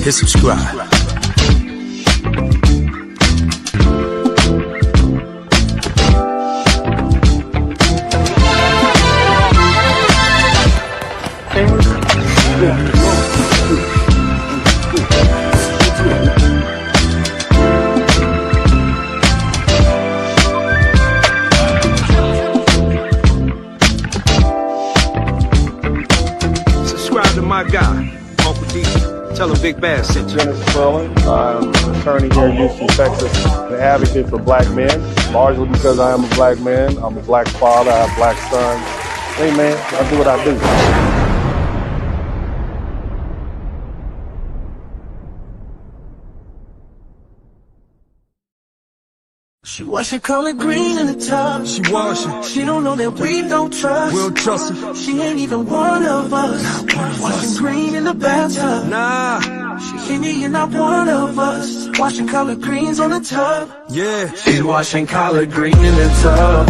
hit subscribe. Subscribe to my guy, Uncle D. Tell him Big Bad sent you. Spurling. I'm an attorney here in Houston, Texas, an advocate for black men, largely because I am a black man. I'm a black father, I have black sons. Hey man, I do what I do. She washing collard green in the tub. She washing. She don't know that we don't trust. We don't trust her. She ain't even one of us. Not one of Washing us. green in the bathtub. Nah. She Indian, not one of us. Washing collard greens on the tub. Yeah. She washing collard green in the tub.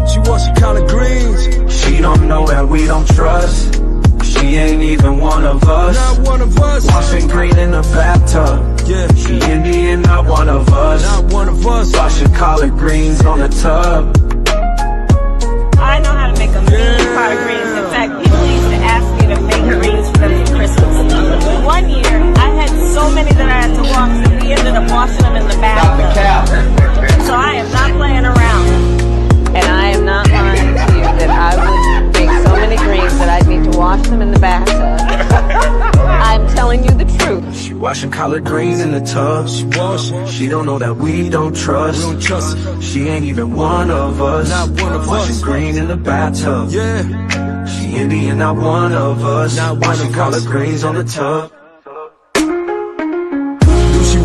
She washing collard greens. She don't know that we don't trust. She ain't even one of us. Not one of us. Washing green in the bathtub. Yeah. She Indian, not one of us. Not one of us. Washing collard greens on the tub. I know how to make a mean collard greens. In fact, people used to ask me to make greens for them for Christmas. One year, I had so many that I had to wash that we ended up washing them in the bathtub. So I am not playing around. And I am not lying to you that I would make so many greens that I'd need to wash them in the bathtub. I'm telling you the truth. She washing collard greens in the tub. She washing. She don't know that we don't trust. We don't trust her. She ain't even one of us. Not one of washing us. green in the bathtub. Yeah. She Indian, not one of us. Not one washing of collard us. greens on the tub.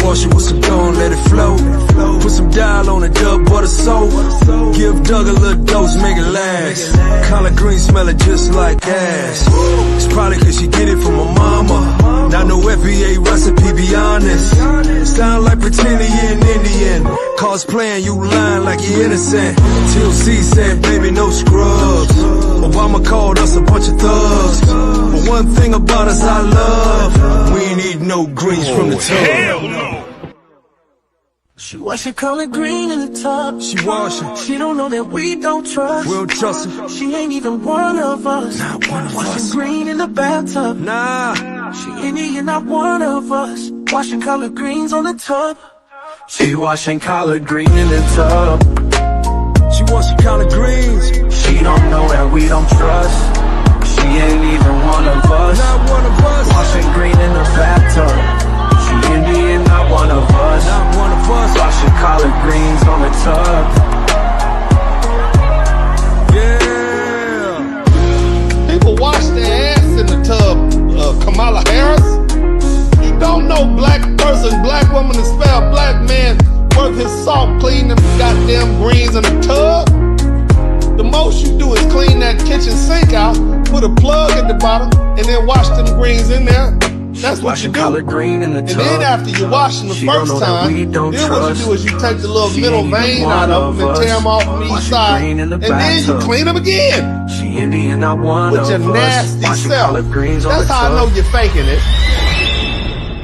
Wash it with some dawn, let it flow. Put some dial on it, Dub butter soap. Give Doug a little dose, make it last. Collard green smelling just like ass. It's probably cause she get it from her mama. Not no FBA recipe, be honest. Sound like pretending you're an Indian. Cosplaying, you lying like you're innocent. TLC said, baby, no scrubs. Obama called us a bunch of thugs. But one thing about us I love, we ain't eat no greens from the tub. Hell no! She washing collard green in the tub. She washing. She don't know that we don't trust. We don't trust her. She ain't even one of us. Not one of washing us. green in the bathtub. Nah. She Indian, not one of us. Washing collard greens on the tub. She washing collard green in the tub. She washing collard greens. She don't know that we don't trust. She ain't even one of us. Not one of us. Washing green in the bathtub. She Indian, not one of us. Not one of us. Washing collard greens on the tub. Yeah. People wash their ass in the tub. Kamala Harris. You don't know black person, black woman to spell black man worth his salt cleaning them goddamn greens in the tub. The most you do is clean that kitchen sink out, put a plug at the bottom, and then wash them greens in there. That's what you Washing do. collard green in the tub. And then after you wash them the She don't first know that time, we then don't what you trust. do is you take the little She middle ain't even vein one out of them of and tear us. them off from each Washing side, green in the and then you bathtub. clean them again She Indian, not one with of your us. nasty Washing self. collard greens on That's the how I tub. know you're faking it.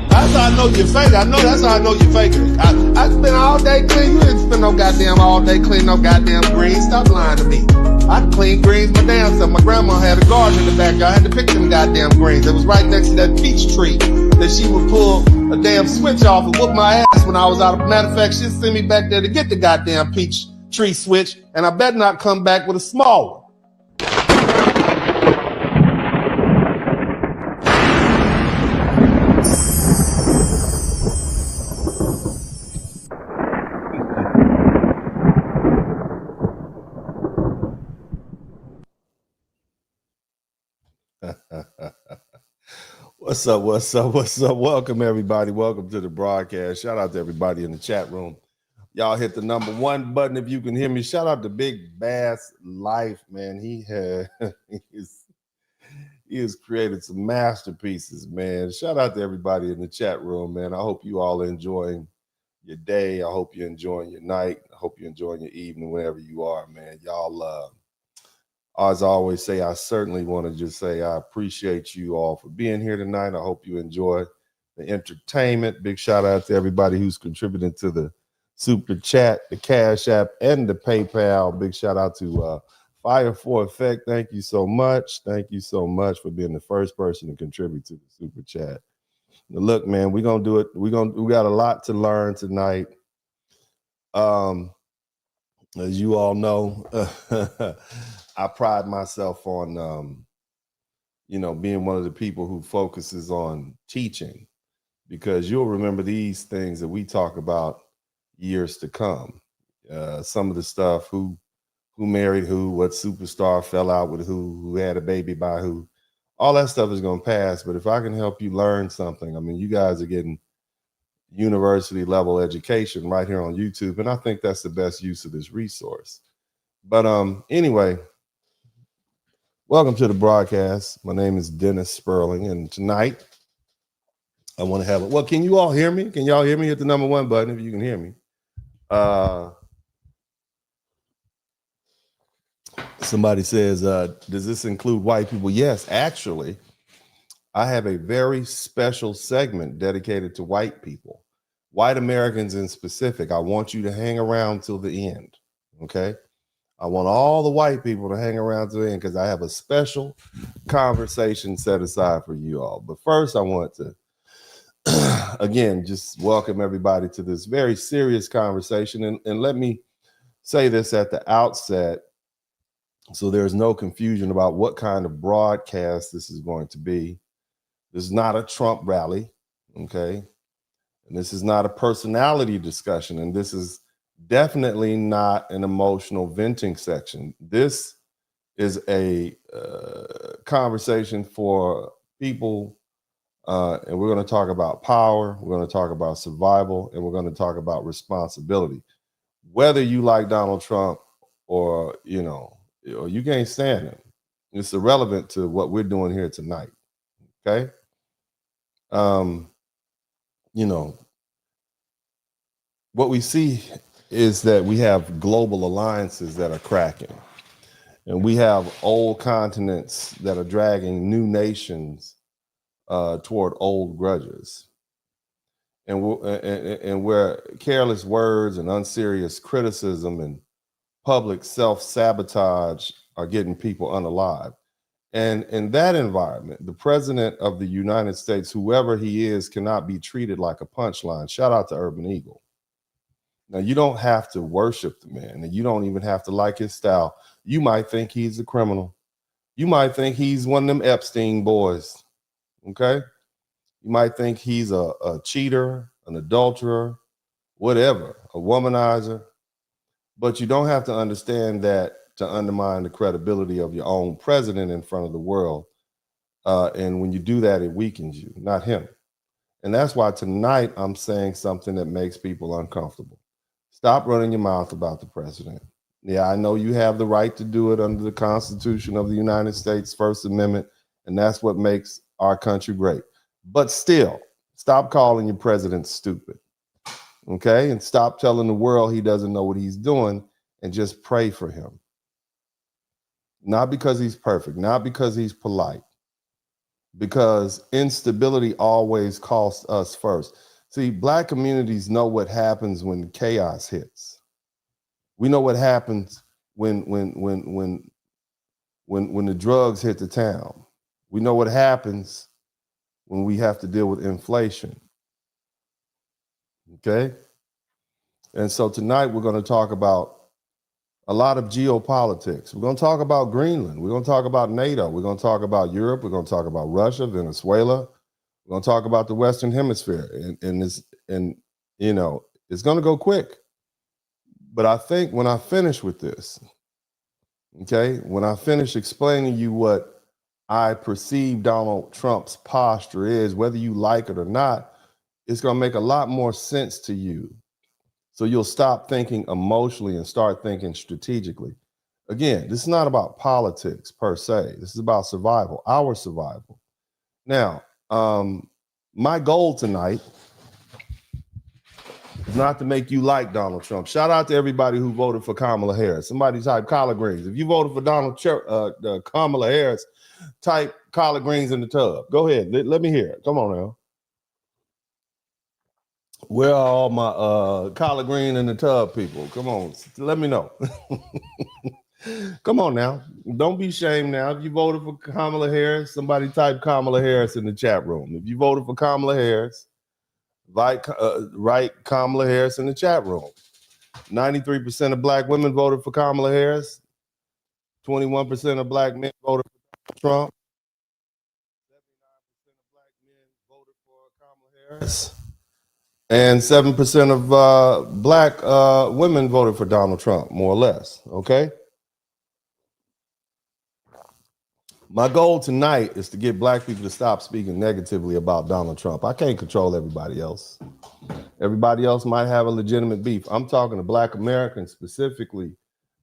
That's how I know you're faking. That's how I know you're faking it. I spent all day clean. You didn't spend no goddamn all day clean no goddamn greens. Stop lying to me. I clean greens my damn self. My grandma had a garden in the backyard. I had to pick them goddamn greens. It was right next to that peach tree that she would pull a damn switch off and whoop my ass when I was out. Matter of fact, she'd send me back there to get the goddamn peach tree switch, and I better not come back with a small one. What's up? Welcome, everybody. Welcome to the broadcast. Shout out to everybody in the chat room. Y'all hit the number 1 button if you can hear me. Shout out to Big Bass Life, man. He has created some masterpieces, man. Shout out to everybody in the chat room, man. I hope you all are enjoying your day. I hope you're enjoying your night. I hope you're enjoying your evening, wherever you are, man. Y'all, as I always say, I certainly want to just say I appreciate you all for being here tonight. I hope you enjoy the entertainment. Big shout out to everybody who's contributing to the Super Chat, the Cash App, and the PayPal. Big shout out to Fire for Effect. Thank you so much. Thank you so much for being the first person to contribute to the Super Chat. Now, look, man, we're gonna do it. We got a lot to learn tonight. As you all know, I pride myself on being one of the people who focuses on teaching, because you'll remember these things that we talk about years to come. Some of the stuff, who married who, what superstar fell out with who had a baby by who, all that stuff is going to pass. But if I can help you learn something, I mean, you guys are getting university level education right here on YouTube, and I think that's the best use of this resource. But anyway, welcome to the broadcast. My name is Dennis Spurling, and tonight I want to have it. Well, can you all hear me? Can y'all hear me? Hit the number 1 button if you can hear me. Somebody says, does this include white people? Yes, actually, I have a very special segment dedicated to white people, white Americans in specific. I want you to hang around till the end, okay? I want all the white people to hang around till the end, because I have a special conversation set aside for you all. But first, I want to, again, just welcome everybody to this very serious conversation. And let me say this at the outset, so there's no confusion about what kind of broadcast this is going to be. This is not a Trump rally, okay? And this is not a personality discussion, and this is definitely not an emotional venting section. This is a conversation for people, and we're going to talk about power, we're going to talk about survival, and we're going to talk about responsibility. Whether you like Donald Trump or you can't stand him, it's irrelevant to what we're doing here tonight, okay? What we see is that we have global alliances that are cracking, and we have old continents that are dragging new nations toward old grudges, and where careless words and unserious criticism and public self-sabotage are getting people unalive. And in that environment, the president of the United States, whoever he is, cannot be treated like a punchline. Shout out to Urban Eagle. Now, you don't have to worship the man, and you don't even have to like his style. You might think he's a criminal. You might think he's one of them Epstein boys, okay? You might think he's a cheater, an adulterer, whatever, a womanizer. But you don't have to understand that to undermine the credibility of your own president in front of the world. And when you do that, it weakens you, not him. And that's why tonight I'm saying something that makes people uncomfortable. Stop running your mouth about the president. Yeah, I know you have the right to do it under the Constitution of the United States, First Amendment, and that's what makes our country great. But still, stop calling your president stupid, okay? And stop telling the world he doesn't know what he's doing, and just pray for him. Not because he's perfect, not because he's polite, because instability always costs us first. See, Black communities know what happens when chaos hits. We know what happens when the drugs hit the town. We know what happens when we have to deal with inflation. Okay? And so tonight we're going to talk about a lot of geopolitics. We're going to talk about Greenland. We're going to talk about NATO. We're going to talk about Europe. We're going to talk about Russia, Venezuela. We're going to talk about the Western Hemisphere. And it's going to go quick. But I think when I finish with this, okay, when I finish explaining you what I perceive Donald Trump's posture is, whether you like it or not, it's going to make a lot more sense to you. So you'll stop thinking emotionally and start thinking strategically. Again, this is not about politics per se. This is about survival, our survival. Now, my goal tonight is not to make you like Donald Trump. Shout out to everybody who voted for Kamala Harris. Somebody type collard greens. If you voted for Kamala Harris, type collard greens in the tub. Go ahead. Let me hear it. Come on now. Where are all my collard green in the tub people? Come on, let me know. Come on now. Don't be ashamed now. If you voted for Kamala Harris, somebody type Kamala Harris in the chat room. If you voted for Kamala Harris, write Kamala Harris in the chat room. 93% of black women voted for Kamala Harris. 21% of black men voted for Trump. 79% of black men voted for Kamala Harris. And 7% of black women voted for Donald Trump, more or less. Okay? My goal tonight is to get black people to stop speaking negatively about Donald Trump. I can't control everybody else. Everybody else might have a legitimate beef. I'm talking to black Americans, specifically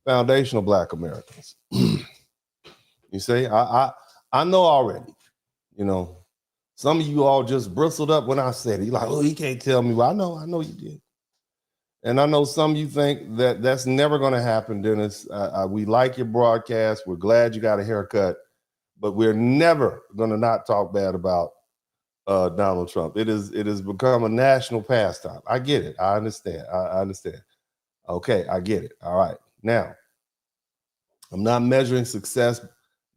foundational black Americans. You see, I know already, you know, some of you all just bristled up when I said it. You're like, oh, he can't tell me. Well, I know you did. And I know some of you think that that's never going to happen, Dennis. We like your broadcast. We're glad you got a haircut. But we're never going to not talk bad about Donald Trump. It has become a national pastime. I get it. I understand. I understand. Okay, I get it. All right. Now, I'm not measuring success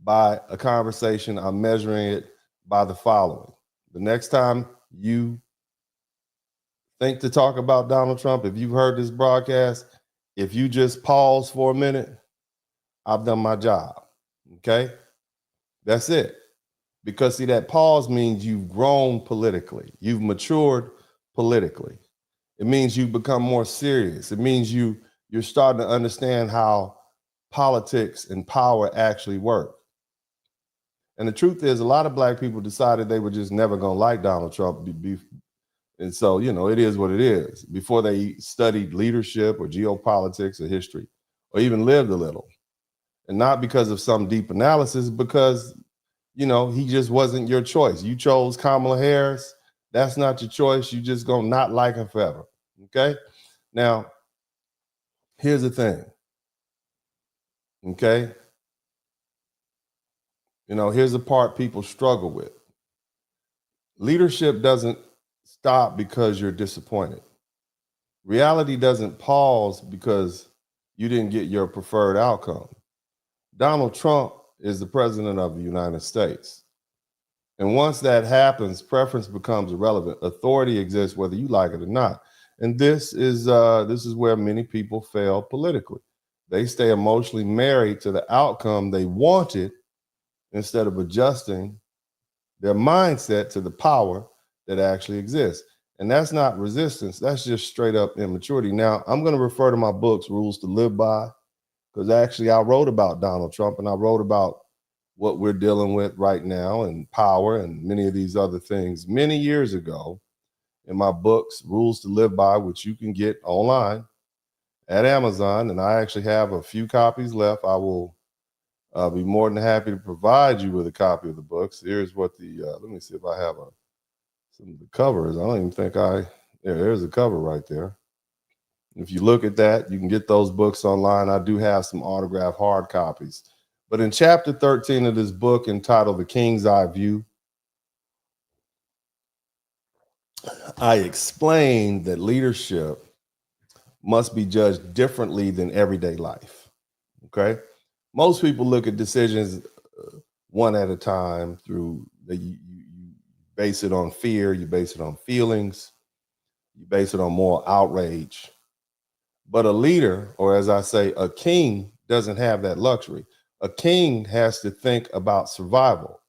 by a conversation. I'm measuring it by the following. The next time you think to talk about Donald Trump, if you've heard this broadcast, if you just pause for a minute, I've done my job. Okay? That's it. Because see, that pause means you've grown politically. You've matured politically. It means you've become more serious. It means you're starting to understand how politics and power actually work. And the truth is, a lot of black people decided they were just never going to like Donald Trump. And so, you know, it is what it is. Before they studied leadership or geopolitics or history, or even lived a little. And not because of some deep analysis, because, you know, he just wasn't your choice. You chose Kamala Harris. That's not your choice. You just gonna not like him forever. Okay? Now, here's the thing. Okay? You know, here's the part people struggle with. Leadership doesn't stop because you're disappointed. Reality doesn't pause because you didn't get your preferred outcome. Donald Trump is the president of the United States. And once that happens, preference becomes irrelevant. Authority exists whether you like it or not. And this is where many people fail politically. They stay emotionally married to the outcome they wanted instead of adjusting their mindset to the power that actually exists. And that's not resistance. That's just straight up immaturity. Now, I'm going to refer to my books, Rules to Live By, because actually I wrote about Donald Trump and I wrote about what we're dealing with right now and power and many of these other things many years ago in my books, Rules to Live By, which you can get online at Amazon. And I actually have a few copies left. I will be more than happy to provide you with a copy of the books. Here's what let me see if I have some of the covers. I don't even think there's a cover right there. If you look at that, you can get those books online. I do have some autographed hard copies. But in chapter 13 of this book entitled The King's Eye View, I explained that leadership must be judged differently than everyday life. Okay? Most people look at decisions one at a time through you base it on fear, you base it on feelings, you base it on moral outrage. But a leader, or as I say, a king, doesn't have that luxury. A king has to think about survival,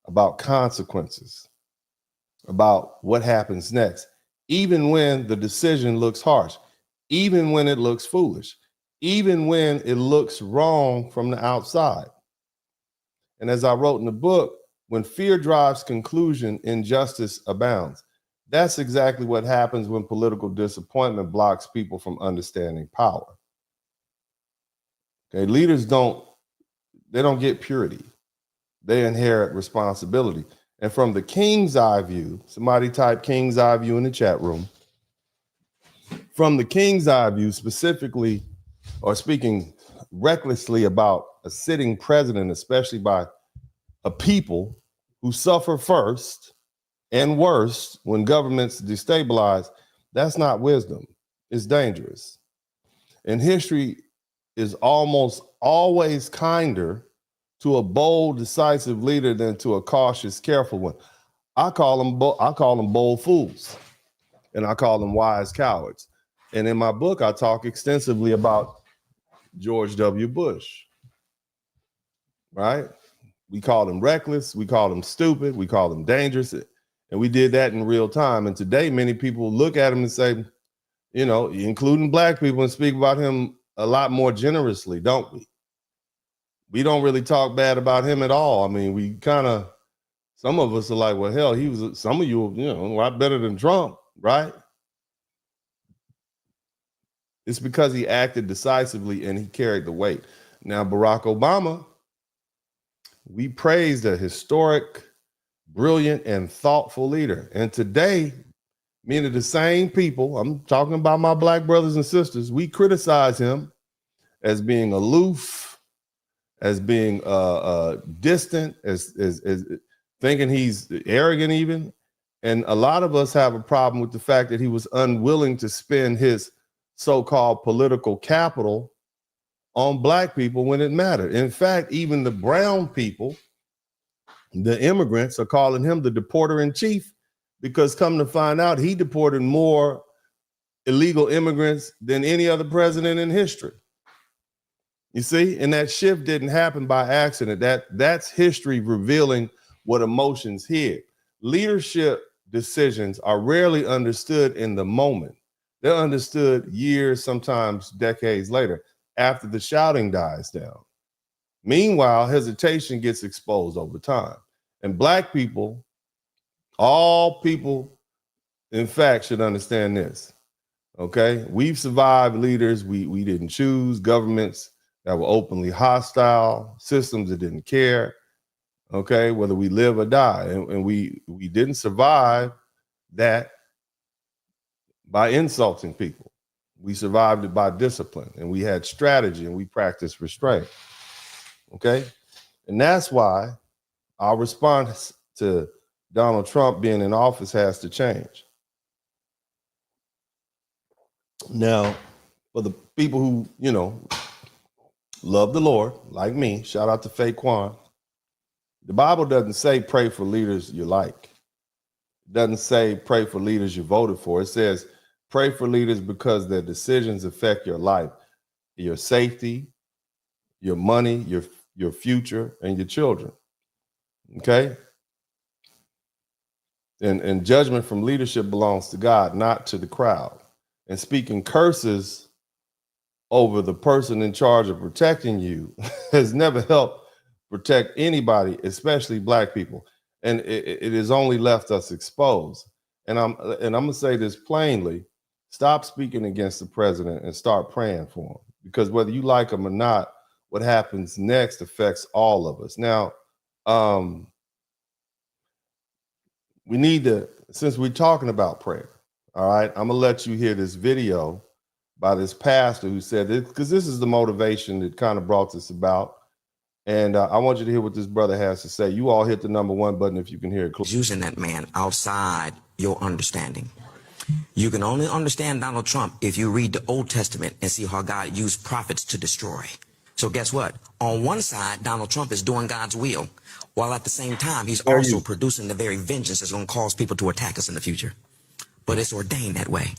about consequences, about what happens next, even when the decision looks harsh, even when it looks foolish, even when it looks wrong from the outside. And as I wrote in the book, when fear drives conclusion, injustice abounds. That's exactly what happens when political disappointment blocks people from understanding power. Okay, leaders don't get purity. They inherit responsibility. And from the king's eye view, somebody type king's eye view in the chat room. From the king's eye view, specifically, or speaking recklessly about a sitting president, especially by a people who suffer first and worst when governments destabilize, That's not wisdom. It's dangerous. And history is almost always kinder to a bold, decisive leader than to a cautious, careful one. I call them bold fools, and I call them wise cowards. And in my book, I talk extensively about George W. Bush, right? We call him reckless, we call him stupid, we call him dangerous, and we did that in real time. And today, many people look at him and say, you know, including black people, and speak about him a lot more generously, don't we? We don't really talk bad about him at all. I mean, we kind of, some of us are like, well, hell, some of you, a lot better than Trump, right? It's because he acted decisively and he carried the weight. Now, Barack Obama, we praised a historic, brilliant, and thoughtful leader. And today, many of the same people, I'm talking about my black brothers and sisters, we criticize him as being aloof, as being distant, as thinking he's arrogant even. And a lot of us have a problem with the fact that he was unwilling to spend his so-called political capital on black people when it mattered. In fact, even the brown people, the immigrants, are calling him the deporter in chief, because come to find out, he deported more illegal immigrants than any other president in history. You see, and that shift didn't happen by accident. That's history revealing what emotions hid. Leadership decisions are rarely understood in the moment. They're understood years, sometimes decades later, after the shouting dies down. Meanwhile, hesitation gets exposed over time. And black people, all people, in fact, should understand this. Okay, we've survived leaders we didn't choose, governments that were openly hostile, systems that didn't care, okay, whether we live or die. And we didn't survive that by insulting people. We survived it by discipline, and we had strategy, and we practiced restraint, okay? And that's why our response to Donald Trump being in office has to change. Now, for the people who, love the Lord, like me, shout out to Faquan, the Bible doesn't say pray for leaders you like. It doesn't say pray for leaders you voted for. It says pray for leaders because their decisions affect your life, your safety, your money, your future, and your children. Okay? And judgment from leadership belongs to God, not to the crowd. And speaking curses over the person in charge of protecting you has never helped protect anybody, especially black people. And it has only left us exposed. And I'm gonna say this plainly: stop speaking against the president and start praying for him. Because whether you like him or not, what happens next affects all of us. Now, we need to, since we're talking about prayer, all right, I'm gonna let you hear this video by this pastor who said this, because this is the motivation that kind of brought this about. And I want you to hear what this brother has to say. You all hit the #1 button if you can hear it clearly. Using that man outside your understanding. You can only understand Donald Trump if you read the Old Testament and see how God used prophets to destroy. So guess what? On one side, Donald Trump is doing God's will, while at the same time, he's also producing the very vengeance that's going to cause people to attack us in the future. But it's ordained that way.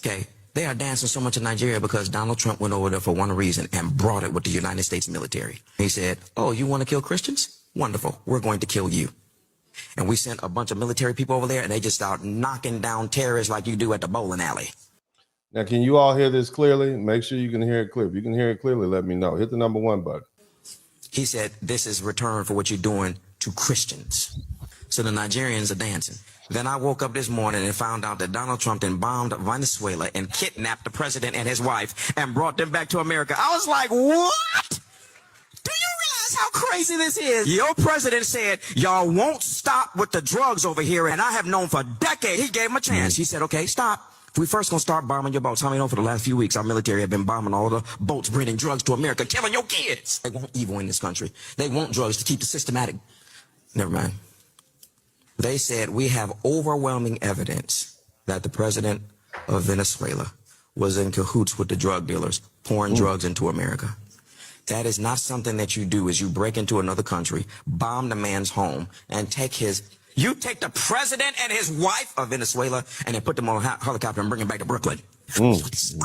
Okay? They are dancing so much in Nigeria because Donald Trump went over there for one reason and brought it with the United States military. He said, oh, you want to kill Christians? Wonderful. We're going to kill you. And we sent a bunch of military people over there, and they just start knocking down terrorists like you do at the bowling alley. Now, can you all hear this clearly? Make sure you can hear it clear. If you can hear it clearly, let me know. Hit the #1 button. He said, this is return for what you're doing to Christians. So the Nigerians are dancing. Then I woke up this morning and found out that Donald Trump then bombed Venezuela and kidnapped the president and his wife and brought them back to America. I was like, what? Do you realize how crazy this is? Your president said, y'all won't stop with the drugs over here, and I have known for decades. He gave him a chance. He said, okay, stop. We first gonna start bombing your boats. How many know for the last few weeks our military have been bombing all the boats bringing drugs to America, killing your kids? They want evil in this country. They want drugs to keep the systematic. Never mind. They said we have overwhelming evidence that the president of Venezuela was in cahoots with the drug dealers, pouring drugs into America. That is not something that you do, is you break into another country, bomb the man's home, and you take the president and his wife of Venezuela and then put them on a helicopter and bring them back to Brooklyn.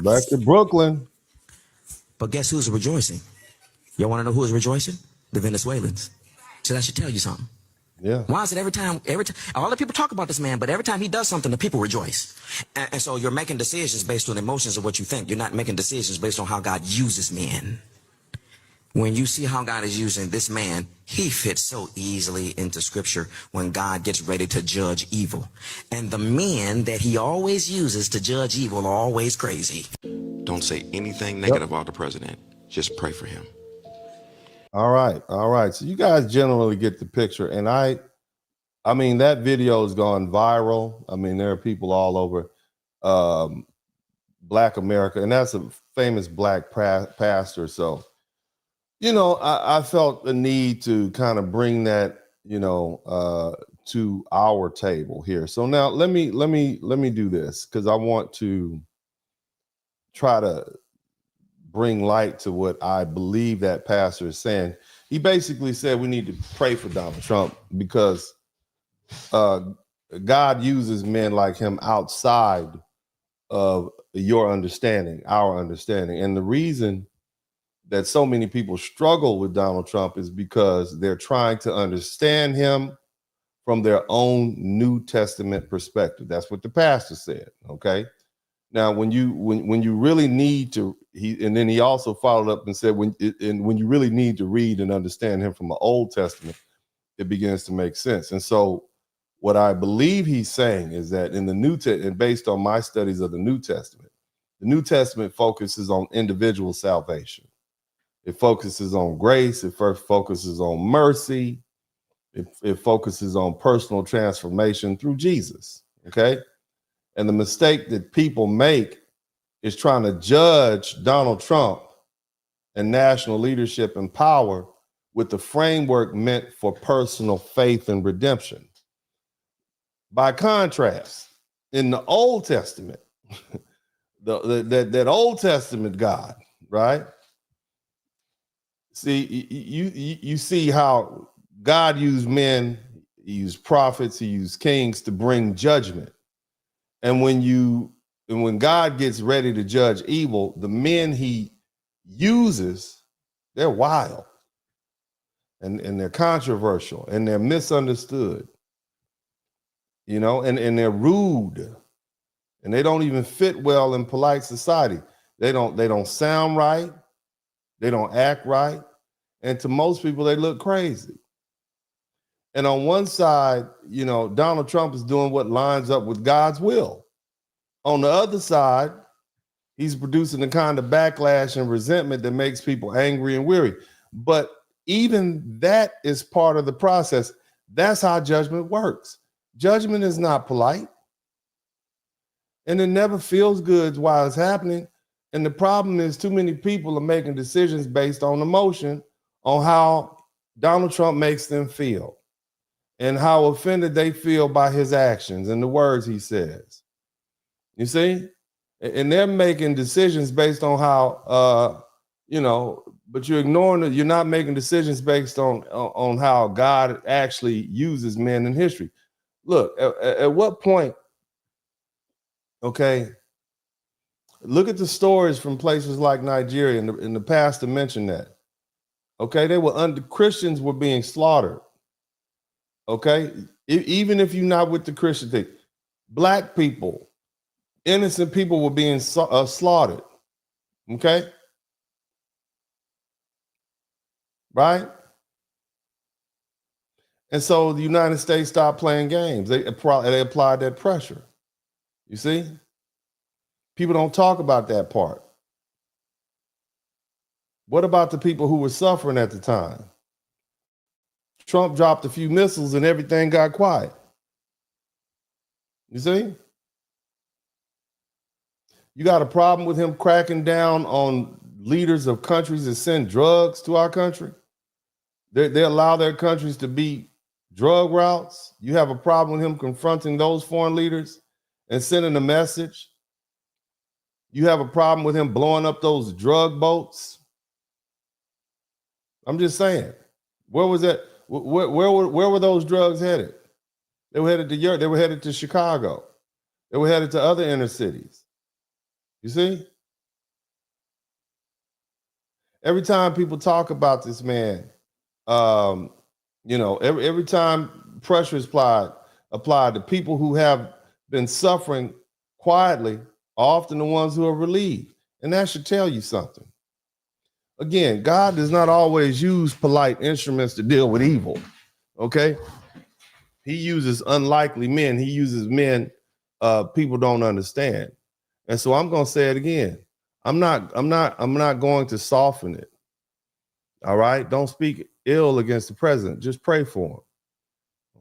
Back to Brooklyn. But guess who's rejoicing? Y'all want to know who is rejoicing? The Venezuelans. So that should tell you something. Yeah. Why is it every time, all the people talk about this man, but every time he does something, the people rejoice. And so you're making decisions based on emotions of what you think. You're not making decisions based on how God uses men. When you see how God is using this man, he fits so easily into scripture when God gets ready to judge evil. And the men that he always uses to judge evil are always crazy. Don't say anything negative about the president. Just pray for him. All right. So you guys generally get the picture. And I mean, that video has gone viral. I mean, there are people all over Black America, and that's a famous Black pastor. So, you know, I felt the need to kind of bring that, you know, to our table here. So now let me do this, because I want to try to bring light to what I believe that pastor is saying. He basically said we need to pray for Donald Trump because God uses men like him outside of your understanding, our understanding. And the reason that so many people struggle with Donald Trump is because they're trying to understand him from their own New Testament perspective. That's what the pastor said, okay? Now, when you really need to, and then he also followed up and said, when you really need to read and understand him from the Old Testament, it begins to make sense. And so what I believe he's saying is that in the New Testament, and based on my studies of the New Testament focuses on individual salvation. It focuses on grace. It first focuses on mercy. It focuses on personal transformation through Jesus, okay? And the mistake that people make is trying to judge Donald Trump and national leadership and power with the framework meant for personal faith and redemption. By contrast, in the Old Testament, that Old Testament God, right? See, you see how God used men, he used prophets, he used kings to bring judgment. And when God gets ready to judge evil, the men he uses, they're wild and they're controversial and they're misunderstood, you know, and they're rude and they don't even fit well in polite society. They don't sound right. They don't act right. And to most people, they look crazy. And on one side, you know, Donald Trump is doing what lines up with God's will. On the other side, he's producing the kind of backlash and resentment that makes people angry and weary. But even that is part of the process. That's how judgment works. Judgment is not polite. And it never feels good while it's happening. And the problem is too many people are making decisions based on emotion, on how Donald Trump makes them feel and how offended they feel by his actions and the words he says. You see? And they're making decisions based on how, you know, but you're ignoring it. You're not making decisions based on how God actually uses men in history. Look, at what point, okay, look at the stories from places like Nigeria, and the pastor mentioned that. Okay, Christians were being slaughtered. Okay, even if you're not with the Christian thing, Black people, innocent people were being slaughtered. Okay, right? And so the United States stopped playing games. They applied that pressure. You see, people don't talk about that part. What about the people who were suffering at the time? Trump dropped a few missiles and everything got quiet. You see? You got a problem with him cracking down on leaders of countries that send drugs to our country? They allow their countries to be drug routes. You have a problem with him confronting those foreign leaders and sending a message You have a problem with him blowing up those drug boats? I'm just saying. Where was that? Where were those drugs headed? They were headed to Europe. They were headed to Chicago. They were headed to other inner cities. You see? Every time people talk about this man, every time pressure is applied, the people who have been suffering quietly are often the ones who are relieved. And that should tell you something. Again, God does not always use polite instruments to deal with evil. Okay? He uses unlikely men. He uses men people don't understand. And so I'm going to say it again. I'm not going to soften it. All right? Don't speak ill against the president. Just pray for him.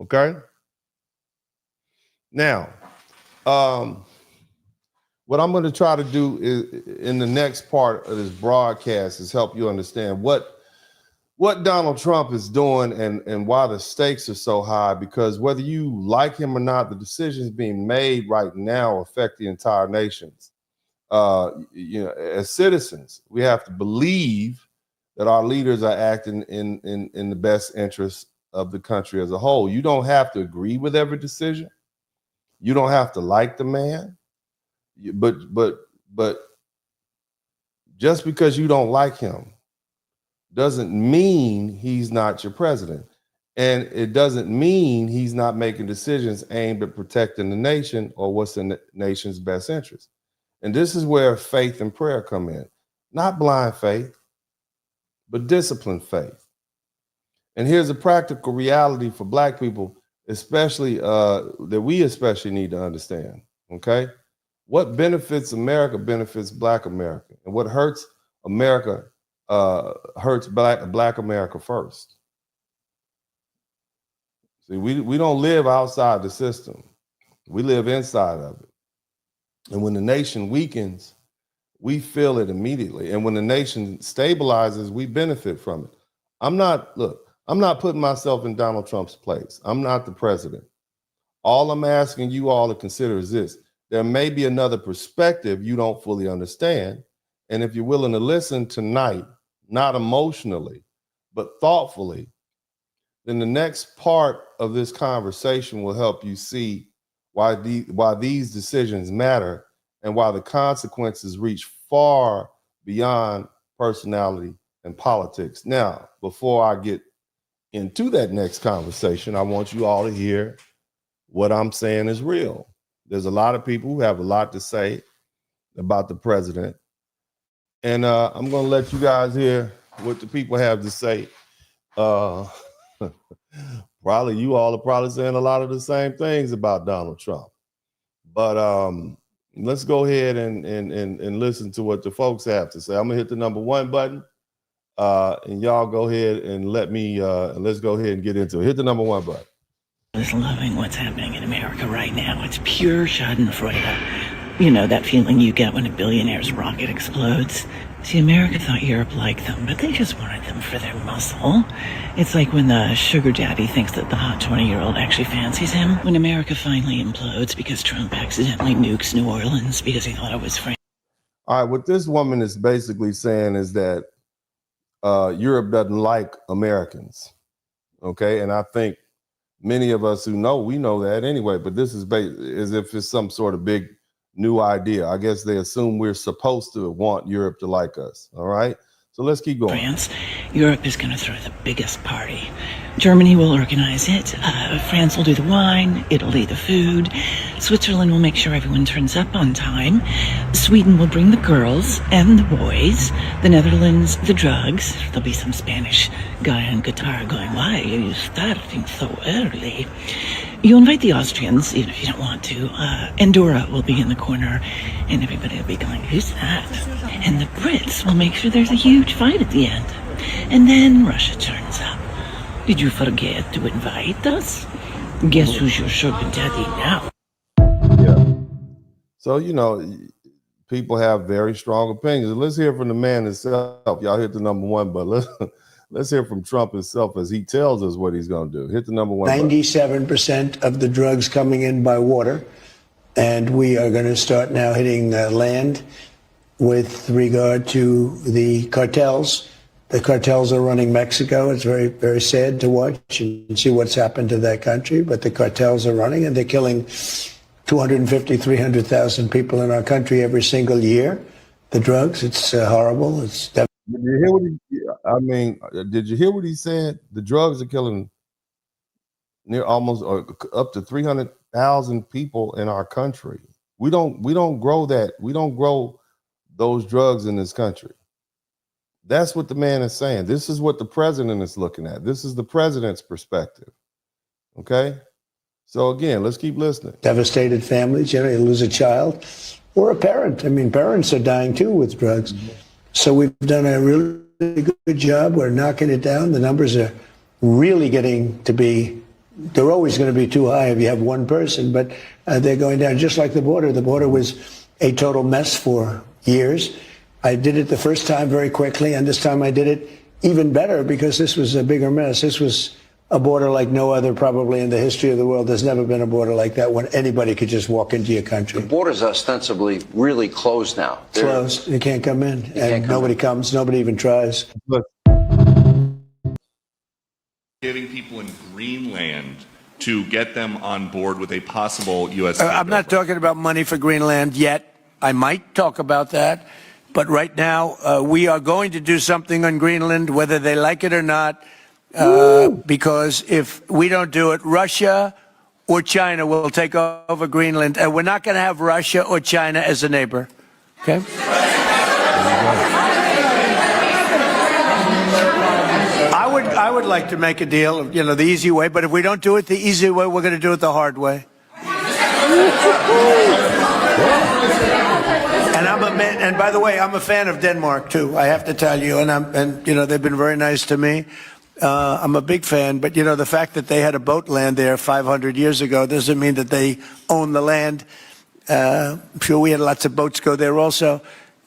Okay? Now, what I'm going to try to do is in the next part of this broadcast is help you understand what Donald Trump is doing and why the stakes are so high, because whether you like him or not, the decisions being made right now affect the entire nations. As citizens, we have to believe that our leaders are acting in the best interest of the country as a whole. You don't have to agree with every decision. You don't have to like the man. But just because you don't like him doesn't mean he's not your president. And it doesn't mean he's not making decisions aimed at protecting the nation or what's in the nation's best interest. And this is where faith and prayer come in. Not blind faith, but disciplined faith. And here's a practical reality for Black people, especially that we especially need to understand, okay? What benefits America benefits Black America. And what hurts America hurts Black America first. See, we don't live outside the system. We live inside of it. And when the nation weakens, we feel it immediately. And when the nation stabilizes, we benefit from it. I'm not putting myself in Donald Trump's place. I'm not the president. All I'm asking you all to consider is this. There may be another perspective you don't fully understand. And if you're willing to listen tonight, not emotionally, but thoughtfully, then the next part of this conversation will help you see why these decisions matter and why the consequences reach far beyond personality and politics. Now, before I get into that next conversation, I want you all to hear what I'm saying is real. There's a lot of people who have a lot to say about the president. And I'm going to let you guys hear what the people have to say. Probably you all are probably saying a lot of the same things about Donald Trump. But let's go ahead and listen to what the folks have to say. I'm going to hit the number 1 button. And y'all go ahead and let's go ahead and get into it. Hit the number 1 button. Is loving what's happening in America right now. It's pure schadenfreude. You know, that feeling you get when a billionaire's rocket explodes. See, America thought Europe liked them, but they just wanted them for their muscle. It's like when the sugar daddy thinks that the hot 20-year-old actually fancies him. When America finally implodes because Trump accidentally nukes New Orleans because he thought it was free. All right, what this woman is basically saying is that Europe doesn't like Americans. Okay, and I think many of us who know, we know that anyway, but this is as if it's some sort of big new idea. I guess they assume we're supposed to want Europe to like us. All right. So let's keep going. France, Europe is going to throw the biggest party. Germany will organize it. France will do the wine. Italy, the food. Switzerland will make sure everyone turns up on time. Sweden will bring the girls and the boys. The Netherlands, the drugs. There'll be some Spanish guy on guitar going, "Why are you starting so early?" You invite the Austrians, even if you don't want to. Andorra will be in the corner, and everybody will be going, "Who's that?" And the Brits will make sure there's a huge fight at the end. And then Russia turns up. Did you forget to invite us? Guess who's your sugar daddy now? Yeah. So, people have very strong opinions. Let's hear from the man himself. Y'all hit the number 1, but let's hear from Trump himself as he tells us what he's going to do. Hit the number 1. 97% of the drugs coming in by water, and we are going to start now hitting land. with regard to the cartels. The cartels are running Mexico. It's very, very sad to watch and see what's happened to that country. But the cartels are running, and they're killing 250, 300,000 people in our country every single year. The drugs, it's horrible. It's Did you hear what did you hear what he said? The drugs are killing near almost up to 300,000 people in our country. We don't grow that. We don't grow those drugs in this country. That's what the man is saying. This is what the president is looking at. This is the president's perspective. Okay? So again, let's keep listening. Devastated families, you lose a child or a parent. I mean, parents are dying too with drugs. So we've done a really good job. We're knocking it down. The numbers are really getting to be, they're always going to be too high if you have one person, but they're going down just like the border. The border was a total mess for years. I did it the first time very quickly, and this time I did it even better because this was a bigger mess. This was a border like no other probably in the history of the world. There's never been a border like that when anybody could just walk into your country. The border's ostensibly really closed now. Closed. You can't come in. And nobody comes. Nobody even tries. Getting people in Greenland to get them on board with a possible U.S. I'm not talking about money for Greenland yet. I might talk about that. But right now, we are going to do something on Greenland, whether they like it or not, because if we don't do it, Russia or China will take over Greenland, and we're not going to have Russia or China as a neighbor. Okay? I would like to make a deal, the easy way, but if we don't do it the easy way, we're going to do it the hard way. And by the way, I'm a fan of Denmark too. I have to tell you, and they've been very nice to me. I'm a big fan, but the fact that they had a boat land there 500 years ago doesn't mean that they own the land. I'm sure we had lots of boats go there also,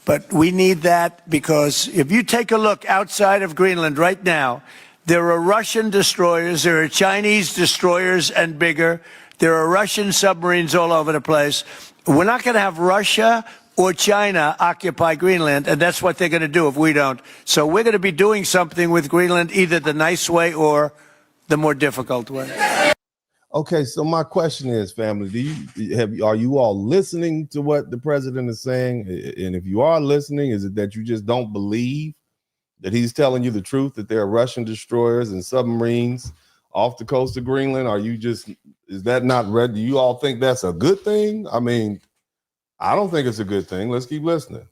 but we need that because if you take a look outside of Greenland right now, there are Russian destroyers, there are Chinese destroyers and bigger. There are Russian submarines all over the place. We're not going to have Russia or China occupy Greenland, and that's what they're going to do if we don't. So we're going to be doing something with Greenland, either the nice way or the more difficult way. Okay, so my question is, family, are you all listening to what the president is saying? And if you are listening, is it that you just don't believe that he's telling you the truth, that there are Russian destroyers and submarines off the coast of Greenland? Is that not read? Do you all think that's a good thing? I mean, I don't think it's a good thing. Let's keep listening.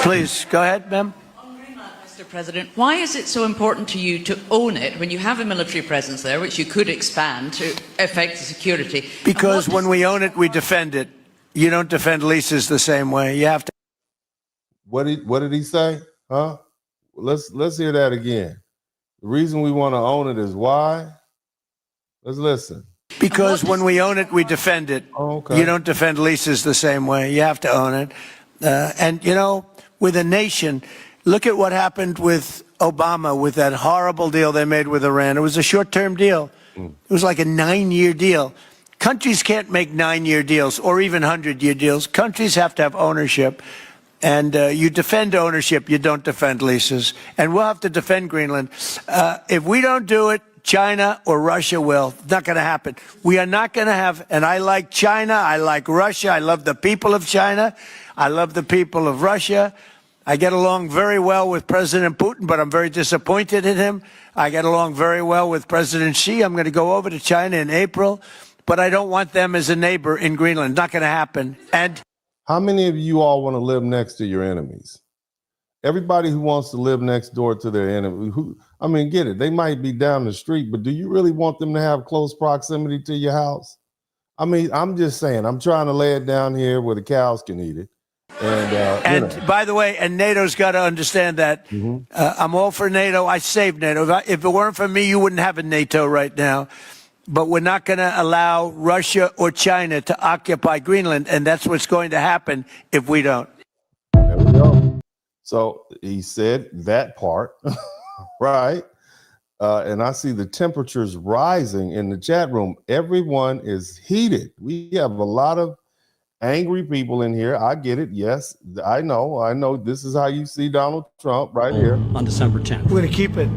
Please, go ahead, ma'am. Mr. President, why is it so important to you to own it when you have a military presence there, which you could expand to affect the security? Because when we own it, we defend it. You don't defend leases the same way. You have to. What did he say? Huh? Let's hear that again. The reason we want to own it is why? Let's listen. Because when we own it, we defend it. Oh, okay. You don't defend leases the same way. You have to own it. And with a nation, look at what happened with Obama, with that horrible deal they made with Iran. It was a short-term deal. It was like a 9-year deal. Countries can't make 9-year deals or even 100-year deals. Countries have to have ownership. And you defend ownership, you don't defend leases. And we'll have to defend Greenland. If we don't do it, China or Russia will. It's not going to happen. We are not going to have, and I like China, I like Russia, I love the people of China, I love the people of Russia. I get along very well with President Putin, but I'm very disappointed in him. I get along very well with President Xi. I'm going to go over to China in April, but I don't want them as a neighbor in Greenland. Not going to happen. And how many of you all want to live next to your enemies? Everybody who wants to live next door to their enemy, get it. They might be down the street, but do you really want them to have close proximity to your house? I'm just saying, I'm trying to lay it down here where the cows can eat it. And by the way, and NATO's got to understand that. I'm all for NATO. I saved NATO. If it weren't for me, you wouldn't have a NATO right now. But we're not going to allow Russia or China to occupy Greenland, and that's what's going to happen if we don't. There we go. So he said that part, right? And I see the temperatures rising in the chat room. Everyone is heated. We have a lot of angry people in here. I get it. Yes, I know. This is how you see Donald Trump right here. On December 10th. We're going to keep it.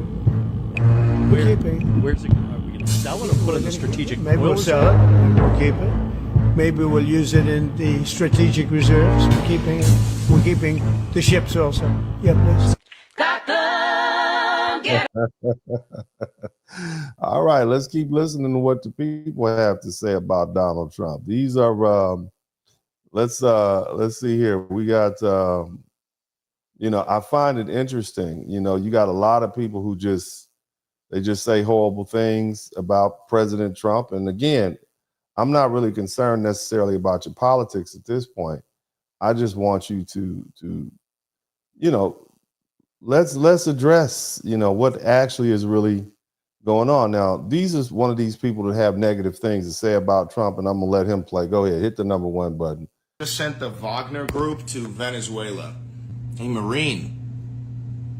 We're keeping it. Where's it? Are we going to sell it or put it in the strategic? Maybe we'll sell it. Maybe we'll keep it. Maybe we'll use it in the strategic reserves. We're keeping it. We're keeping the ships also. Yeah, please. All right, let's keep listening to what the people have to say about Donald Trump. These are let's see here. We got I find it interesting. You got a lot of people who just say horrible things about President Trump. And again, I'm not really concerned necessarily about your politics at this point. I just want you to let's address, what actually is really going on. Now, these is one of these people that have negative things to say about Trump, and I'm gonna let him play. Go ahead, hit the number 1 button. Just sent the Wagner group to Venezuela. Hey, Marine.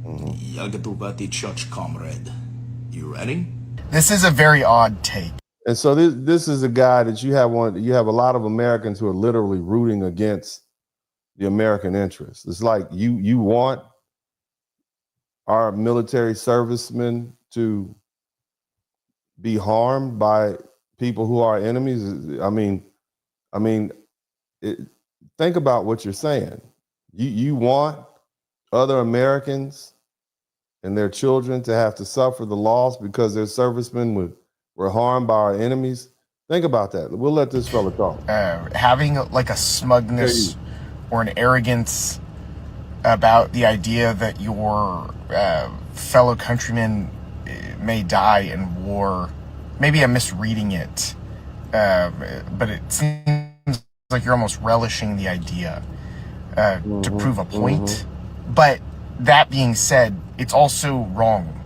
Yagatubati Church comrade. You ready? This is a very odd take. And so this is a guy that you have a lot of Americans who are literally rooting against the American interests. It's like you want our military servicemen to be harmed by people who are enemies. Think about what you're saying. You want other Americans and their children to have to suffer the loss because their servicemen were harmed by our enemies. Think about that. We'll let this fella talk. Having like a smugness or an arrogance about the idea that your fellow countrymen may die in war. Maybe I'm misreading it, but it seems like you're almost relishing the idea to prove a point. But that being said, it's also wrong.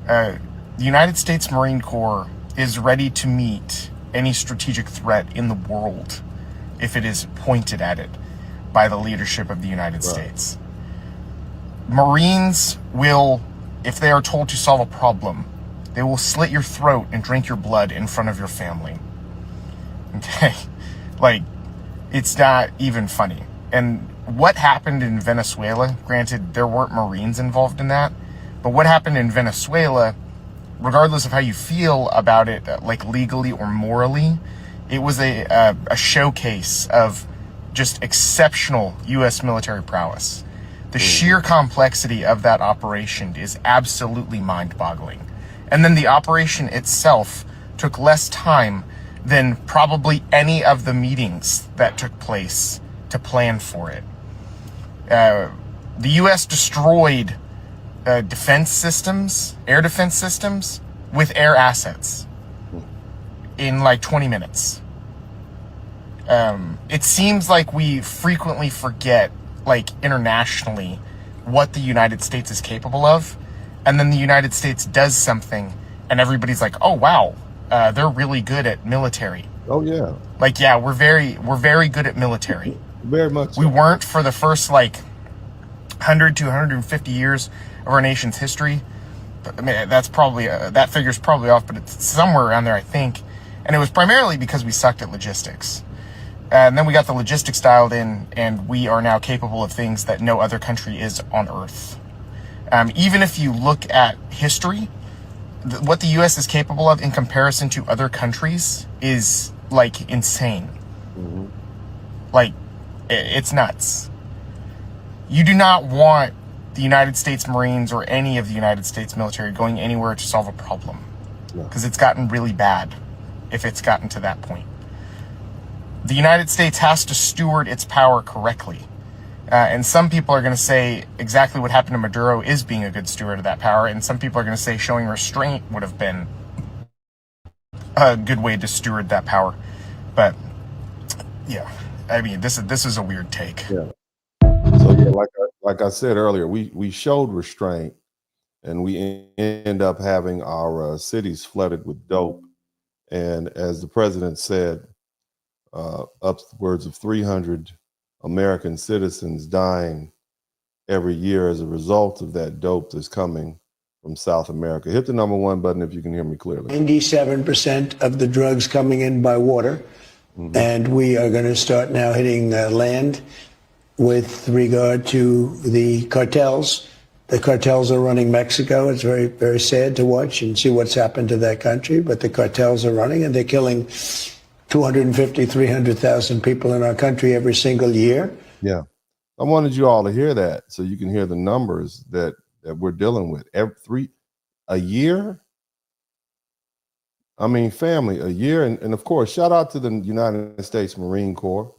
The United States Marine Corps is ready to meet any strategic threat in the world if it is pointed at it by the leadership of the United States. Marines will, if they are told to solve a problem, they will slit your throat and drink your blood in front of your family. Okay? Like, it's not even funny. And what happened in Venezuela, granted, there weren't Marines involved in that, but what happened in Venezuela, regardless of how you feel about it, like legally or morally, it was a showcase of just exceptional U.S. military prowess. The sheer complexity of that operation is absolutely mind-boggling. And then the operation itself took less time than probably any of the meetings that took place to plan for it. The U.S. destroyed defense systems, air defense systems, with air assets in like 20 minutes. It seems like we frequently forget, like internationally, what the United States is capable of, and then the United States does something and everybody's like, oh wow, they're really good at military. Oh yeah. Like, yeah, we're very good at military. Very much so. We weren't for the first like 100 to 150 years of our nation's history. I mean, that's probably that figure's probably off, but it's somewhere around there, I think. And it was primarily because we sucked at logistics. And then we got the logistics dialed in, and we are now capable of things that no other country is on Earth. Even if you look at history, what the U.S. is capable of in comparison to other countries is like insane. Mm-hmm. Like, it's nuts. You do not want the United States Marines or any of the United States military going anywhere to solve a problem, because it's gotten really bad if it's gotten to that point. The United States has to steward its power correctly. And some people are going to say exactly what happened to Maduro is being a good steward of that power. And some people are going to say showing restraint would have been a good way to steward that power. But yeah, I mean, this is a weird take. Yeah. So yeah, like I said earlier, we showed restraint, and we end up having our cities flooded with dope. And as the president said, upwards of 300 American citizens dying every year as a result of that dope that's coming from South America. Hit the number 1 button if you can hear me clearly. 97% of the drugs coming in by water And we are going to start now hitting land with regard to the cartels. The cartels are running Mexico. It's very, very sad to watch and see what's happened to that country. But the cartels are running, and they're killing 250, 300,000 people in our country every single year. Yeah. I wanted you all to hear that so you can hear the numbers that we're dealing with. A year? I mean, family, a year. And of course, shout out to the United States Marine Corps.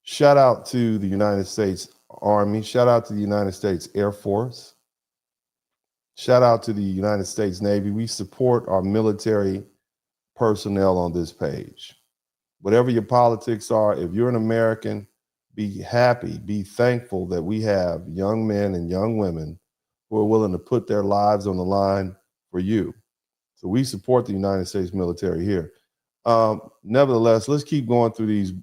Shout out to the United States Army. Shout out to the United States Air Force. Shout out to the United States Navy. We support our military personnel on this page. Whatever your politics are, if you're an American, be happy, be thankful that we have young men and young women who are willing to put their lives on the line for you. So we support the United States military here. Nevertheless, let's keep going through these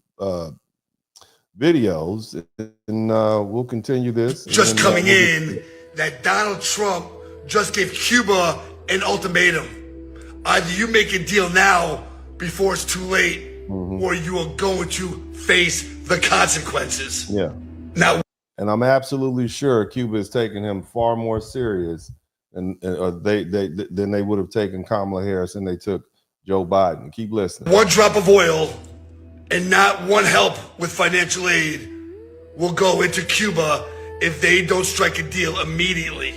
videos, and we'll continue this. Just coming in, that Donald Trump just gave Cuba an ultimatum. Either you make a deal now before it's too late, or you are going to face the consequences. Yeah. Now, and I'm absolutely sure Cuba is taking him far more serious than they would have taken Kamala Harris and they took Joe Biden. Keep listening. one drop of oil and not one help with financial aid will go into Cuba if they don't strike a deal immediately.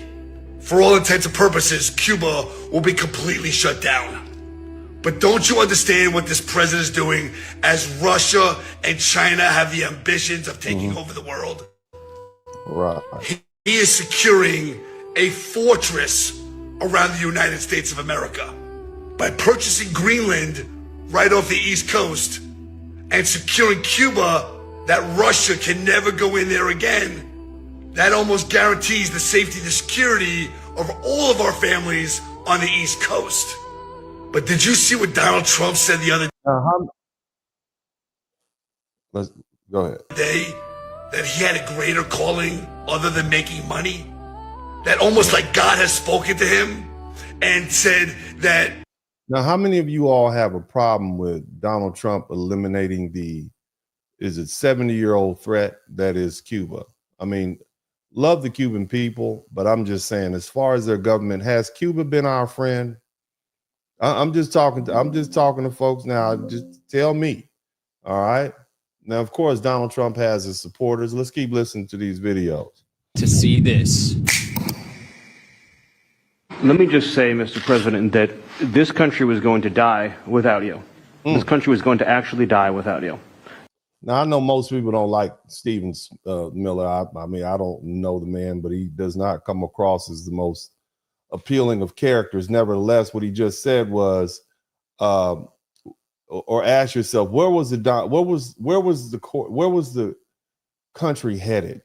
For all intents and purposes, Cuba will be completely shut down. But don't you understand what this president is doing as Russia and China have the ambitions of taking over the world? Right. He is securing a fortress around the United States of America by purchasing Greenland right off the East Coast and securing Cuba that Russia can never go in there again. That almost guarantees the safety and the security of all of our families on the East Coast. But did you see what Donald Trump said the other Let's go ahead. day? That he had a greater calling other than making money? That almost like God has spoken to him and said that. Now, how many of you all have a problem with Donald Trump eliminating is it 70-year-old threat that is Cuba? I mean, love the Cuban people, but I'm just saying, as far as their government, has Cuba been our friend? I'm just talking to folks now. Just tell me. All right. Now, of course, Donald Trump has his supporters. Let's keep listening to these videos. To see this. Let me just say, Mr. President, that this country was going to die without you. This country was going to actually die without you. Now, I know most people don't like Stephen Miller. I mean, I don't know the man, but he does not come across as the most appealing of characters. Nevertheless, what he just said was, or ask yourself, where was the country headed?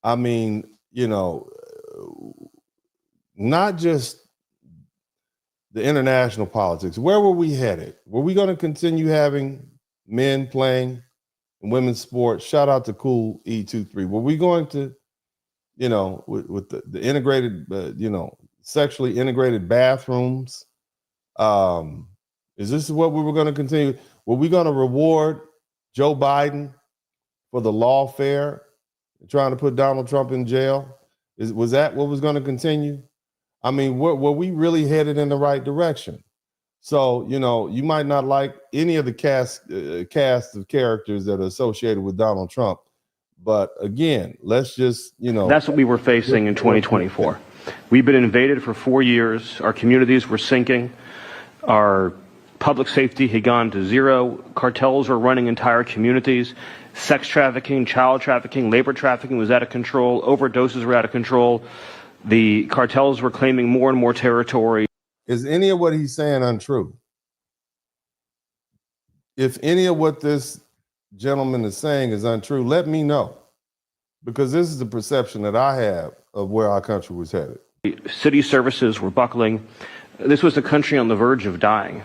I mean, you know, not just the international politics. Where were we headed? Were we going to continue having men playing in women's sports? Shout out to Cool E23. Were we going to, you know, with the integrated, sexually integrated bathrooms? Is this what we were going to continue? Were we going to reward Joe Biden for the lawfare, trying to put Donald Trump in jail? Was that what was going to continue? I mean, were we really headed in the right direction? So, you know, you might not like any of the cast of characters that are associated with Donald Trump. But again, let's just, That's what we were facing in 2024. We've been invaded for 4 years. Our communities were sinking. Our public safety had gone to zero. Cartels were running entire communities. Sex trafficking, child trafficking, labor trafficking was out of control. Overdoses were out of control. The cartels were claiming more and more territory. Is any of what he's saying untrue? If any of what this gentleman is saying is untrue, let me know, because this is the perception that I have of where our country was headed. City services were buckling. This was a country on the verge of dying,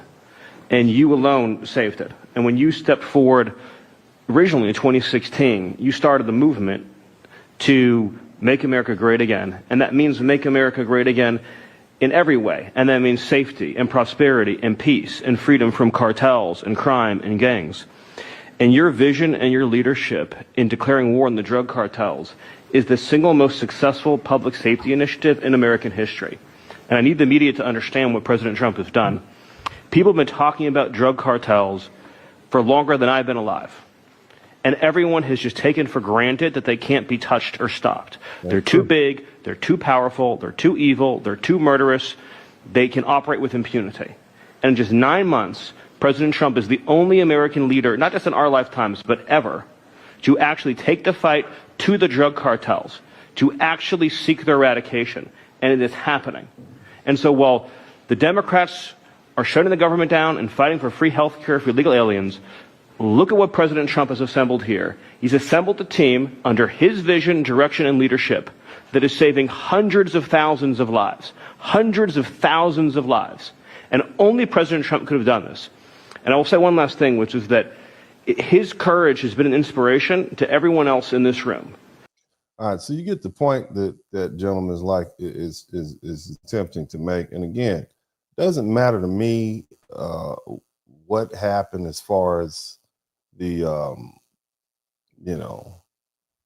and you alone saved it. And when you stepped forward originally in 2016, you started the movement to make America great again. And that means make America great again in every way, and that means safety and prosperity and peace and freedom from cartels and crime and gangs. And your vision and your leadership in declaring war on the drug cartels is the single most successful public safety initiative in American history. And I need the media to understand what President Trump has done. People have been talking about drug cartels for longer than I've been alive. And everyone has just taken for granted that they can't be touched or stopped. They're too big, they're too powerful, they're too evil, they're too murderous. They can operate with impunity. And in just 9 months, President Trump is the only American leader, not just in our lifetimes, but ever, to actually take the fight to the drug cartels, to actually seek their eradication. And it is happening. And so while the Democrats are shutting the government down and fighting for free health care for illegal aliens, look at what President Trump has assembled here. He's assembled a team under his vision, direction, and leadership that is saving hundreds of thousands of lives. Hundreds of thousands of lives. And only President Trump could have done this. And I will say one last thing, which is that his courage has been an inspiration to everyone else in this room. All right, so you get the point that that gentleman is attempting to make. And again, it doesn't matter to me what happened as far as the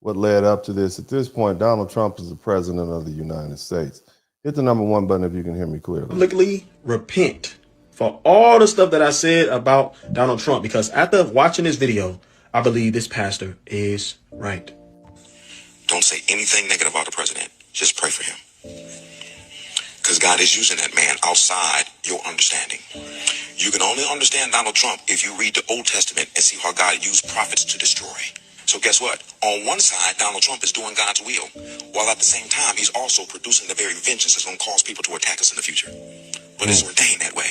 what led up to this. At this point, Donald Trump is the president of the United States. Hit the number 1 button if you can hear me clearly. Publicly repent for all the stuff that I said about Donald Trump, because after watching this video, I believe this pastor is right. Don't say anything negative about the president. Just pray for him. Because God is using that man outside your understanding. You can only understand Donald Trump if you read the Old Testament and see how God used prophets to destroy. So guess what? On one side, Donald Trump is doing God's will, while at the same time, he's also producing the very vengeance that's going to cause people to attack us in the future. But it's ordained that way.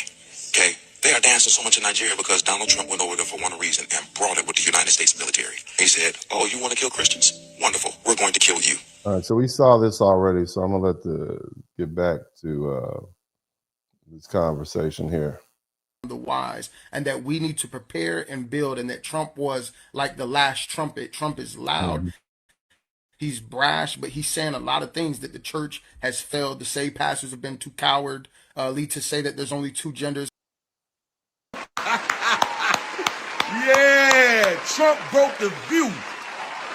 Okay? They are dancing so much in Nigeria because Donald Trump went over there for one reason and brought it with the United States military. He said, oh, you want to kill Christians? Wonderful. We're going to kill you. All right, so we saw this already, so I'm going to get back to this conversation here. The wise, and that we need to prepare and build, and that Trump was like the last trumpet. Trump is loud. He's brash, but he's saying a lot of things that the church has failed to say. Pastors have been too cowardly to say that there's only 2 genders. Yeah, Trump broke the view.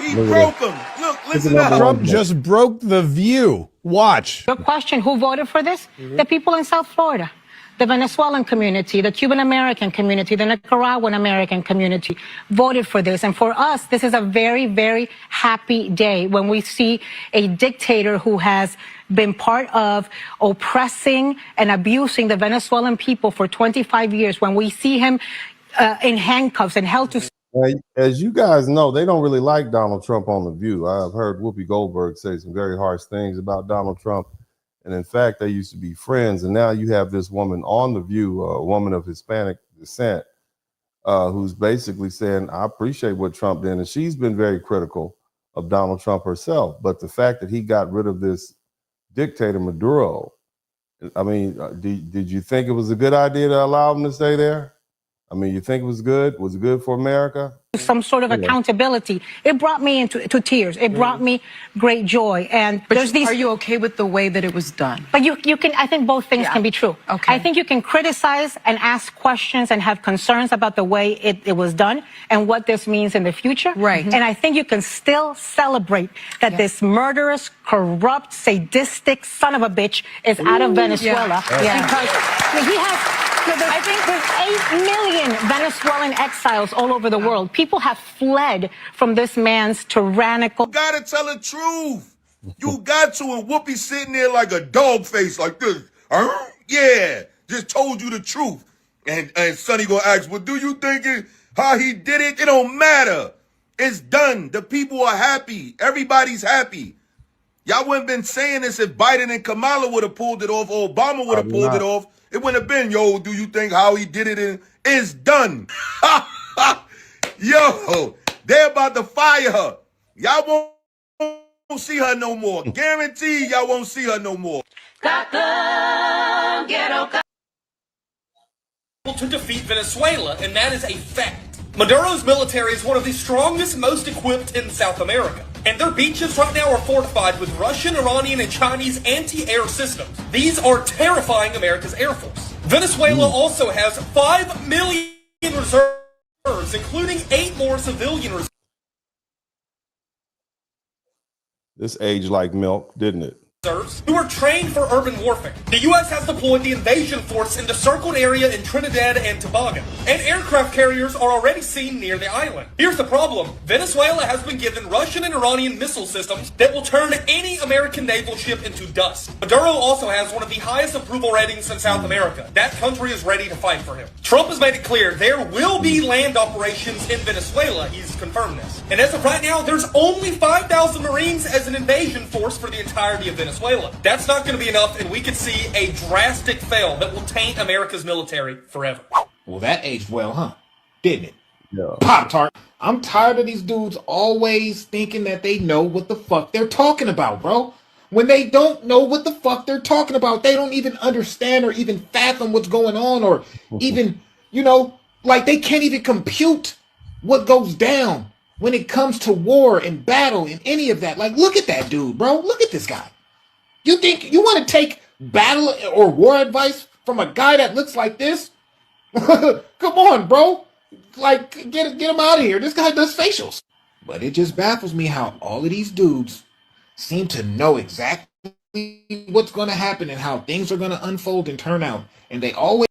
He broke them. Look, listen up. Trump just broke the view. Watch. Your question, who voted for this? The people in South Florida. The Venezuelan community, the Cuban American community, the Nicaraguan American community voted for this. And for us, this is a very, very happy day when we see a dictator who has been part of oppressing and abusing the Venezuelan people for 25 years, when we see him in handcuffs and held to... As you guys know, they don't really like Donald Trump on The View. I've heard Whoopi Goldberg say some very harsh things about Donald Trump. And in fact, they used to be friends. And now you have this woman on The View, a woman of Hispanic descent, who's basically saying, I appreciate what Trump did. And she's been very critical of Donald Trump herself. But the fact that he got rid of this dictator Maduro, I mean, did you think it was a good idea to allow him to stay there? I mean, you think it was good? Was it good for America? Some sort of accountability. It brought me into tears. It brought me great joy. And but are you okay with the way that it was done? But you can, I think both things can be true. Okay. I think you can criticize and ask questions and have concerns about the way it was done and what this means in the future. Right. And I think you can still celebrate that this murderous, corrupt, sadistic son of a bitch is out of Venezuela. Because he has... I think there's 8 million Venezuelan exiles all over the world. People have fled from this man's tyrannical... You gotta tell the truth. You got to, and Whoopi sitting there like a dog face like this. Yeah, just told you the truth. And Sonny gonna ask, well, do you think how he did it? It don't matter. It's done. The people are happy. Everybody's happy. Y'all wouldn't been saying this if Biden and Kamala would have pulled it off, or Obama would have pulled it off. It wouldn't have been, yo, do you think how he did it? It's done. Yo, they're about to fire her. Y'all won't see her no more. Guarantee y'all won't see her no more. To defeat Venezuela, and that is a fact. Maduro's military is one of the strongest, most equipped in South America. and their beaches right now are fortified with Russian, Iranian, and Chinese anti-air systems. These are terrifying America's Air Force. Venezuela also has 5 million reserves, including 8 more civilian reserves. This aged like milk, didn't it? Who are trained for urban warfare. The U.S. has deployed the invasion force in the circled area in Trinidad and Tobago, and aircraft carriers are already seen near the island. Here's the problem. Venezuela has been given Russian and Iranian missile systems that will turn any American naval ship into dust. Maduro also has one of the highest approval ratings in South America. That country is ready to fight for him. Trump has made it clear there will be land operations in Venezuela. He's confirmed this. And as of right now, there's only 5,000 Marines as an invasion force for the entirety of Venezuela. That's not going to be enough, and we could see a drastic fail that will taint America's military forever. Well, that aged well, huh? Didn't it? Yeah. Pop-Tart. I'm tired of these dudes always thinking that they know what the fuck they're talking about, bro. When they don't know what the fuck they're talking about, they don't even understand or even fathom what's going on, or even, like they can't even compute what goes down when it comes to war and battle and any of that. Like, look at that dude, bro. Look at this guy. You think you want to take battle or war advice from a guy that looks like this? Come on, bro. Like, get him out of here. This guy does facials. But it just baffles me how all of these dudes seem to know exactly what's going to happen and how things are going to unfold and turn out. And they always...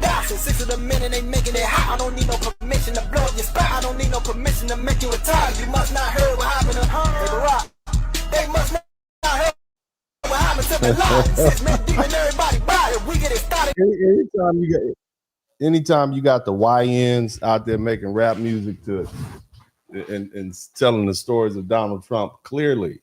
So 6 of the minute ain't making it hot. I don't need no permission to blow up your spot. I don't need no permission to make you retire. You must not heard what happened to Barack. They must not heard what happened to the Anytime you got the YNs out there making rap music to and telling the stories of Donald Trump, clearly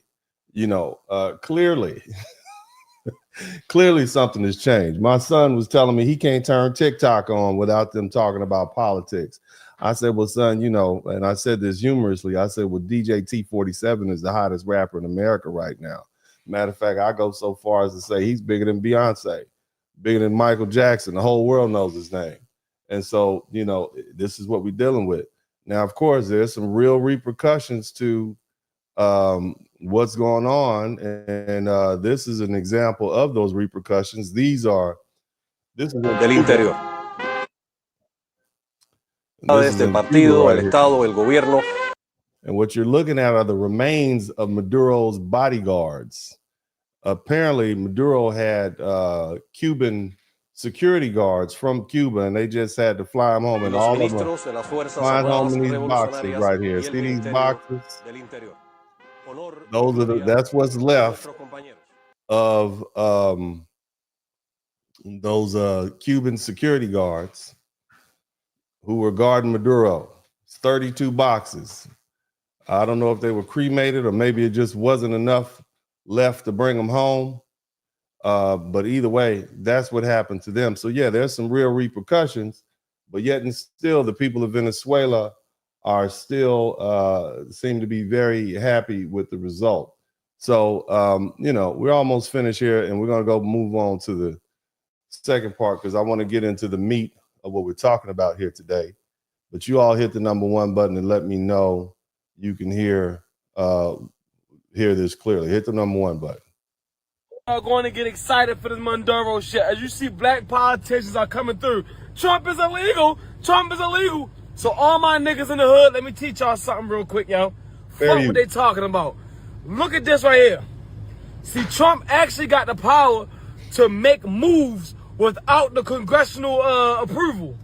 clearly something has changed. My son was telling me he can't turn TikTok on without them talking about politics. I said, well, son, and I said this humorously, I said, well, DJ T47 is the hottest rapper in America right now. Matter of fact, I go so far as to say he's bigger than Beyonce, bigger than Michael Jackson. The whole world knows his name. And so, this is what we're dealing with. Now, of course, there's some real repercussions to what's going on. And this is an example of those repercussions. This is del interior. Desde el partido, el Estado, el gobierno. And what you're looking at are the remains of Maduro's bodyguards. Apparently, Maduro had Cuban security guards from Cuba, and they just had to fly them home. And all of them flying home in these boxes right here. See these boxes? That's what's left of those Cuban security guards who were guarding Maduro. It's 32 boxes. I don't know if they were cremated or maybe it just wasn't enough left to bring them home. But either way, that's what happened to them. So yeah, there's some real repercussions, but yet and still the people of Venezuela are still seem to be very happy with the result. So, we're almost finished here and we're going to go move on to the second part because I want to get into the meat of what we're talking about here today. But you all hit the #1 button and let me know you can hear this clearly. Hit the #1 button. Are going to get excited for this Maduro shit. As you see, black politicians are coming through. Trump is illegal. Trump is illegal. So all my niggas in the hood, let me teach y'all something real quick, yo. Fuck what they talking about. Look at this right here. See, Trump actually got the power to make moves without the congressional approval.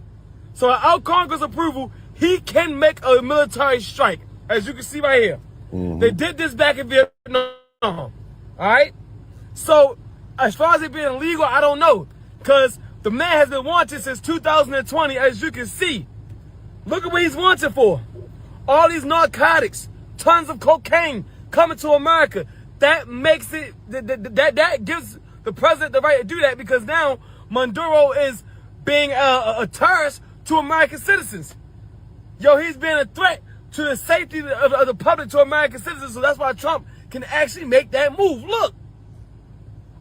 So without Congress approval, he can make a military strike. As you can see right here. They did this back in Vietnam. All right? So, as far as it being illegal, I don't know. Because the man has been wanted since 2020, as you can see. Look at what he's wanted for. All these narcotics, tons of cocaine coming to America. That makes it, that gives the president the right to do that because now Maduro is being a terrorist to American citizens. Yo, he's being a threat to the safety of the public to American citizens. So that's why Trump can actually make that move. Look.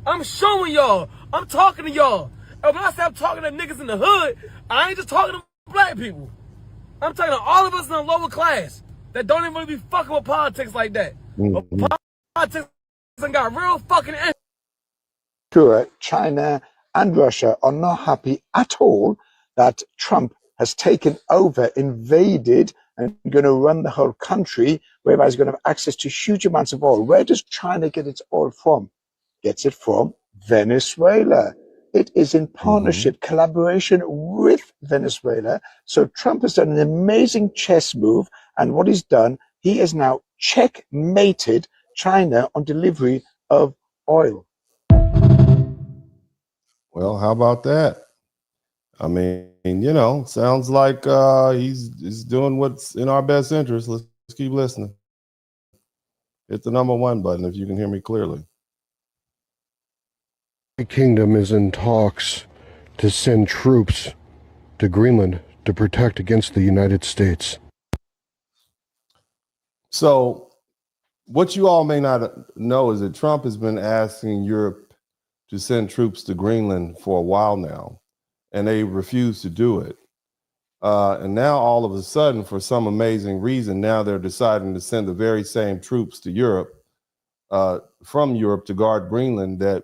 I'm showing y'all. I'm talking to y'all. And when I say I'm talking to niggas in the hood, I ain't just talking to black people. I'm talking to all of us in the lower class. that don't even really be fucking with politics like that. But politics got real fucking. Sure, China and Russia are not happy at all that Trump has taken over, invaded, and going to run the whole country, whereby he's going to have access to huge amounts of oil. Where does China get its oil from? Gets it from Venezuela. It is in partnership, collaboration with Venezuela. So Trump has done an amazing chess move. And what he's done, he has now checkmated China on delivery of oil. Well, how about that? I mean, you know, sounds like he's doing what's in our best interest. Let's keep listening. Hit the #1 button if you can hear me clearly. The kingdom is in talks to send troops to Greenland to protect against the United States. So what you all may not know is that Trump has been asking Europe to send troops to Greenland for a while now, and they refuse to do it. And now all of a sudden, for some amazing reason, now they're deciding to send the very same troops to Europe, from Europe to guard Greenland that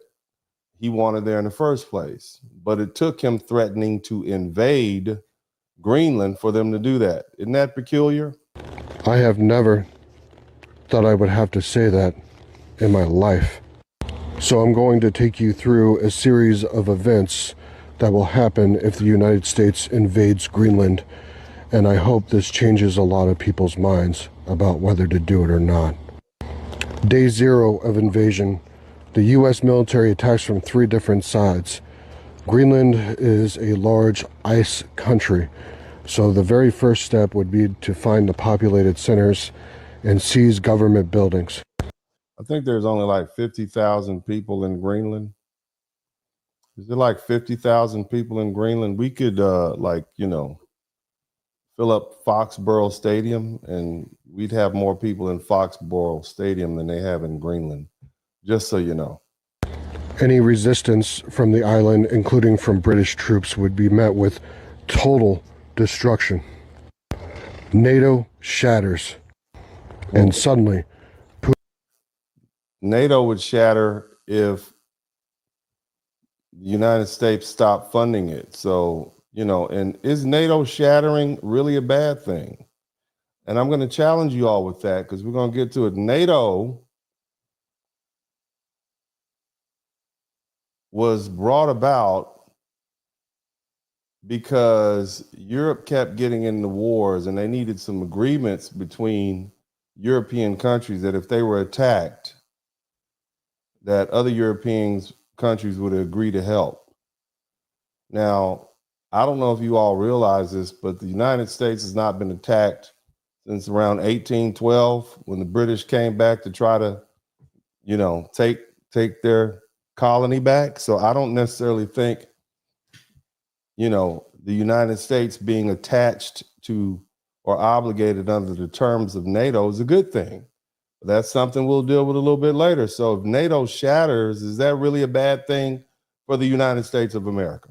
he wanted there in the first place. But it took him threatening to invade Greenland for them to do that. Isn't that peculiar? I have never thought I would have to say that in my life. So I'm going to take you through a series of events that will happen if the United States invades Greenland, and I hope this changes a lot of people's minds about whether to do it or not. Day 0 of invasion, the U.S. military attacks from 3 different sides. Greenland is a large ice country, so the very first step would be to find the populated centers and seize government buildings. I think there's only like 50,000 people in Greenland. Is there like 50,000 people in Greenland? We could fill up Foxborough Stadium, and we'd have more people in Foxborough Stadium than they have in Greenland, just so you know. Any resistance from the island, including from British troops, would be met with total destruction. NATO shatters, and suddenly NATO would shatter if the United States stopped funding it. So, and is NATO shattering really a bad thing? And I'm going to challenge you all with that, because we're going to get to it. NATO was brought about because Europe kept getting into wars, and they needed some agreements between European countries that if they were attacked, that other European countries would agree to help. Now, I don't know if you all realize this, but the United States has not been attacked since around 1812, when the British came back to try to, take their colony back. So I don't necessarily think, the United States being attached to or obligated under the terms of NATO is a good thing. That's something we'll deal with a little bit later. So if NATO shatters, is that really a bad thing for the United States of America?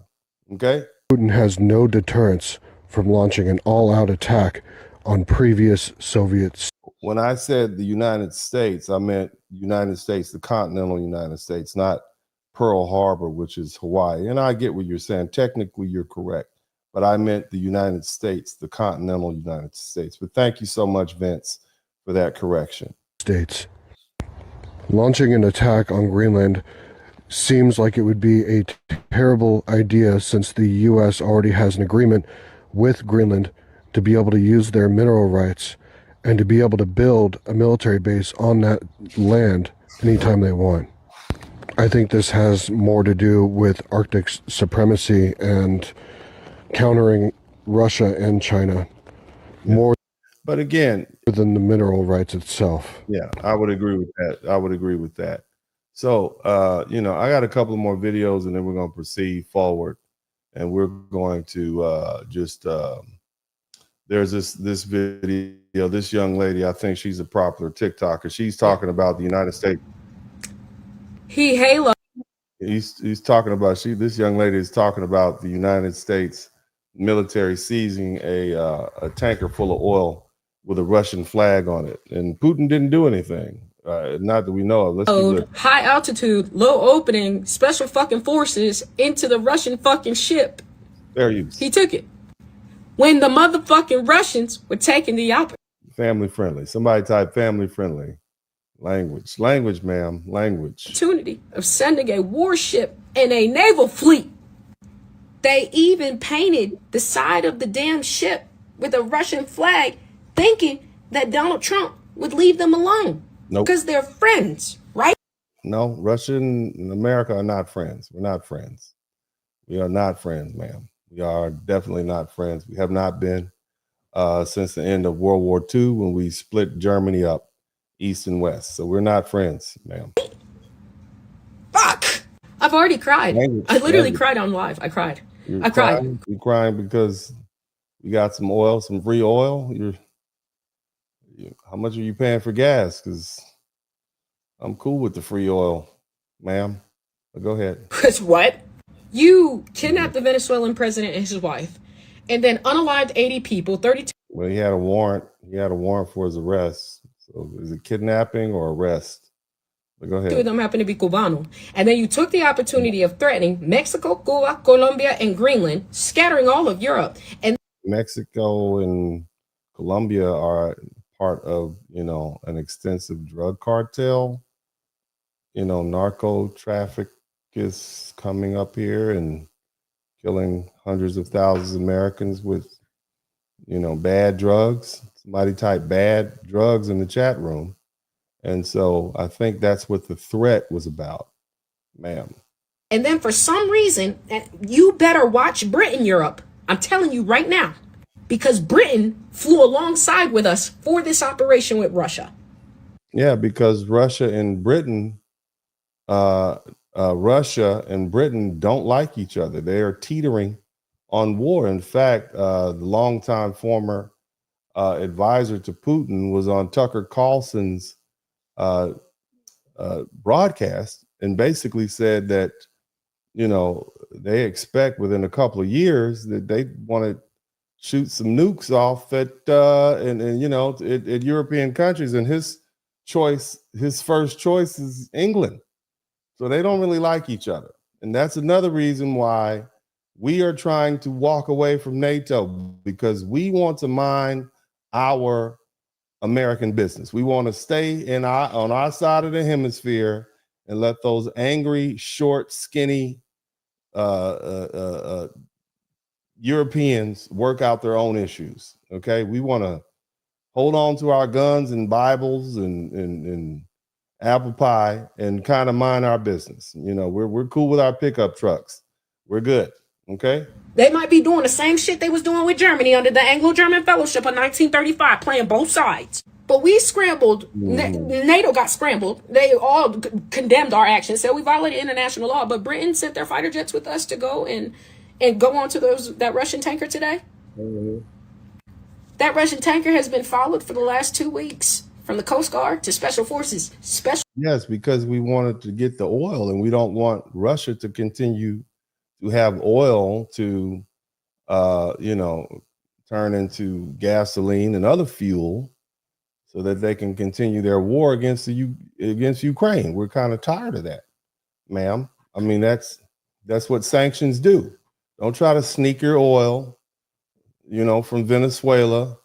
Okay. Putin has no deterrence from launching an all-out attack on previous Soviets. When I said the United States, I meant United States, the continental United States, not Pearl Harbor, which is Hawaii. And I get what you're saying. Technically, you're correct. But I meant the United States, the continental United States. But thank you so much, Vince, for that correction. States. Launching an attack on Greenland seems like it would be a terrible idea, since the U.S. already has an agreement with Greenland to be able to use their mineral rights and to be able to build a military base on that land anytime they want. I think this has more to do with Arctic supremacy and countering Russia and China more, but again, than the mineral rights itself. Yeah, I would agree with that. So, I got a couple more videos, and then we're going to proceed forward, and we're going to there's this video, this young lady, I think she's a popular TikToker. She's talking about the United States. He's talking about, this young lady is talking about the United States military seizing a tanker full of oil with a Russian flag on it, and Putin didn't do anything. Not that we know of. Let's keep listening. High altitude, low opening, special fucking forces into the Russian fucking ship. Fair use. He took it. When the motherfucking Russians were taking the opportunity. Family friendly. Somebody type family friendly. Language. Language, ma'am. Language. Opportunity of sending a warship and a naval fleet. They even painted the side of the damn ship with a Russian flag, thinking that Donald Trump would leave them alone. Nope. Because they're friends, right? No, Russia and America are not friends. We're not friends. We are not friends, ma'am. We are definitely not friends. We have not been since the end of World War II, when we split Germany up, east and west. So we're not friends, ma'am. Fuck! I've already cried. I literally cried on live. I cried. I cried. You're crying because we got some oil, some free oil. How much are you paying for gas? Because I'm cool with the free oil, ma'am. But go ahead. Because what? You kidnapped the Venezuelan president and his wife, and then unalived 80 people, 32. Well, he had a warrant. He had a warrant for his arrest. So is it kidnapping or arrest? But go ahead. Two of them happen to be Cubano. And then you took the opportunity of threatening Mexico, Cuba, Colombia, and Greenland, scattering all of Europe. And Mexico and Colombia are part of, an extensive drug cartel. Narco traffic is coming up here and killing hundreds of thousands of Americans with, bad drugs. Somebody type bad drugs in the chat room. And so I think that's what the threat was about, ma'am. And then for some reason, you better watch Britain, Europe. I'm telling you right now, because Britain flew alongside with us for this operation with Russia. Yeah, because Russia and Britain don't like each other. They are teetering on war. In fact, the longtime former advisor to Putin was on Tucker Carlson's broadcast and basically said that, they expect within a couple of years that they want to shoot some nukes off at European countries, and his first choice is England. So they don't really like each other. And that's another reason why we are trying to walk away from NATO, because we want to mind our American business. We want to stay on our side of the hemisphere and let those angry, short, skinny Europeans work out their own issues. Okay, we want to hold on to our guns and Bibles and apple pie and kind of mind our business. We're cool with our pickup trucks. We're good. Okay. They might be doing the same shit they was doing with Germany under the Anglo-German Fellowship of 1935, playing both sides. But we scrambled. NATO got scrambled. They all condemned our actions, said we violated international law. But Britain sent their fighter jets with us to go and go on to that Russian tanker today. That Russian tanker has been followed for the last 2 weeks, from the Coast Guard to Special Forces. Yes, because we wanted to get the oil, and we don't want Russia to continue to have oil to, turn into gasoline and other fuel, so that they can continue their war against Ukraine. We're kind of tired of that, ma'am. I mean, that's what sanctions do. Don't try to sneak your oil, from Venezuela,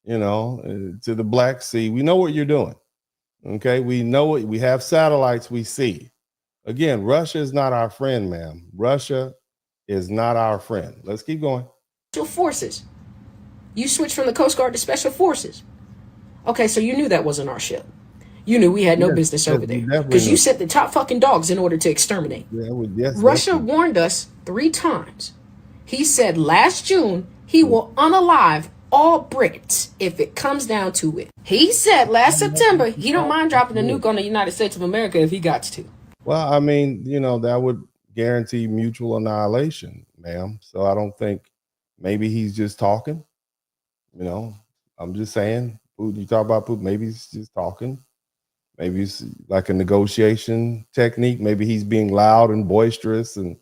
to the Black Sea. We know what you're doing. Okay, we know it. We have satellites we see. Again, Russia is not our friend, ma'am. Russia is not our friend. Let's keep going. Special Forces. You switched from the Coast Guard to Special Forces. Okay, so you knew that wasn't our ship. You knew we had no business over there, because you sent the top fucking dogs in order to exterminate. Russia warned us 3 times. He said last June he will unalive all Brits if it comes down to it. He said last September he don't mind dropping a nuke on the United States of America if he got to. Well, I mean, that would guarantee mutual annihilation, ma'am. So I don't think, maybe he's just talking. I'm just saying. You talk about Putin, maybe he's just talking. Maybe it's like a negotiation technique. Maybe he's being loud and boisterous and,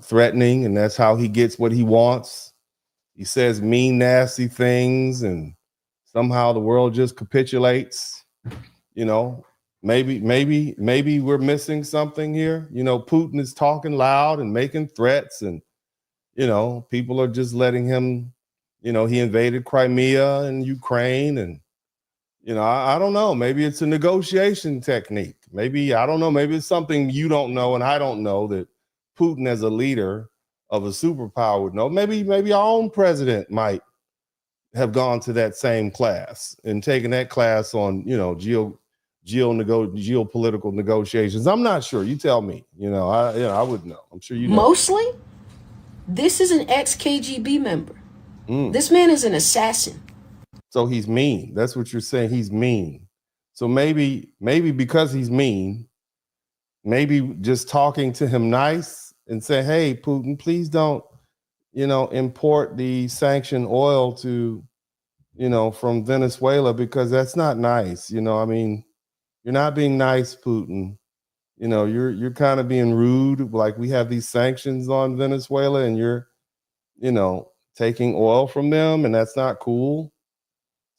threatening, and that's how he gets what he wants. He says mean, nasty things, and somehow the world just capitulates. You know, maybe we're missing something here. You know, Putin is talking loud and making threats, and you know, people are just letting him. You know, he invaded Crimea and Ukraine, and you know, I don't know. Maybe it's a negotiation technique. Maybe, I don't know. Maybe it's something you don't know and I don't know that Putin as a leader of a superpower would know. Maybe our own president might have gone to that same class and taken that class on, you know, geopolitical negotiations. I'm not sure. You tell me. I wouldn't know. I'm sure you know. Mostly, this is an ex-KGB member. This man is an assassin. So he's mean. That's what you're saying. He's mean. So maybe because he's mean, maybe just talking to him nice and say, hey, Putin, please don't, you know, import the sanctioned oil to, you know, from Venezuela, because that's not nice. You know, I mean, you're not being nice, Putin. You know, you're kind of being rude. Like, we have these sanctions on Venezuela and you're, you know, taking oil from them, and that's not cool.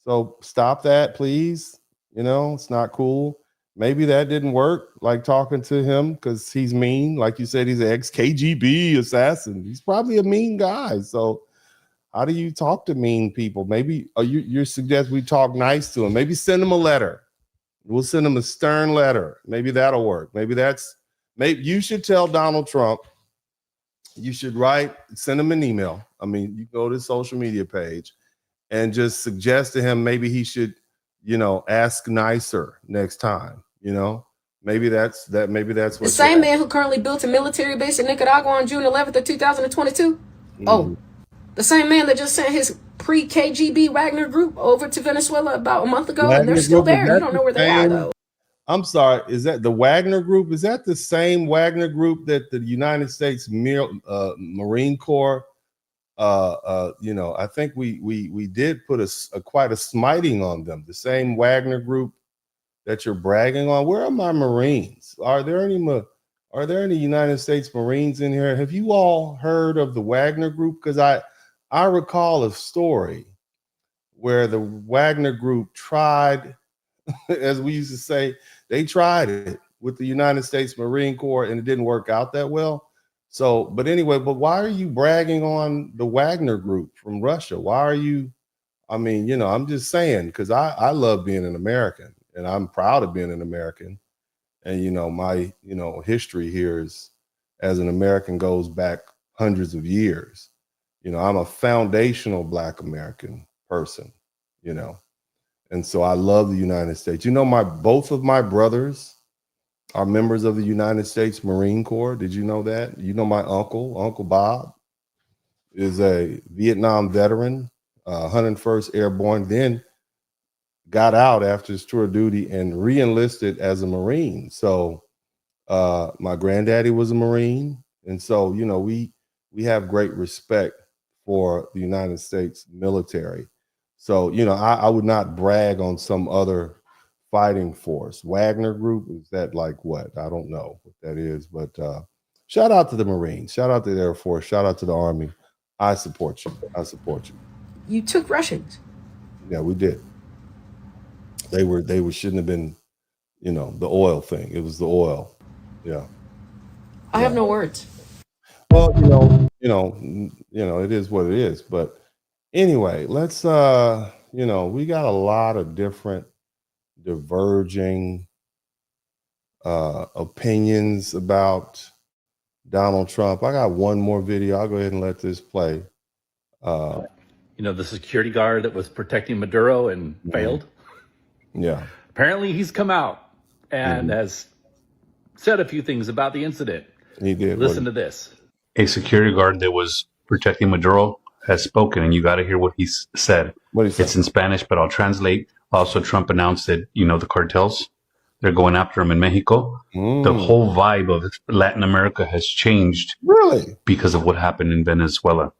So stop that, please. You know, it's not cool. Maybe that didn't work, like talking to him, because he's mean. Like you said, he's an ex-KGB assassin. He's probably a mean guy. So how do you talk to mean people? Maybe you suggest we talk nice to him. Maybe send him a letter. We'll send him a stern letter. Maybe that'll work. Maybe you should tell Donald Trump, you should send him an email. I mean, you go to his social media page and just suggest to him maybe he should, you know, ask nicer next time. You know, maybe that's what the same man who currently built a military base in Nicaragua on June 11th of 2022. Oh, the same man that just sent his pre-KGB Wagner group over to Venezuela about a month ago, and they're still there. You don't know where they are, though. I'm sorry. Is that the Wagner group? Is that the same Wagner group that the United States Marine Corps? You know, I think we did put quite a smiting on them. The same Wagner group that you're bragging on. Where are my Marines? Are there any United States Marines in here? Have you all heard of the Wagner group? Because I recall a story where the Wagner group tried, as we used to say, they tried it with the United States Marine Corps and it didn't work out that well. So, but anyway, why are you bragging on the Wagner group from Russia? Why are you, I mean, you know, I'm just saying, because I love being an American and I'm proud of being an American. And, you know, my, you know, history here is, as an American, goes back hundreds of years. You know, I'm a foundational Black American person, you know, and so I love the United States. You know, both of my brothers are members of the United States Marine Corps. Did you know that? You know, my Uncle Bob, is a Vietnam veteran, 101st Airborne, then got out after his tour of duty and re-enlisted as a Marine. So my granddaddy was a Marine. And so, you know, we have great respect for the United States military. So, you know, I would not brag on some other fighting force. Wagner group, is that like what? I don't know what that is, but shout out to the Marines, shout out to the Air Force, shout out to the Army. I support you. I support you. You took Russians. Yeah, we did. They shouldn't have been, you know, the oil thing. It was the oil. Yeah. I have no words. Well, you know, it is what it is. But anyway, let's you know, we got a lot of different diverging opinions about Donald Trump. I got one more video. I'll go ahead and let this play. You know, the security guard that was protecting Maduro and failed. Yeah. Apparently he's come out and has said a few things about the incident. He did. Listen to this. A security guard that was protecting Maduro has spoken, and you got to hear what he said. It's in Spanish, but I'll translate. Also, Trump announced that, you know, the cartels, they're going after him in Mexico. The whole vibe of Latin America has changed. Really? Because of what happened in Venezuela.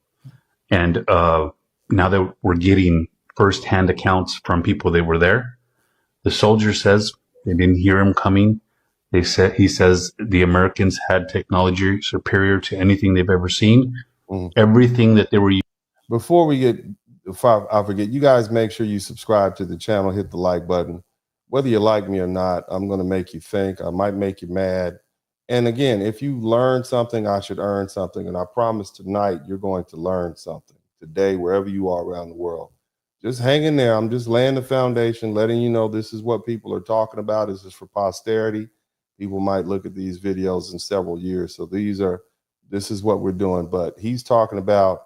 And now that we're getting firsthand accounts from people that were there, the soldier says they didn't hear him coming. He says the Americans had technology superior to anything they've ever seen. Everything that they were using. Before we get if I forget, you guys make sure you subscribe to the channel, hit the like button. Whether you like me or not, I'm going to make you think. I might make you mad. And again, if you learn something, I should earn something. And I promise tonight you're going to learn something today, wherever you are around the world. Just hang in there. I'm just laying the foundation, letting you know this is what people are talking about. This is for posterity. People might look at these videos in several years. So this is what we're doing. But he's talking about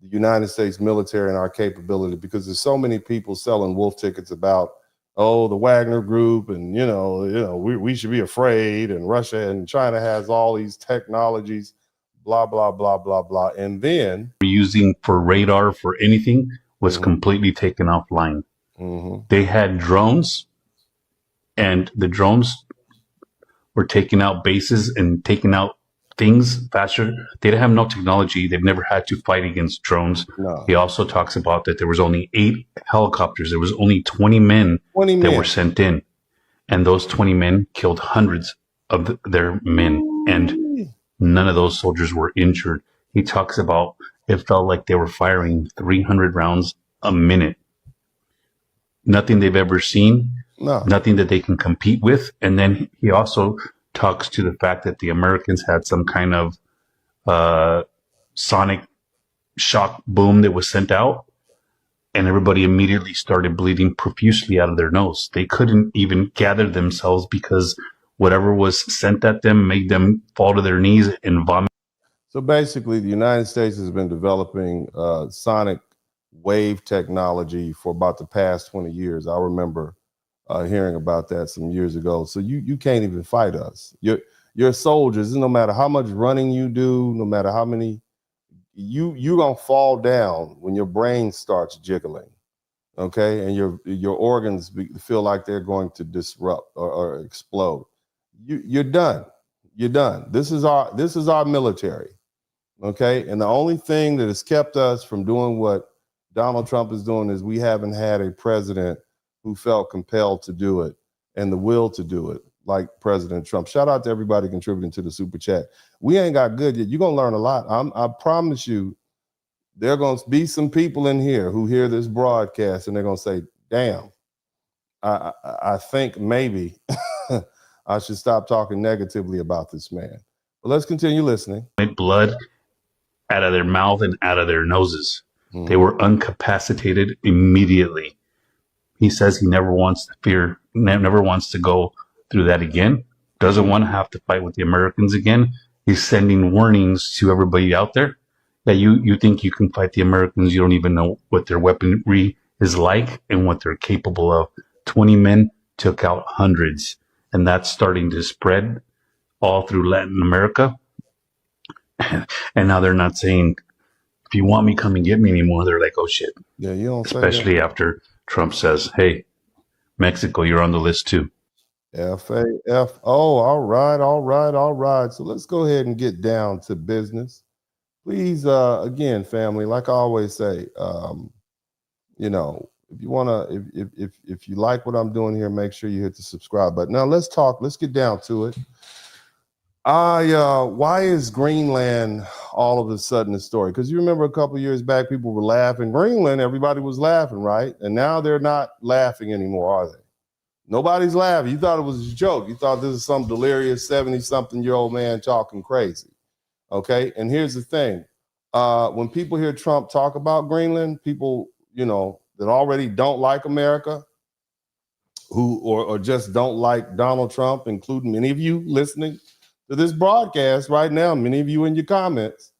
the United States military and our capability, because there's so many people selling wolf tickets about, oh, the Wagner group, and we should be afraid, and Russia and China has all these technologies, blah blah blah blah blah, and then using for radar for anything was completely taken offline. They had drones, and the drones were taking out bases and taking out things faster. They didn't have no technology. They've never had to fight against drones. No. He also talks about that there was only 8 helicopters. There was only 20 men that were sent in. And those 20 men killed hundreds of their men. And none of those soldiers were injured. He talks about it felt like they were firing 300 rounds a minute. Nothing they've ever seen. No. Nothing that they can compete with. And then he also talks to the fact that the Americans had some kind of sonic shock boom that was sent out, and everybody immediately started bleeding profusely out of their nose. They couldn't even gather themselves because whatever was sent at them made them fall to their knees and vomit. So basically, the United States has been developing sonic wave technology for about the past 20 years. I remember hearing about that some years ago. So you can't even fight us. Your soldiers, no matter how much running you do, no matter how many, you're gonna fall down when your brain starts jiggling, okay, and your organs feel like they're going to disrupt or explode. You're done. You're done. This is our military, okay. And the only thing that has kept us from doing what Donald Trump is doing is we haven't had a president who felt compelled to do it and the will to do it like President Trump. Shout out to everybody contributing to the super chat. We ain't got good yet. You're going to learn a lot. I promise you, there are going to be some people in here who hear this broadcast and they're going to say, damn, I think maybe I should stop talking negatively about this man. But let's continue listening. Blood out of their mouth and out of their noses. They were incapacitated immediately. He says he never wants to go through that again. Doesn't want to have to fight with the Americans again. He's sending warnings to everybody out there that you think you can fight the Americans. You don't even know what their weaponry is like and what they're capable of. 20 men took out hundreds, and that's starting to spread all through Latin America. And now they're not saying, if you want me, come and get me anymore. They're like, oh shit. Yeah, you don't say especially that. After Trump says, hey, Mexico, you're on the list too. F-A-F-O. All right. So let's go ahead and get down to business. Please, again, family, like I always say, if you want to, if you like what I'm doing here, make sure you hit the subscribe button. Now let's get down to it. Why is Greenland all of a sudden a story? Because you remember a couple of years back, people were laughing. Greenland, everybody was laughing, right? And now they're not laughing anymore, are they? Nobody's laughing. You thought it was a joke. You thought this is some delirious 70-something-year-old man talking crazy. Okay, and here's the thing. When people hear Trump talk about Greenland, people, that already don't like America, or just don't like Donald Trump, including many of you listening to this broadcast right now, many of you in your comments,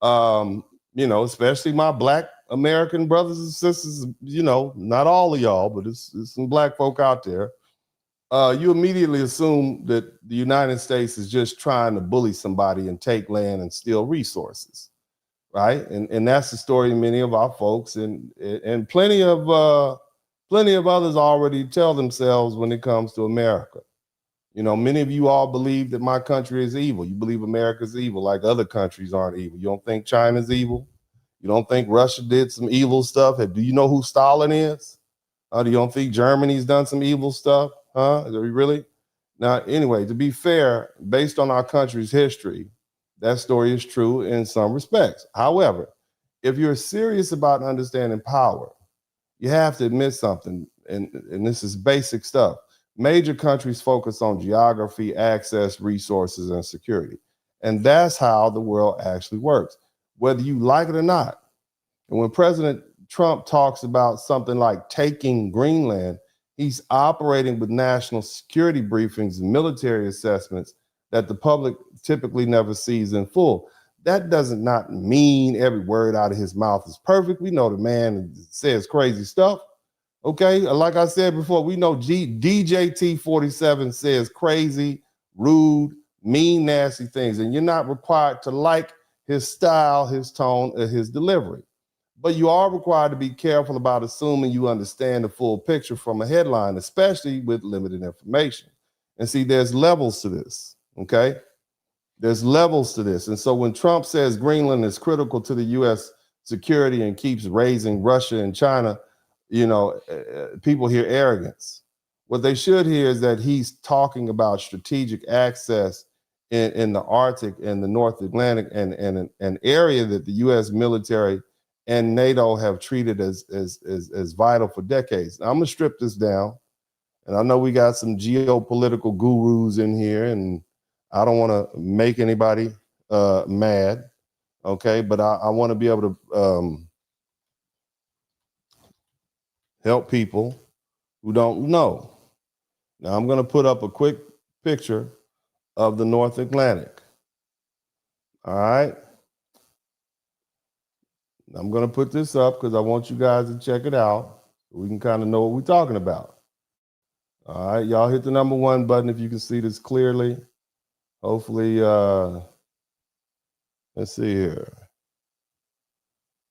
especially my Black American brothers and sisters, not all of y'all, but it's some Black folk out there. You immediately assume that the United States is just trying to bully somebody and take land and steal resources, right? And that's the story many of our folks and plenty of others already tell themselves when it comes to America. Many of you all believe that my country is evil. You believe America's evil, like other countries aren't evil. You don't think China's evil? You don't think Russia did some evil stuff? Do you know who Stalin is? You don't think Germany's done some evil stuff? Really? Now, anyway, to be fair, based on our country's history, that story is true in some respects. However, if you're serious about understanding power, you have to admit something, and this is basic stuff. Major countries focus on geography, access, resources, and security. And that's how the world actually works, whether you like it or not. And when President Trump talks about something like taking Greenland, he's operating with national security briefings and military assessments that the public typically never sees in full. That doesn't not mean every word out of his mouth is perfect. We know the man says crazy stuff. Okay, like I said before, we know DJT47 says crazy, rude, mean, nasty things, and you're not required to like his style, his tone, or his delivery. But you are required to be careful about assuming you understand the full picture from a headline, especially with limited information. And see, there's levels to this, okay? There's levels to this. And so when Trump says Greenland is critical to the U.S. security and keeps raising Russia and China, you know, people hear arrogance. What they should hear is that he's talking about strategic access in the Arctic and the North Atlantic and an area that the U.S. military and NATO have treated as vital for decades. Now, I'm gonna strip this down, and I know we got some geopolitical gurus in here, and I don't want to make anybody mad, okay? But I want to be able to help people who don't know. Now, I'm gonna put up a quick picture of the North Atlantic. All right. I'm going to put this up because I want you guys to check it out so we can kind of know what we're talking about. All right, y'all hit the number 1 button if you can see this clearly. Hopefully, let's see here.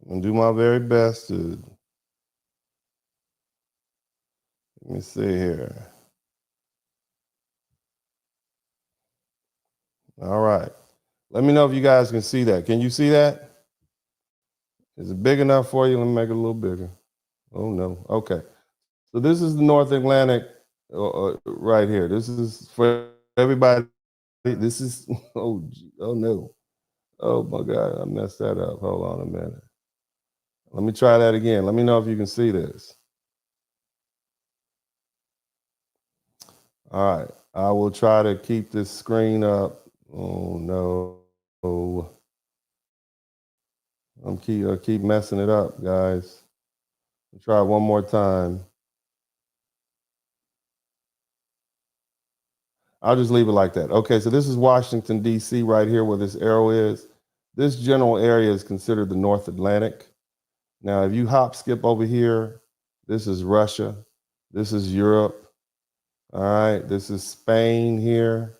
I'm going to do my very best to, let me see here. All right. Let me know if you guys can see that. Can you see that? Is it big enough for you? Let me make it a little bigger. Oh, no. Okay. So this is the North Atlantic right here. This is for everybody. This is, oh no. Oh my God, I messed that up. Hold on a minute. Let me try that again. Let me know if you can see this. All right, I will try to keep this screen up. Oh no. I keep messing it up, guys. I'll try one more time. I'll just leave it like that. Okay, so this is Washington, D.C. right here where this arrow is. This general area is considered the North Atlantic. Now, if you hop skip over here, this is Russia. This is Europe. All right, this is Spain here.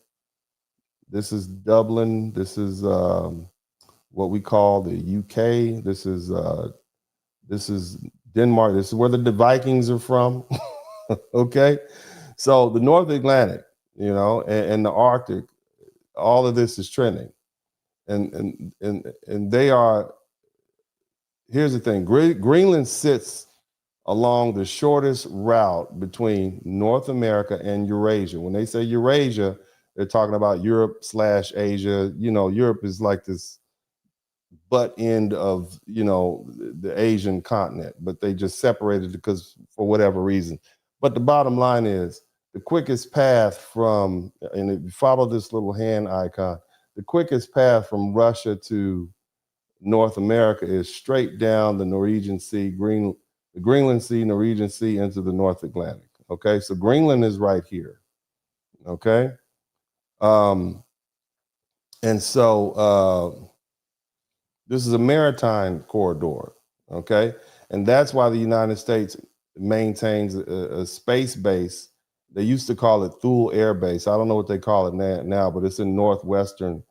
This is Dublin. This is what we call the UK. This is Denmark. This is where the Vikings are from. Okay, so the North Atlantic, you know, and the Arctic, all of this is trending, and they are. Here's the thing: Greenland sits along the shortest route between North America and Eurasia. When they say Eurasia, they're talking about Europe/Asia. You know, Europe is like this butt end of, you know, the Asian continent, but they just separated because for whatever reason. But the bottom line is the quickest path from, and if you follow this little hand icon, the quickest path from Russia to North America is straight down the Norwegian Sea, the Greenland Sea, Norwegian Sea into the North Atlantic. Okay, so Greenland is right here. Okay, and so this is a maritime corridor. Okay, and that's why the United States maintains a space base. They used to call it Thule Air Base. I don't know what they call it now, but it's in northwestern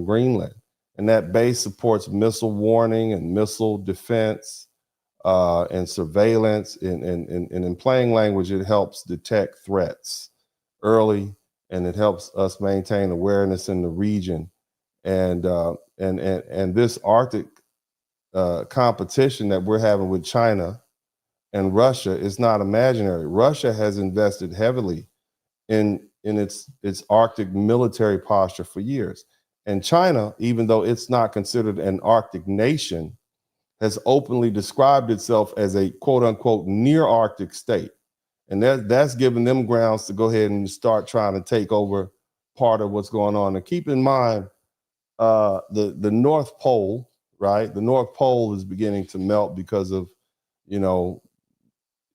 Greenland. And that base supports missile warning and missile defense and surveillance. And in plain language, it helps detect threats early, and it helps us maintain awareness in the region. And this Arctic competition that we're having with China and Russia is not imaginary. Russia has invested heavily in its Arctic military posture for years. And China, even though it's not considered an Arctic nation, has openly described itself as a quote unquote near Arctic state. And that's given them grounds to go ahead and start trying to take over part of what's going on. And keep in mind, the North Pole, right? The North Pole is beginning to melt because of,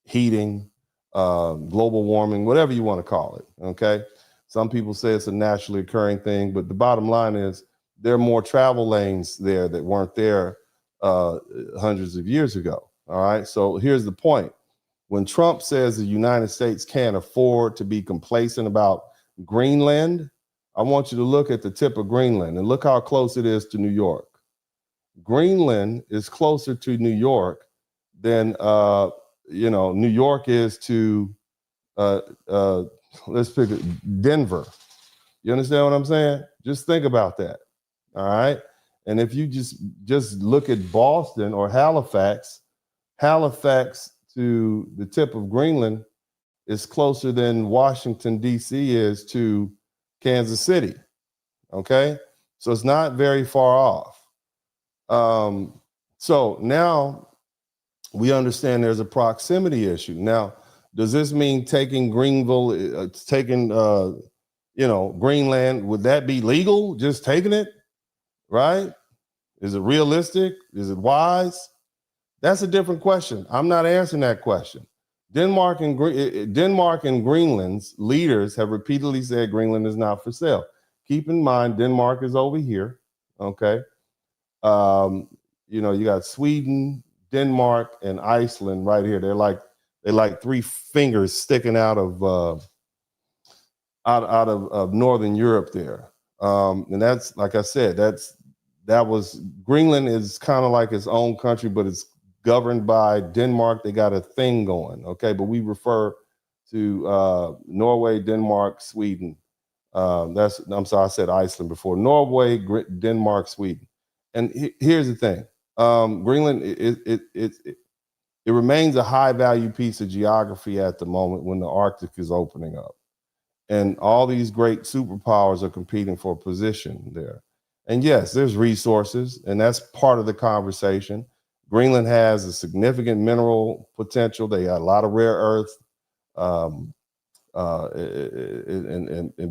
heating, global warming, whatever you want to call it, okay? Some people say it's a naturally occurring thing, but the bottom line is there are more travel lanes there that weren't there hundreds of years ago, all right? So here's the point. When Trump says the United States can't afford to be complacent about Greenland, I want you to look at the tip of Greenland and look how close it is to New York. Greenland is closer to New York than New York is to let's pick it, Denver. You understand what I'm saying? Just think about that. All right. And if you just look at Boston or Halifax to the tip of Greenland is closer than Washington, D.C. is to Kansas City. Okay. So it's not very far off. So now we understand there's a proximity issue. Now, does this mean taking Greenville, Greenland, would that be legal, just taking it, right? Is it realistic? Is it wise? That's a different question. I'm not answering that question. Denmark and Greenland's leaders have repeatedly said Greenland is not for sale. Keep in mind, Denmark is over here, okay? You got Sweden, Denmark, and Iceland right here. They're like three fingers sticking out of Northern Europe there. And that's, like I said, Greenland is kind of like its own country, but it's governed by Denmark. They got a thing going, okay? But we refer to Norway, Denmark, Sweden. I'm sorry, I said Iceland before. Norway, Denmark, Sweden. And here's the thing. Greenland, it remains a high value piece of geography at the moment when the Arctic is opening up. And all these great superpowers are competing for a position there. And yes, there's resources, and that's part of the conversation. Greenland has a significant mineral potential. They got a lot of rare earths. And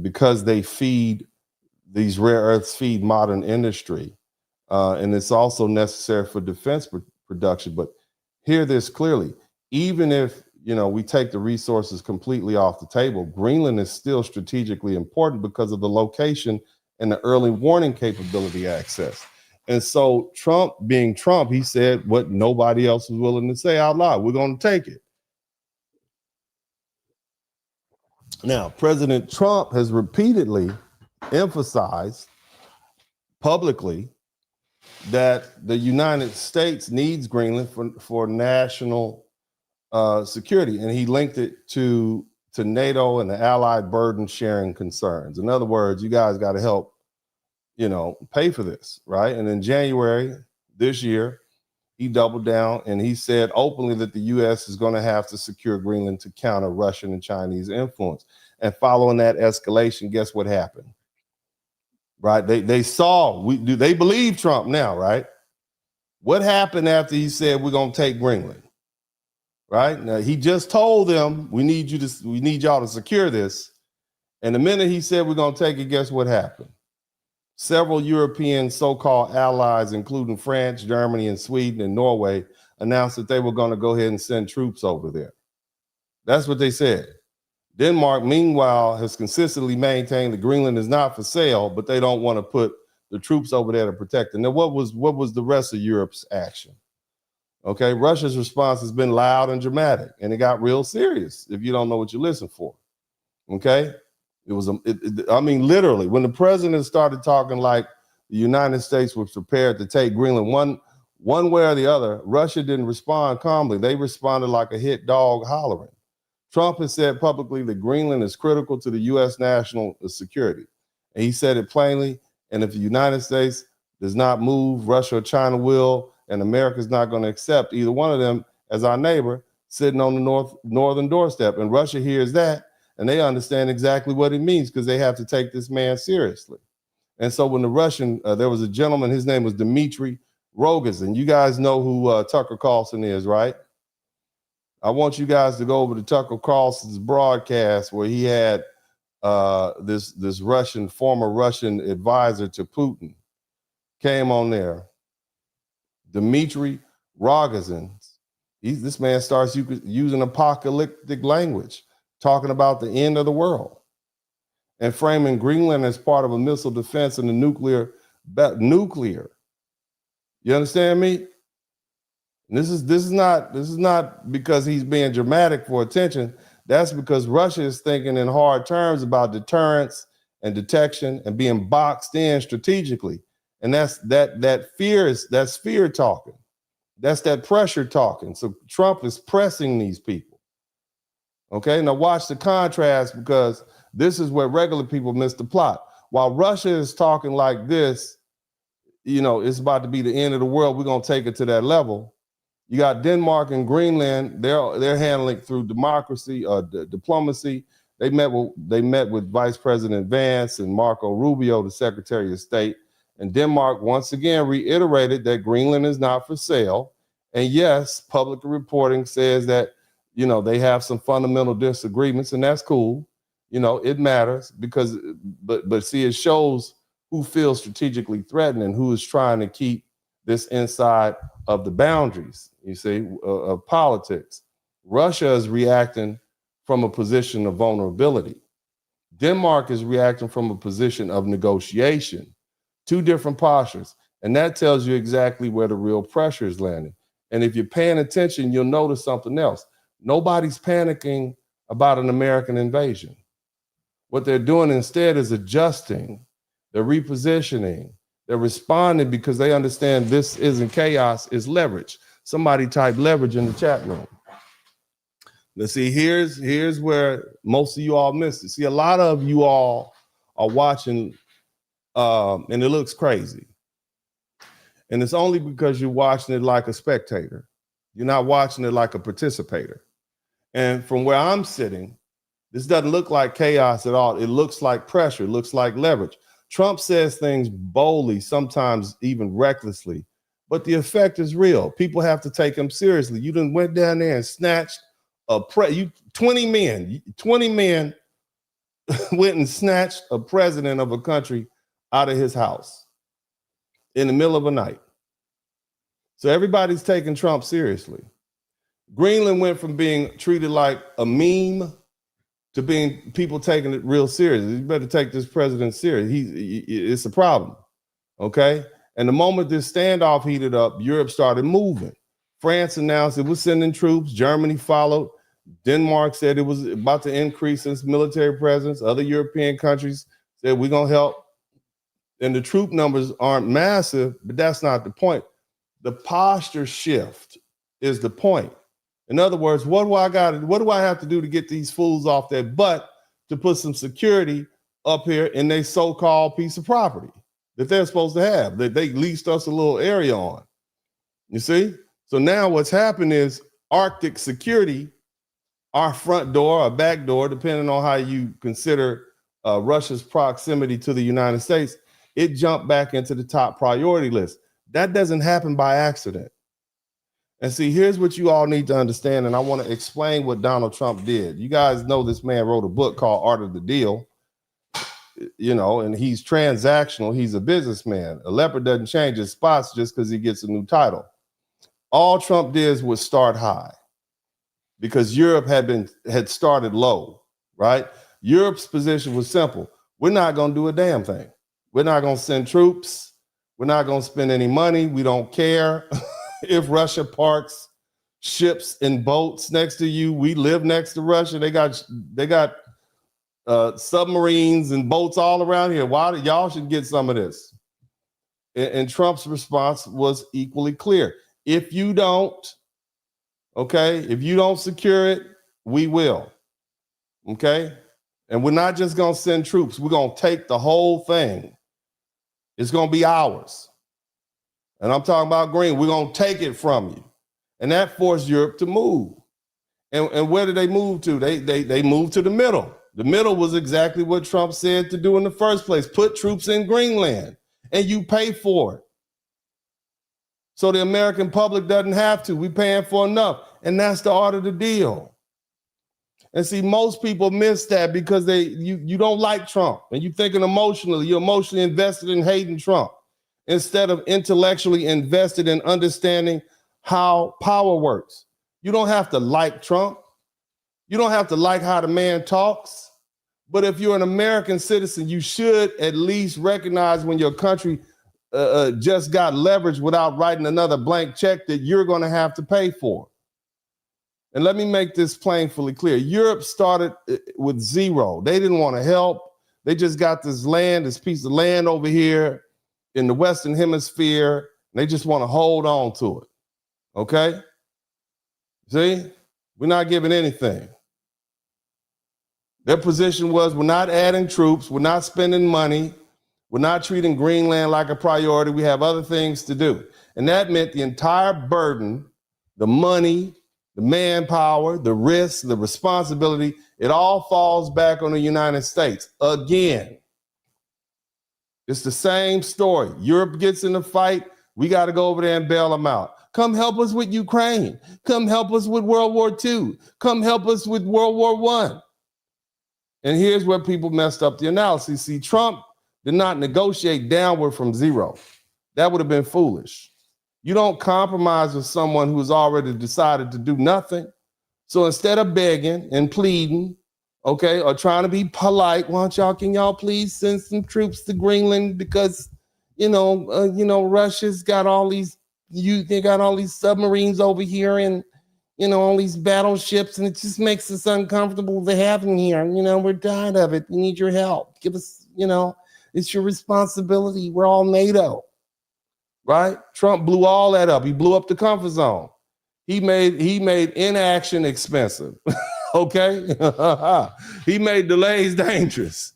because these rare earths feed modern industry, and it's also necessary for defense production. But hear this clearly, even if we take the resources completely off the table, Greenland is still strategically important because of the location and the early warning capability access. And so Trump, being Trump, he said what nobody else was willing to say out loud: we're going to take it. Now, President Trump has repeatedly emphasized publicly that the United States needs Greenland for national security, and he linked it to NATO and the allied burden sharing concerns. In other words, you guys got to help, pay for this, right? And in January this year, he doubled down and he said openly that the U.S. is going to have to secure Greenland to counter Russian and Chinese influence. And following that escalation, guess what happened? Right? They believe Trump now, right? What happened after he said we're going to take Greenland? Right? Now, he just told them we need y'all to secure this. And the minute he said we're going to take it, guess what happened? Several European so-called allies, including France, Germany, and Sweden and Norway, announced that they were going to go ahead and send troops over there. That's what they said. Denmark, meanwhile, has consistently maintained that Greenland is not for sale, but they don't want to put the troops over there to protect it. Now, what was the rest of Europe's action? Okay, Russia's response has been loud and dramatic, and it got real serious if you don't know what you listen for. Okay, literally, when the president started talking like the United States was prepared to take Greenland one way or the other, Russia didn't respond calmly. They responded like a hit dog hollering. Trump has said publicly that Greenland is critical to the U.S. national security. And he said it plainly, and if the United States does not move, Russia or China will, and America is not going to accept either one of them as our neighbor sitting on the northern doorstep. And Russia hears that, and they understand exactly what it means because they have to take this man seriously. And so when the Russian, there was a gentleman, his name was Dmitry Rogozin. You guys know who Tucker Carlson is, right? I want you guys to go over to Tucker Carlson's broadcast where he had this former Russian advisor to Putin came on there. Dmitry Rogozin. This man starts using apocalyptic language, talking about the end of the world and framing Greenland as part of a missile defense and the nuclear. You understand me? And this is not because he's being dramatic for attention. That's because Russia is thinking in hard terms about deterrence and detection and being boxed in strategically. And that's fear talking. That's that pressure talking. So Trump is pressing these people. Okay, now watch the contrast, because this is where regular people miss the plot. While Russia is talking like this, it's about to be the end of the world. We're gonna take it to that level. You got Denmark and Greenland. They're handling it through diplomacy. They met with Vice President Vance and Marco Rubio, the Secretary of State. And Denmark once again reiterated that Greenland is not for sale. And yes, public reporting says that, they have some fundamental disagreements, and that's cool. It matters because, but see, it shows who feels strategically threatened and who is trying to keep this inside of the boundaries, of politics. Russia is reacting from a position of vulnerability. Denmark is reacting from a position of negotiation. Two different postures. And that tells you exactly where the real pressure is landing. And if you're paying attention, you'll notice something else. Nobody's panicking about an American invasion. What they're doing instead is adjusting. They're repositioning. They're responding because they understand this isn't chaos, it's leverage. Somebody type leverage in the chat room. Let's see, here's where most of you all missed it. See, a lot of you all are watching and it looks crazy. And it's only because you're watching it like a spectator. You're not watching it like a participator. And from where I'm sitting, this doesn't look like chaos at all. It looks like pressure. It looks like leverage. Trump says things boldly, sometimes even recklessly, but the effect is real. People have to take him seriously. You done went down there and snatched 20 men went and snatched a president of a country out of his house in the middle of the night. So everybody's taking Trump seriously. Greenland went from being treated like a meme to being people taking it real serious. You better take this president serious. It's a problem, okay? And the moment this standoff heated up, Europe started moving. France announced it was sending troops. Germany followed. Denmark said it was about to increase its military presence. Other European countries said we're gonna help. And the troop numbers aren't massive, but that's not the point. The posture shift is the point. In other words, what do I have to do to get these fools off their butt to put some security up here in their so-called piece of property that they're supposed to have, that they leased us a little area on? You see? So now what's happened is Arctic security, our front door, our back door, depending on how you consider Russia's proximity to the United States, it jumped back into the top priority list. That doesn't happen by accident. And see, here's what you all need to understand, and I want to explain what Donald Trump did. You guys know this man wrote a book called Art of the Deal, and he's transactional. He's a businessman. A leopard doesn't change his spots just because he gets a new title. All Trump did was start high because Europe had started low, right? Europe's position was simple. We're not going to do a damn thing. We're not going to send troops. We're not going to spend any money. We don't care if Russia parks ships and boats next to you. We live next to Russia. They got submarines and boats all around here. Why y'all should get some of this? And Trump's response was equally clear. If you don't secure it, we will. Okay? And we're not just going to send troops. We're going to take the whole thing. It's going to be ours. And I'm talking about Green. We're going to take it from you. And that forced Europe to move. And where did they move to? They moved to the middle. The middle was exactly what Trump said to do in the first place. Put troops in Greenland and you pay for it. So the American public doesn't have to. We're paying for enough. And that's the art of the deal. And see, most people miss that because you don't like Trump and you're thinking emotionally. You're emotionally invested in hating Trump instead of intellectually invested in understanding how power works. You don't have to like Trump. You don't have to like how the man talks. But if you're an American citizen, you should at least recognize when your country just got leverage without writing another blank check that you're going to have to pay for. And let me make this plainly clear. Europe started with zero. They didn't want to help. They just got this piece of land over here in the Western Hemisphere. And they just want to hold on to it. Okay? See? We're not giving anything. Their position was, we're not adding troops. We're not spending money. We're not treating Greenland like a priority. We have other things to do. And that meant the entire burden, the money, the manpower, the risk, the responsibility, it all falls back on the United States. Again, it's the same story. Europe gets in the fight. We got to go over there and bail them out. Come help us with Ukraine. Come help us with World War II. Come help us with World War I. And here's where people messed up the analysis. See, Trump did not negotiate downward from zero. That would have been foolish. You don't compromise with someone who's already decided to do nothing. So instead of begging and pleading, okay, or trying to be polite, can y'all please send some troops to Greenland because, Russia's got all these, they got all these submarines over here and, all these battleships, and it just makes us uncomfortable to have them here. We're tired of it. We need your help. Give us, it's your responsibility. We're all NATO, right? Trump blew all that up. He blew up the comfort zone. He made inaction expensive. Okay? He made delays dangerous.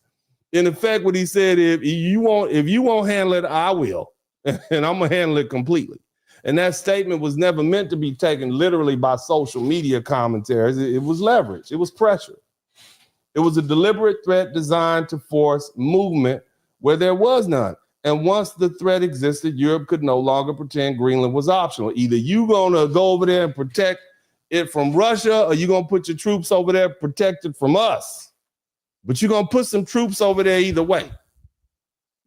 In effect, what he said, if you won't handle it, I will. And I'm gonna handle it completely. And that statement was never meant to be taken literally by social media commentaries. It was leverage. It was pressure. It was a deliberate threat designed to force movement where there was none. And once the threat existed, Europe could no longer pretend Greenland was optional. Either you gonna go over there and protect it from Russia, or you're gonna put your troops over there protected from us. But you're gonna put some troops over there either way.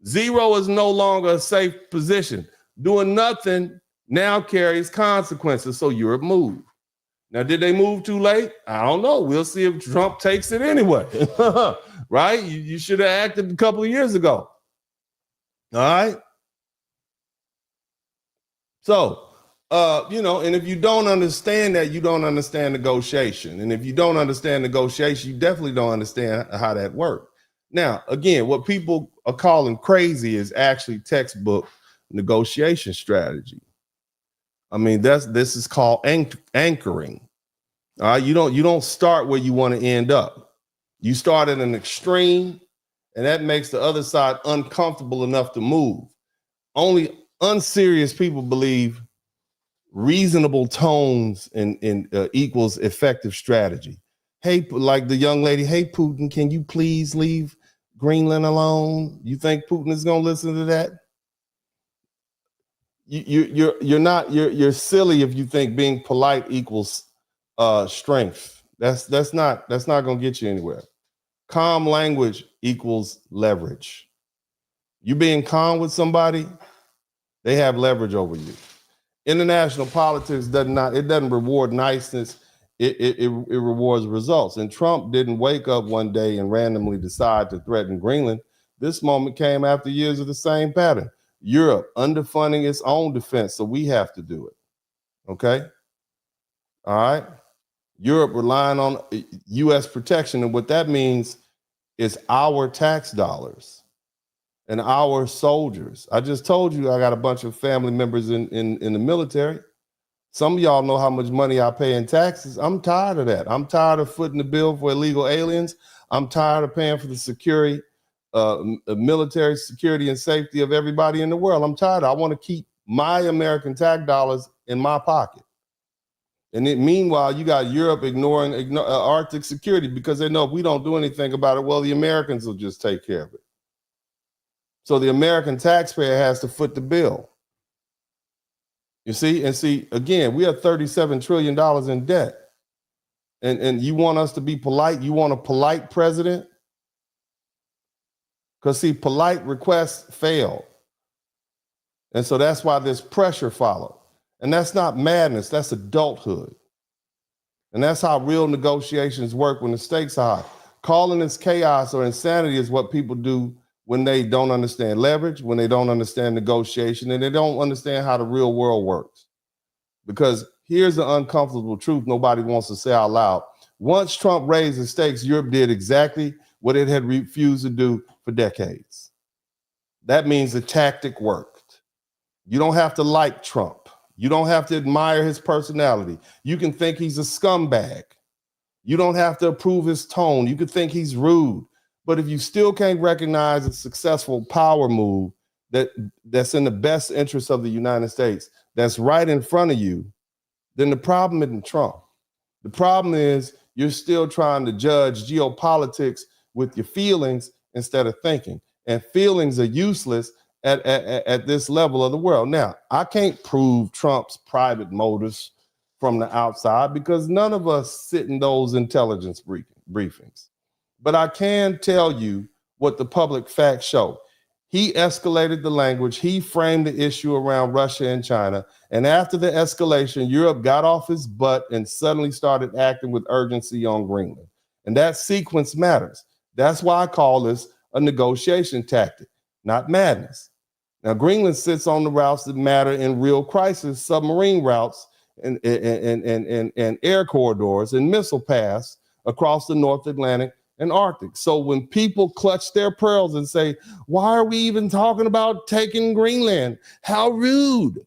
Zero is no longer a safe position. Doing nothing now carries consequences, so Europe moved. Now, did they move too late? I don't know. We'll see if Trump takes it anyway, right? You should have acted a couple of years ago, all right? So, and if you don't understand that, you don't understand negotiation. And if you don't understand negotiation, you definitely don't understand how that works. Now, again, what people are calling crazy is actually textbook negotiation strategy. I mean, this is called anchoring. All right, you don't start where you want to end up. You start at an extreme, and that makes the other side uncomfortable enough to move. Only unserious people believe reasonable tones and equals effective strategy. Hey, like the young lady, hey, Putin, can you please leave Greenland alone? You think Putin is going to listen to that? You're silly if you think being polite equals strength. That's not going to get you anywhere. Calm language equals leverage. You being calm with somebody, they have leverage over you. International politics doesn't reward niceness. It rewards results. And Trump didn't wake up one day and randomly decide to threaten Greenland. This moment came after years of the same pattern. Europe underfunding its own defense, so we have to do it. Okay? All right? Europe relying on U.S. protection, and what that means is our tax dollars and our soldiers. I just told you I got a bunch of family members in the military. Some of y'all know how much money I pay in taxes. I'm tired of that. I'm tired of footing the bill for illegal aliens. I'm tired of paying for the security, military security and safety of everybody in the world. I'm tired. I want to keep my American tax dollars in my pocket. And then meanwhile, you got Europe ignoring Arctic security because they know if we don't do anything about it, well, the Americans will just take care of it. So the American taxpayer has to foot the bill. You see, and see, again, we have $37 trillion in debt. And you want us to be polite? You want a polite president? Because see, polite requests fail. And so that's why this pressure followed. And that's not madness, that's adulthood. And that's how real negotiations work when the stakes are high. Calling this chaos or insanity is what people do when they don't understand leverage, when they don't understand negotiation, and they don't understand how the real world works. Because here's the uncomfortable truth nobody wants to say out loud. Once Trump raised the stakes, Europe did exactly what it had refused to do for decades. That means the tactic worked. You don't have to like Trump. You don't have to admire his personality. You can think he's a scumbag. You don't have to approve his tone. You can think he's rude. But if you still can't recognize a successful power move that's in the best interest of the United States, that's right in front of you, then the problem isn't Trump. The problem is you're still trying to judge geopolitics with your feelings instead of thinking. And feelings are useless at this level of the world. Now, I can't prove Trump's private motives from the outside because none of us sit in those intelligence briefings. But I can tell you what the public facts show. He escalated the language. He framed the issue around Russia and China. And after the escalation, Europe got off his butt and suddenly started acting with urgency on Greenland. And that sequence matters. That's why I call this a negotiation tactic, not madness. Now, Greenland sits on the routes that matter in real crisis, submarine routes and air corridors and missile paths across the North Atlantic and Arctic. So when people clutch their pearls and say, why are we even talking about taking Greenland? How rude.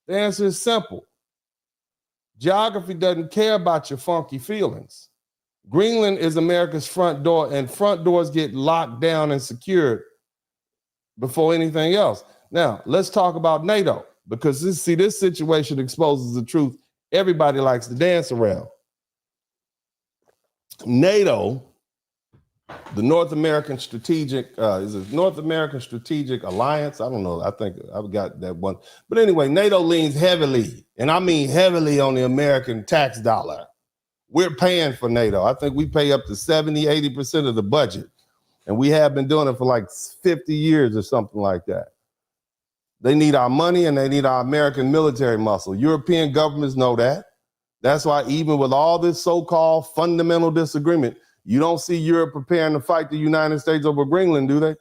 The answer is simple. Geography doesn't care about your funky feelings. Greenland is America's front door, and front doors get locked down and secured before anything else. Now, let's talk about NATO, because this situation exposes the truth everybody likes to dance around. NATO, the North American Strategic, is it North American Strategic Alliance? I don't know. I think I've got that one. But anyway, NATO leans heavily, and I mean heavily, on the American tax dollar. We're paying for NATO. I think we pay up to 70, 80% of the budget. And we have been doing it for like 50 years or something like that. They need our money and they need our American military muscle. European governments know that. That's why even with all this so-called fundamental disagreement, you don't see Europe preparing to fight the United States over Greenland, do they?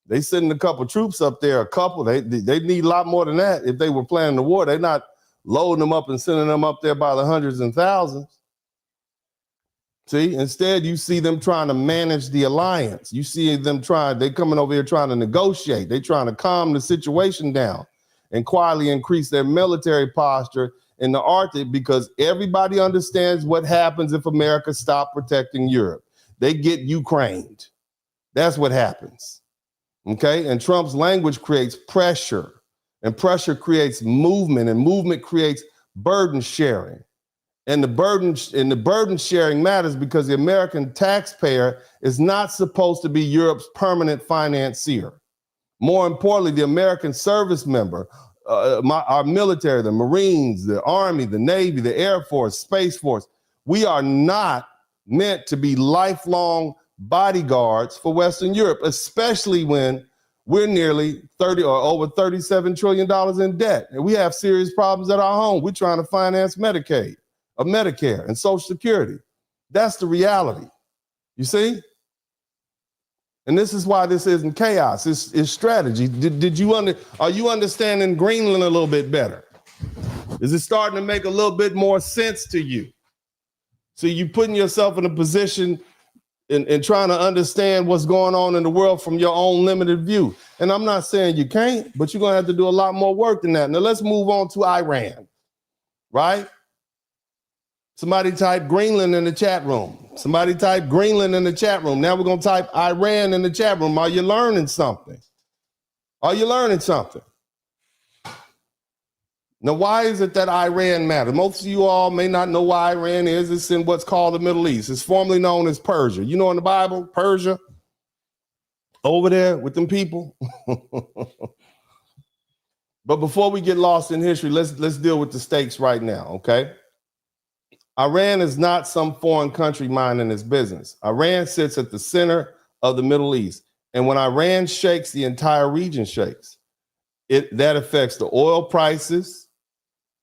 They sending a couple troops up there, They need a lot more than that if they were planning the war. They're not loading them up and sending them up there by the hundreds and thousands. See, instead, you see them trying to manage the alliance. You see them they coming over here trying to negotiate. They're trying to calm the situation down and quietly increase their military posture in the Arctic because everybody understands what happens if America stops protecting Europe. They get Ukrained. That's what happens. Okay, and Trump's language creates pressure, and pressure creates movement, and movement creates burden sharing. And the burden sharing matters because the American taxpayer is not supposed to be Europe's permanent financier. More importantly, the American service member, our military, the Marines, the Army, the Navy, the Air Force, Space Force, we are not meant to be lifelong bodyguards for Western Europe, especially when we're nearly 30 or over $37 trillion in debt. And we have serious problems at our home. We're trying to finance Medicaid, or Medicare, and Social Security. That's the reality. You see? And this is why this isn't chaos. It's strategy. Are you understanding Greenland a little bit better? Is it starting to make a little bit more sense to you? So you putting yourself in a position and trying to understand what's going on in the world from your own limited view. And I'm not saying you can't, but you're going to have to do a lot more work than that. Now let's move on to Iran, right? Somebody type Greenland in the chat room. Somebody type Greenland in the chat room. Now we're going to type Iran in the chat room. Are you learning something? Are you learning something? Now, why is it that Iran matters? Most of you all may not know why Iran is. It's in what's called the Middle East. It's formerly known as Persia. You know in the Bible, Persia, over there with them people. But before we get lost in history, let's deal with the stakes right now, okay? Iran is not some foreign country minding its business. Iran sits at the center of the Middle East. And when Iran shakes, the entire region shakes. That affects the oil prices,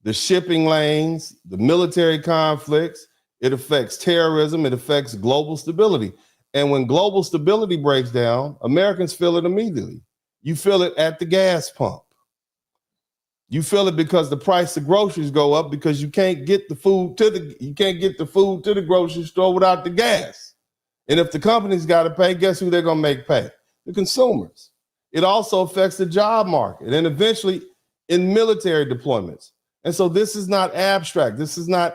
the shipping lanes, the military conflicts. It affects terrorism. It affects global stability. And when global stability breaks down, Americans feel it immediately. You feel it at the gas pump. You feel it because the price of groceries go up because you can't get the food to the grocery store without the gas. And if the company's got to pay, guess who they're going to make pay? The consumers. It also affects the job market and eventually in military deployments. And so this is not abstract. This is not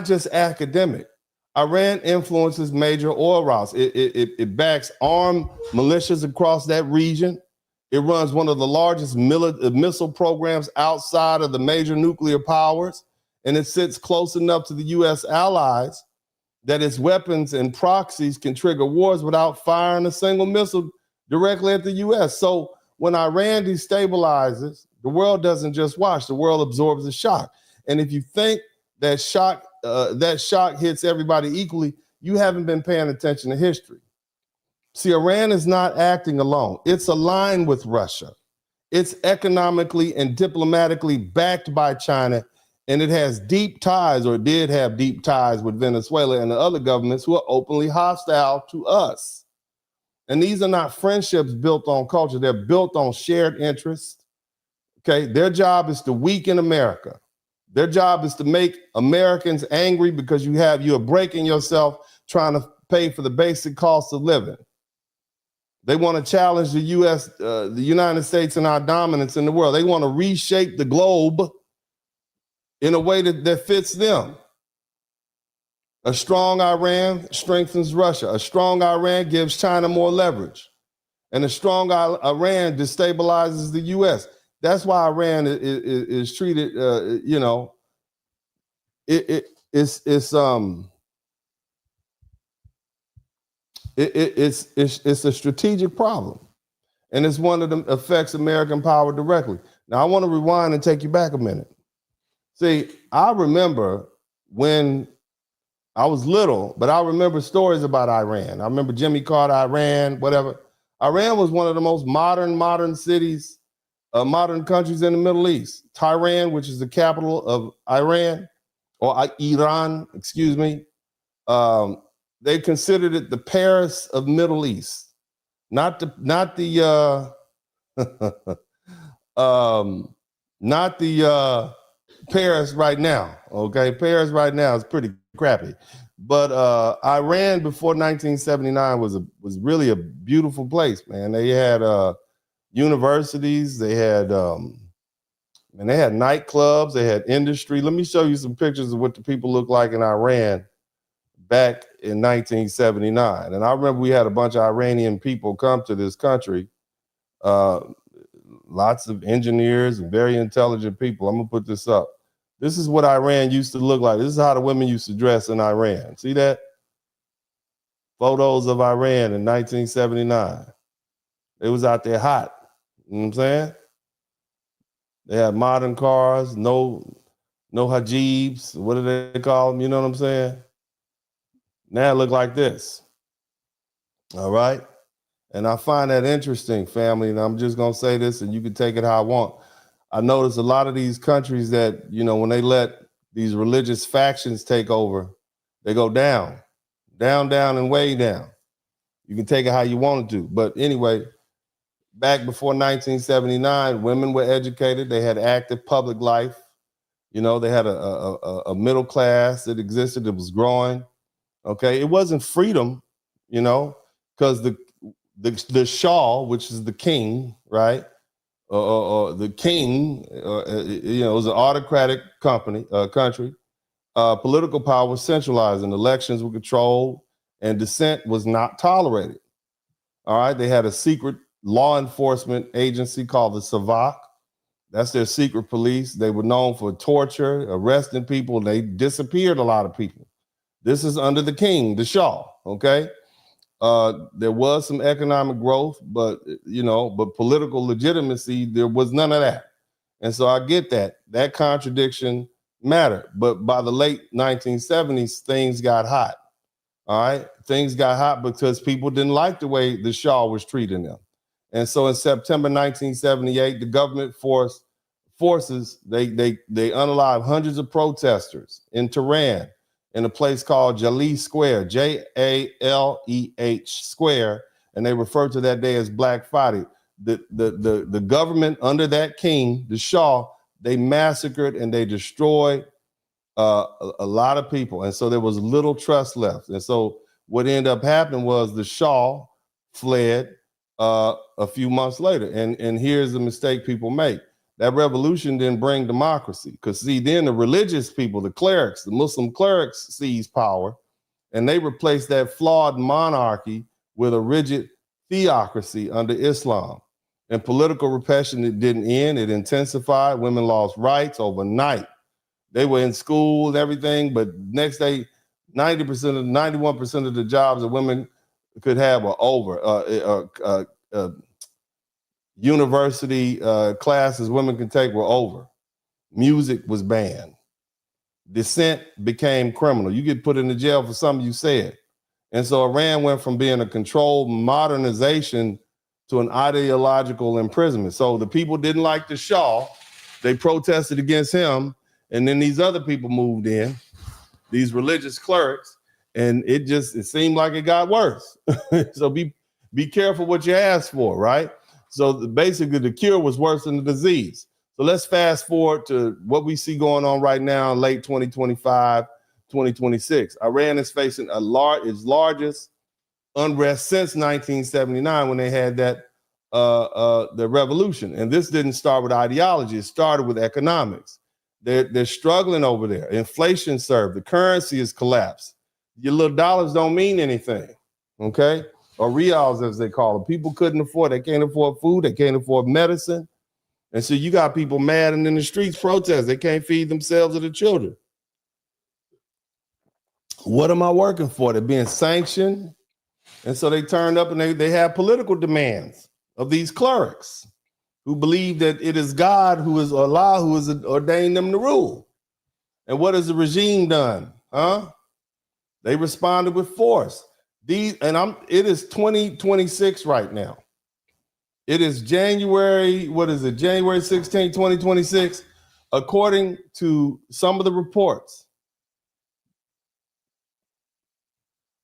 just academic. Iran influences major oil routes. It backs armed militias across that region. It runs one of the largest missile programs outside of the major nuclear powers, and it sits close enough to the U.S. allies that its weapons and proxies can trigger wars without firing a single missile directly at the U.S. So when Iran destabilizes, the world doesn't just watch, the world absorbs the shock. And if you think that shock hits everybody equally, you haven't been paying attention to history. See, Iran is not acting alone. It's aligned with Russia. It's economically and diplomatically backed by China, and it has deep ties, or did have deep ties, with Venezuela and the other governments who are openly hostile to us. And these are not friendships built on culture. They're built on shared interests. Okay, their job is to weaken America. Their job is to make Americans angry because you're breaking yourself trying to pay for the basic cost of living. They want to challenge the United States and our dominance in the world. They want to reshape the globe in a way that fits them. A strong Iran strengthens Russia. A strong Iran gives China more leverage. And a strong Iran destabilizes the U.S. That's why Iran is treated, it's a strategic problem, and it's one of them affects American power directly. Now, I want to rewind and take you back a minute. See, I remember when I was little, but I remember stories about Iran. I remember Jimmy Carter, Iran, whatever. Iran was one of the most modern cities, modern countries in the Middle East. Tehran, which is the capital of Iran, or Iran, excuse me. They considered it the Paris of Middle East, not the Paris right now. Okay, Paris right now is pretty crappy, but Iran before 1979 was really a beautiful place, man. They had universities, they had nightclubs, they had industry. Let me show you some pictures of what the people look like in Iran back in 1979. And I remember we had a bunch of Iranian people come to this country, lots of engineers and very intelligent people. I'm gonna put this up. This is what Iran used to look like. This is how the women used to dress in Iran. See that? Photos of Iran in 1979. It was out there hot. You know what I'm saying? They had modern cars, no hijabs. What do they call them? You know what I'm saying? Now it look like this. All right. And I find that interesting, family. And I'm just going to say this, and you can take it how I want. I notice a lot of these countries that, when they let these religious factions take over, they go down, and way down. You can take it how you want to. But anyway, back before 1979, women were educated. They had active public life. They had a middle class that existed, that was growing. Okay, it wasn't freedom, because the Shah, which is the king, right? The king, it was an autocratic country. Political power was centralized, and elections were controlled, and dissent was not tolerated. All right, they had a secret law enforcement agency called the Savak. That's their secret police. They were known for torture, arresting people. They disappeared a lot of people. This is under the king, the Shah, okay? There was some economic growth, but political legitimacy, there was none of that. And so I get that contradiction mattered. But by the late 1970s, things got hot. All right. Things got hot because people didn't like the way the Shah was treating them. And so in September 1978, the government forces, they unalived hundreds of protesters in Tehran in a place called Jaleh Square, Jaleh Square, and they refer to that day as Black Friday. The government under that king, the Shah, they massacred and they destroyed a lot of people. And so there was little trust left. And so what ended up happening was the Shah fled a few months later. And here's the mistake people make. That revolution didn't bring democracy. Because see, then the religious people, the clerics, the Muslim clerics seized power, and they replaced that flawed monarchy with a rigid theocracy under Islam. And political repression, it didn't end, it intensified. Women lost rights overnight. They were in school and everything, but next day, 91% of the jobs that women could have were over. University classes women could take were over. Music was banned. Dissent became criminal. You get put in the jail for something you said. And so Iran went from being a controlled modernization to an ideological imprisonment. So the people didn't like the Shah. They protested against him. And then these other people moved in, these religious clerics, and it seemed like it got worse. So be careful what you ask for, right? So basically the cure was worse than the disease. So let's fast forward to what we see going on right now in late 2025, 2026. Iran is facing its largest unrest since 1979 when they had the revolution. And this didn't start with ideology. It started with economics. They're struggling over there. Inflation surged. The currency has collapsed. Your little dollars don't mean anything, okay? Or reals, as they call them. People couldn't afford. They can't afford food. They can't afford medicine. And so you got people mad and in the streets protest. They can't feed themselves or their children. What am I working for? They're being sanctioned. And so they turned up and they have political demands of these clerics who believe that it is God who is Allah who has ordained them to rule. And what has the regime done? They responded with force. It is 2026 right now. It is January 16, 2026. According to some of the reports,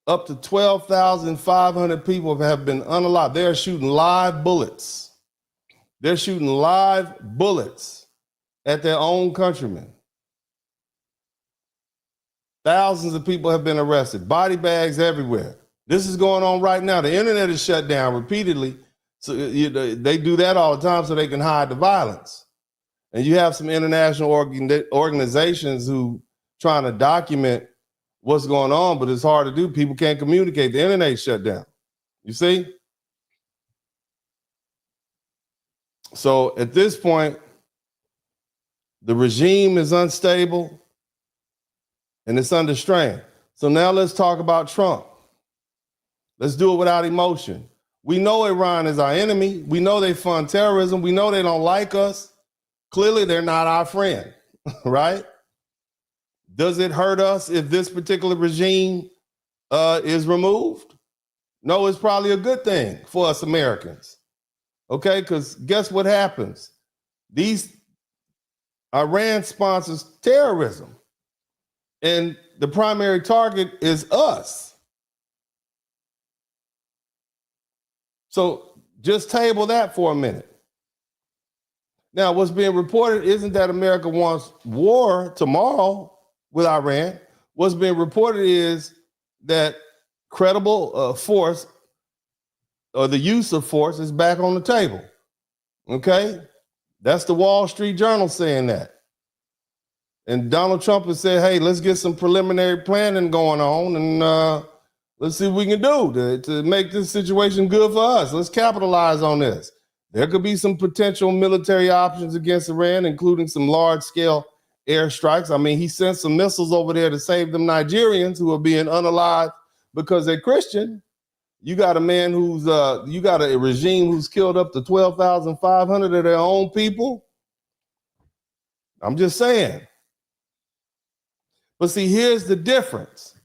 up to 12,500 people have been unalived. They are shooting live bullets. They're shooting live bullets at their own countrymen. Thousands of people have been arrested, body bags everywhere. This is going on right now. The internet is shut down repeatedly. So they do that all the time so they can hide the violence. And you have some international organizations who trying to document what's going on, but it's hard to do. People can't communicate. The internet's shut down. You see? So at this point, the regime is unstable and it's under strain. So now let's talk about Trump. Let's do it without emotion. We know Iran is our enemy. We know they fund terrorism. We know they don't like us. Clearly, they're not our friend, right? Does it hurt us if this particular regime is removed? No, it's probably a good thing for us Americans. Okay, because guess what happens? Iran sponsors terrorism, and the primary target is us. So just table that for a minute. Now, what's being reported isn't that America wants war tomorrow with Iran. What's being reported is that credible force or the use of force is back on the table. Okay? That's the Wall Street Journal saying that. And Donald Trump has said, hey, let's get some preliminary planning going on, and Let's see what we can do to make this situation good for us. Let's capitalize on this. There could be some potential military options against Iran, including some large-scale airstrikes. I mean, he sent some missiles over there to save them Nigerians who are being unalived because they're Christian. You got a man you got a regime who's killed up to 12,500 of their own people. I'm just saying. But see, here's the difference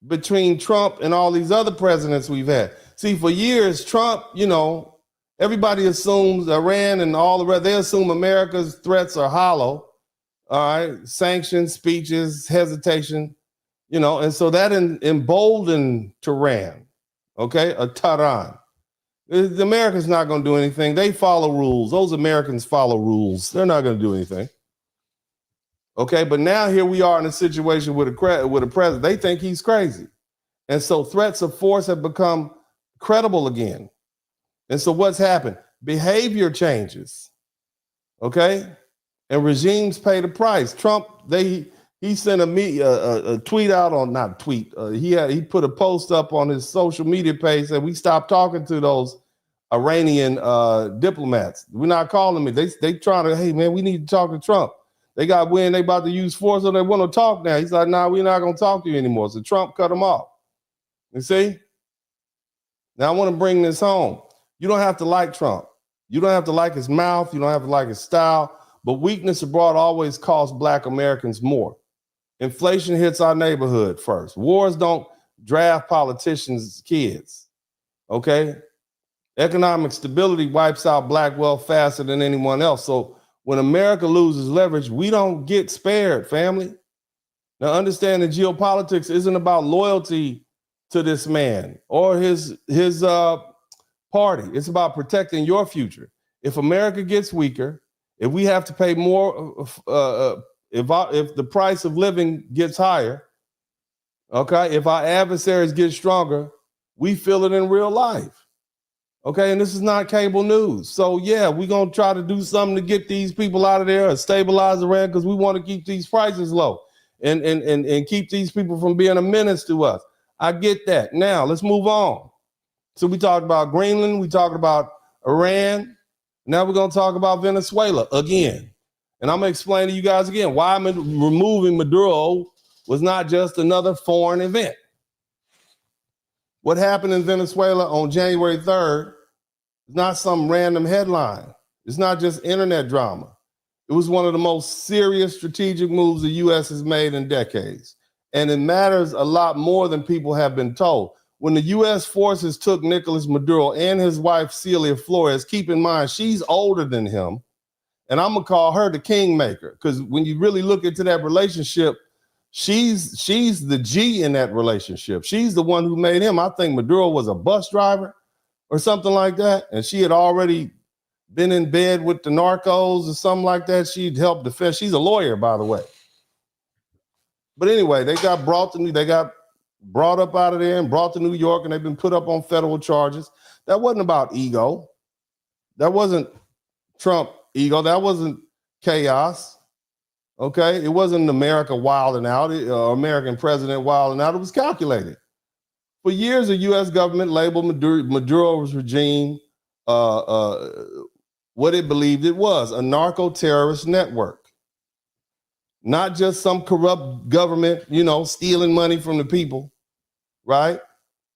between Trump and all these other presidents we've had. See, for years, Trump, everybody assumes Iran and all the rest, they assume America's threats are hollow. All right, sanctions, speeches, hesitation, and so that emboldened Tehran, okay, Tehran. America's not going to do anything. They follow rules. Those Americans follow rules. They're not going to do anything. Okay, but now here we are in a situation with a president. They think he's crazy. And so threats of force have become credible again. And so what's happened? Behavior changes. Okay? And regimes pay the price. Trump, he sent a tweet out on, not tweet, he put a post up on his social media page that we stopped talking to those Iranian diplomats. We're not calling them. They trying to, hey man, we need to talk to Trump. They got wind, they about to use force, so they want to talk now. He's like, nah, we're not going to talk to you anymore. So Trump cut him off. You see? Now I want to bring this home. You don't have to like Trump. You don't have to like his mouth. You don't have to like his style. But weakness abroad always costs Black Americans more. Inflation hits our neighborhood first. Wars don't draft politicians' kids. Okay? Economic stability wipes out Black wealth faster than anyone else. So when America loses leverage, we don't get spared, family. Now, understand that geopolitics isn't about loyalty to this man or his party. It's about protecting your future. If America gets weaker, if we have to pay more, if the price of living gets higher, okay, if our adversaries get stronger, we feel it in real life. Okay, and this is not cable news. So yeah, we're gonna try to do something to get these people out of there or stabilize Iran because we want to keep these prices low and keep these people from being a menace to us. I get that. Now let's move on. So we talked about Greenland, we talked about Iran. Now we're gonna talk about Venezuela again. And I'm gonna explain to you guys again why removing Maduro was not just another foreign event. What happened in Venezuela on January 3rd is not some random headline. It's not just internet drama. It was one of the most serious strategic moves the U.S. has made in decades. And it matters a lot more than people have been told. When the U.S. forces took Nicolas Maduro and his wife, Celia Flores, keep in mind, she's older than him. And I'm going to call her the kingmaker, because when you really look into that relationship, she's the G in that relationship. She's the one who made him. I think Maduro was a bus driver or something like that. And she had already been in bed with the narcos or something like that. She'd helped defend. She's a lawyer, by the way. But anyway, they got brought up out of there and brought to New York, and they've been put up on federal charges. That wasn't about ego. That wasn't Trump ego. That wasn't chaos. Okay, it wasn't America wilding out, American president wilding out. It was calculated. For years, the U.S. government labeled Maduro's regime what it believed it was, a narco-terrorist network. Not just some corrupt government, stealing money from the people, right?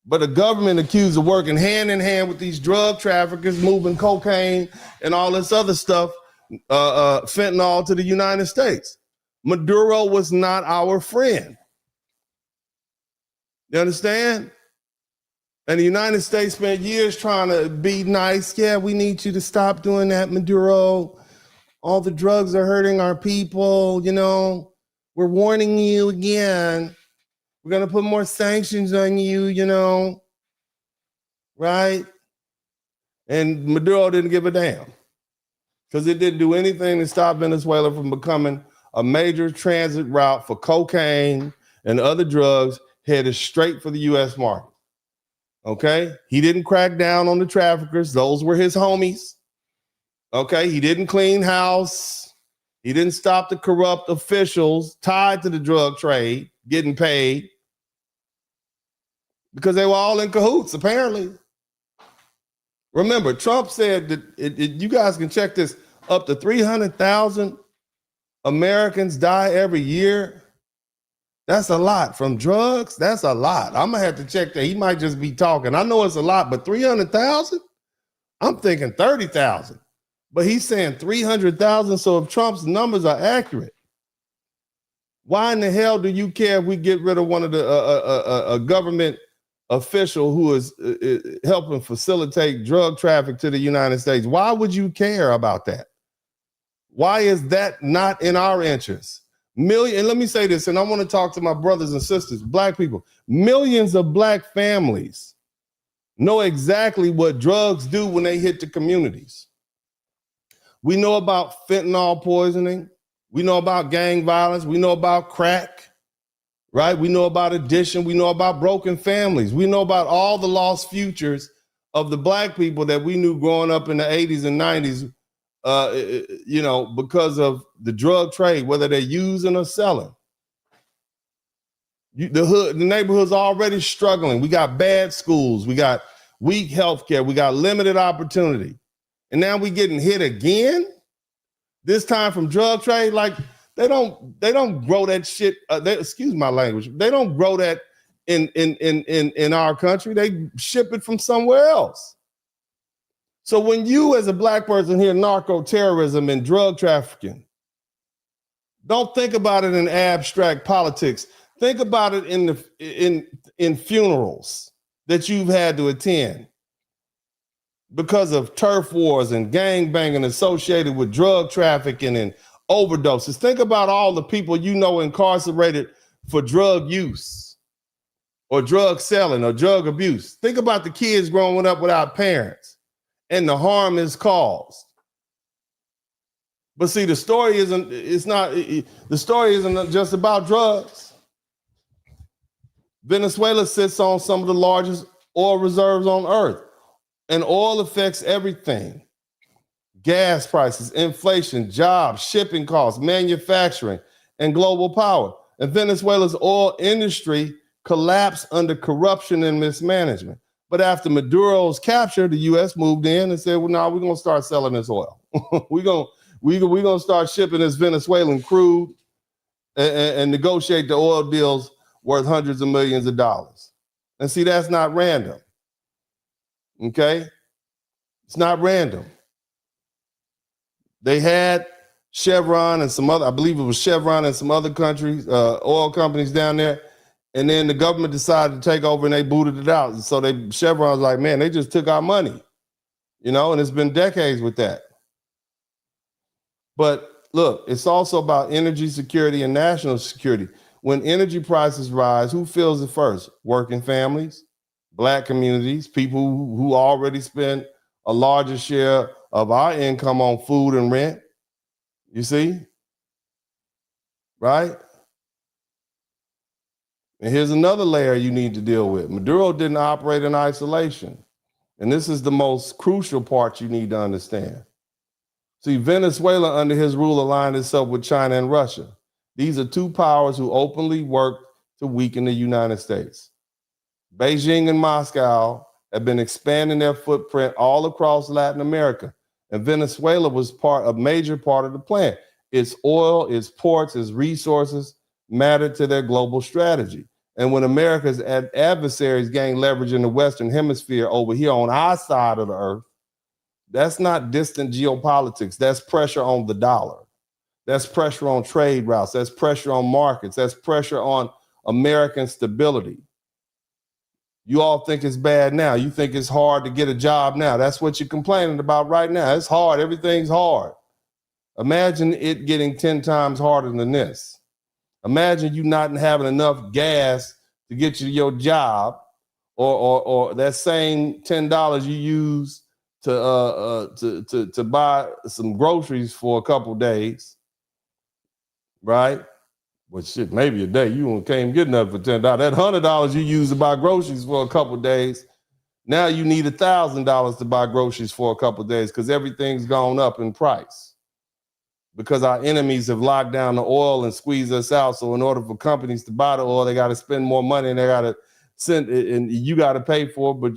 But a government accused of working hand in hand with these drug traffickers, moving cocaine and all this other stuff, fentanyl to the United States. Maduro was not our friend. You understand? And the United States spent years trying to be nice. Yeah, we need you to stop doing that, Maduro. All the drugs are hurting our people, We're warning you again. We're going to put more sanctions on you, right? And Maduro didn't give a damn because it didn't do anything to stop Venezuela from becoming a major transit route for cocaine and other drugs headed straight for the U.S. market. Okay? He didn't crack down on the traffickers. Those were his homies. Okay? He didn't clean house. He didn't stop the corrupt officials tied to the drug trade getting paid. because they were all in cahoots, apparently. Remember, Trump said that you guys can check this, up to 300,000 Americans die every year. That's a lot. From drugs, that's a lot. I'm going to have to check that. He might just be talking. I know it's a lot, but 300,000? I'm thinking 30,000. But he's saying 300,000. So if Trump's numbers are accurate, why in the hell do you care if we get rid of one of the a government official who is helping facilitate drug traffic to the United States? Why would you care about that? Why is that not in our interest? And let me say this, and I want to talk to my brothers and sisters, black people. Millions of black families know exactly what drugs do when they hit the communities. We know about fentanyl poisoning. We know about gang violence. We know about crack, right? We know about addiction. We know about broken families. We know about all the lost futures of the black people that we knew growing up in the 80s and 90s, because of the drug trade, whether they're using or selling. The neighborhood's already struggling. We got bad schools. We got weak healthcare. We got limited opportunity. And now we getting hit again? This time from drug trade, like they don't grow that shit. Excuse my language. They don't grow that in our country. They ship it from somewhere else. So when you as a black person hear narco-terrorism and drug trafficking, don't think about it in abstract politics. Think about it in funerals that you've had to attend because of turf wars and gang banging associated with drug trafficking and overdoses. Think about all the people you know incarcerated for drug use or drug selling or drug abuse. Think about the kids growing up without parents and the harm is caused. But see, the story isn't just about drugs. Venezuela sits on some of the largest oil reserves on earth. And oil affects everything. Gas prices, inflation, jobs, shipping costs, manufacturing, and global power. And Venezuela's oil industry collapsed under corruption and mismanagement. But after Maduro's capture, the U.S. moved in and said, well, no, we're going to start selling this oil. we're going to start shipping this Venezuelan crude and negotiate the oil deals worth hundreds of millions of dollars. And see, that's not random. Okay? It's not random. They had Chevron and some other, I believe it was Chevron and some other countries, oil companies down there. And then the government decided to take over and they booted it out. And so Chevron's like, man, they just took our money, and it's been decades with that. But look, it's also about energy security and national security. When energy prices rise, who feels it first? Working families, Black communities, people who already spend a larger share of our income on food and rent. You see? Right? And here's another layer you need to deal with. Maduro didn't operate in isolation. And this is the most crucial part you need to understand. See, Venezuela under his rule aligned itself with China and Russia. These are two powers who openly worked to weaken the United States. Beijing and Moscow have been expanding their footprint all across Latin America. And Venezuela was a major part of the plan. Its oil, its ports, its resources mattered to their global strategy. And when America's adversaries gain leverage in the Western Hemisphere over here on our side of the earth, that's not distant geopolitics. That's pressure on the dollar. That's pressure on trade routes. That's pressure on markets. That's pressure on American stability. You all think it's bad now. You think it's hard to get a job now. That's what you're complaining about right now. It's hard. Everything's hard. Imagine it getting 10 times harder than this. Imagine you not having enough gas to get you to your job, or that same $10 you use to buy some groceries for a couple days, right? Well, shit, maybe a day. You can't get nothing for $10. That $100 you use to buy groceries for a couple days, now you need $1,000 to buy groceries for a couple days because everything's gone up in price. Because our enemies have locked down the oil and squeezed us out. So in order for companies to buy the oil, they got to spend more money and they got to and you got to pay for it, but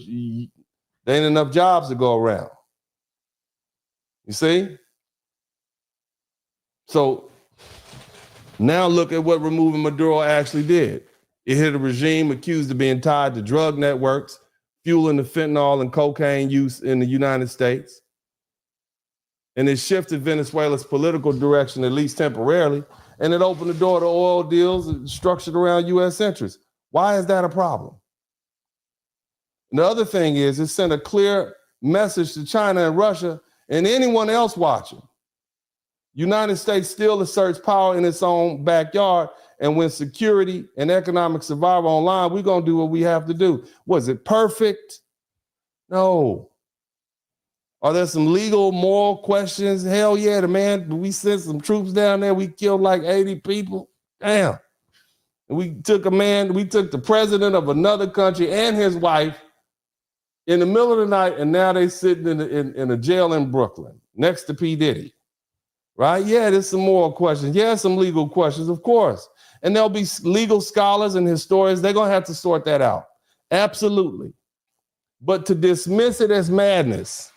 there ain't enough jobs to go around. You see? So now look at what removing Maduro actually did. It hit a regime accused of being tied to drug networks, fueling the fentanyl and cocaine use in the United States. And it shifted Venezuela's political direction, at least temporarily, and it opened the door to oil deals structured around U.S. interests. Why is that a problem? And the other thing is, it sent a clear message to China and Russia and anyone else watching. United States still asserts power in its own backyard, and when security and economic survival online, we're going to do what we have to do. Was it perfect? No. Are there some legal, moral questions? Hell yeah, we sent some troops down there, we killed like 80 people. Damn. And we took the president of another country and his wife in the middle of the night, and now they sitting in a jail in Brooklyn next to P. Diddy. Right? Yeah, there's some moral questions. Yeah, some legal questions, of course. And there'll be legal scholars and historians. They're going to have to sort that out. Absolutely. But to dismiss it as madness,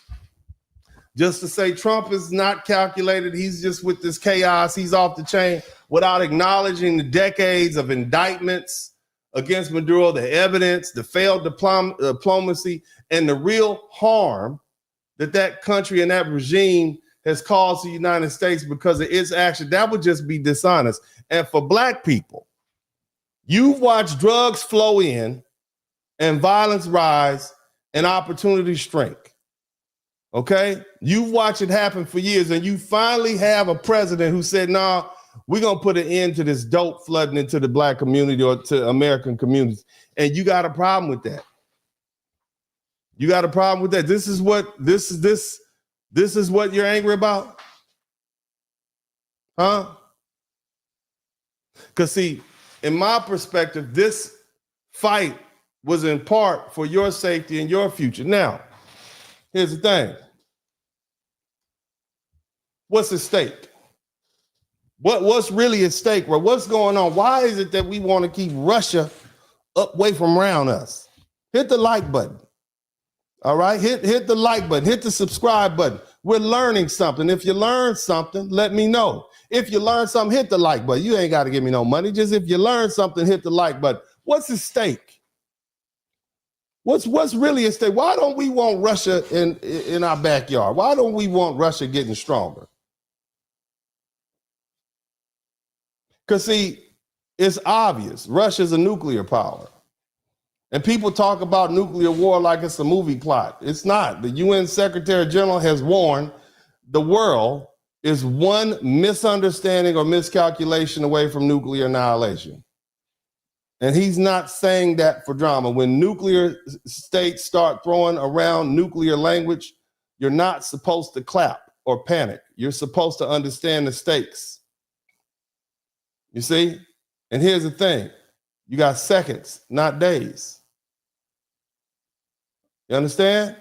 just to say Trump is not calculated, he's just with this chaos, he's off the chain, without acknowledging the decades of indictments against Maduro, the evidence, the failed diplomacy, and the real harm that country and that regime has caused the United States because of its action, that would just be dishonest. And for Black people, you've watched drugs flow in and violence rise and opportunity shrink. Okay? You've watched it happen for years, and you finally have a president who said, nah, we're going to put an end to this dope flooding into the Black community or to American communities. And you got a problem with that. You got a problem with that. This is what you're angry about? Huh? Because see, in my perspective, this fight was in part for your safety and your future. Now, here's the thing. What's at stake? What's really at stake? Well, what's going on? Why is it that we want to keep Russia away from around us? Hit the like button. All right, hit the like button, hit the subscribe button. We're learning something. If you learn something, let me know. If you learn something, hit the like button. You ain't got to give me no money. Just if you learn something, hit the like button. What's at stake? What's really at stake? Why don't we want Russia in our backyard? Why don't we want Russia getting stronger? Because see, it's obvious. Russia's a nuclear power. And people talk about nuclear war like it's a movie plot. It's not. The UN Secretary General has warned the world is one misunderstanding or miscalculation away from nuclear annihilation. And he's not saying that for drama. When nuclear states start throwing around nuclear language, you're not supposed to clap or panic. You're supposed to understand the stakes. You see? And here's the thing. You got seconds, not days. You understand?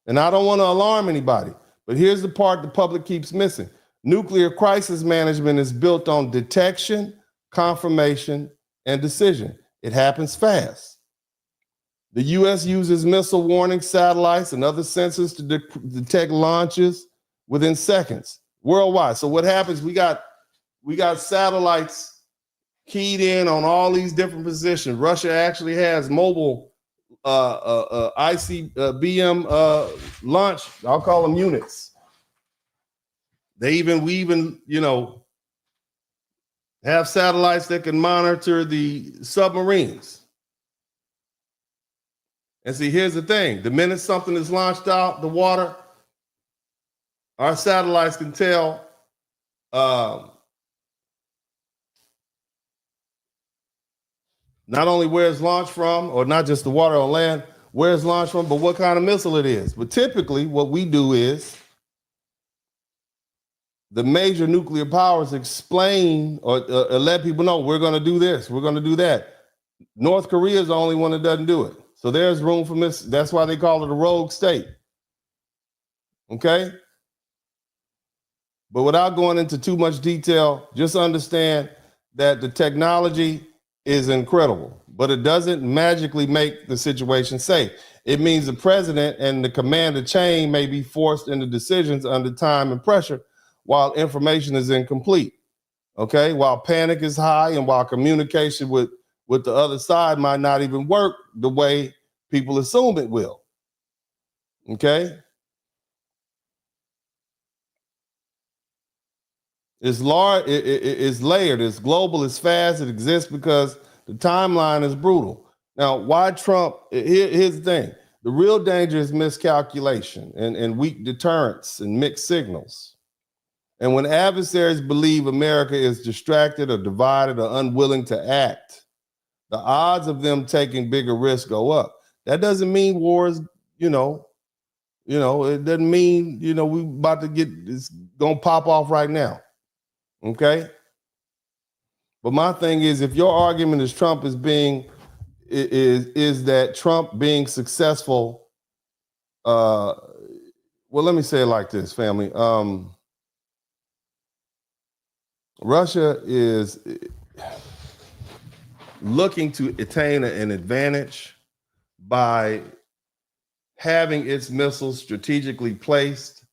And I don't want to alarm anybody, but here's the part the public keeps missing. Nuclear crisis management is built on detection, confirmation, and decision. It happens fast. The U.S. uses missile warning satellites and other sensors to detect launches within seconds worldwide. So what happens, we got satellites keyed in on all these different positions. Russia actually has mobile ICBM launch, I'll call them units. We even, have satellites that can monitor the submarines. And see, here's the thing. The minute something is launched out the water, our satellites can tell not only where it's launched from, or not just the water or land, where it's launched from, but what kind of missile it is. But typically what we do is the major nuclear powers explain or let people know we're going to do this, we're going to do that. North Korea is the only one that doesn't do it. So there's room for that's why they call it a rogue state. Okay? But without going into too much detail, just understand that the technology is incredible. but it doesn't magically make the situation safe. It means the president and the commander chain may be forced into decisions under time and pressure while information is incomplete. Okay, while panic is high and while communication with the other side might not even work the way people assume it will. Okay? It's large, it's layered, it's global, it's fast, it exists because the timeline is brutal. Now, why Trump? Here's the thing. The real danger is miscalculation and weak deterrence and mixed signals. And when adversaries believe America is distracted or divided or unwilling to act, the odds of them taking bigger risks go up. That doesn't mean wars, it doesn't mean, we about to it's gonna pop off right now. Okay? But my thing is, if your argument is Trump is that Trump being successful, well, let me say it like this, family. Russia is looking to attain an advantage by having its missiles strategically placed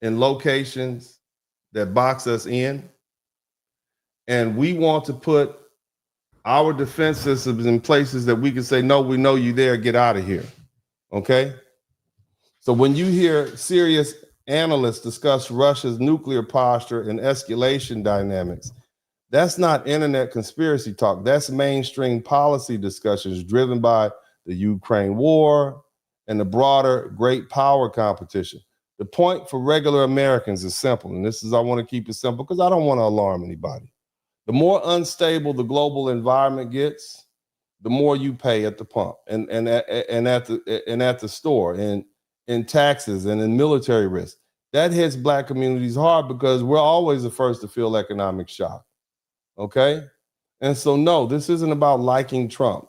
in locations that box us in. And we want to put our defense systems in places that we can say, no, we know you there, get out of here. Okay? So when you hear serious analysts discuss Russia's nuclear posture and escalation dynamics, that's not internet conspiracy talk. That's mainstream policy discussions driven by the Ukraine war and the broader great power competition. The point for regular Americans is simple, and I want to keep it simple because I don't want to alarm anybody. The more unstable the global environment gets, the more you pay at the pump and at the store and in taxes and in military risk. That hits Black communities hard because we're always the first to feel economic shock. Okay? And so, no, this isn't about liking Trump.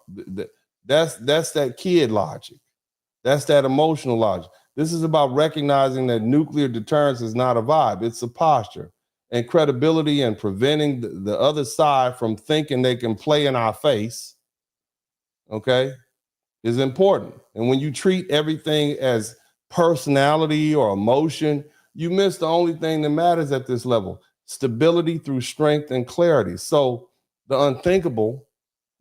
That's that kid logic. That's that emotional logic. This is about recognizing that nuclear deterrence is not a vibe. It's a posture. And credibility and preventing the other side from thinking they can play in our face, okay, is important. And when you treat everything as personality or emotion, you miss the only thing that matters at this level: stability through strength and clarity. So the unthinkable,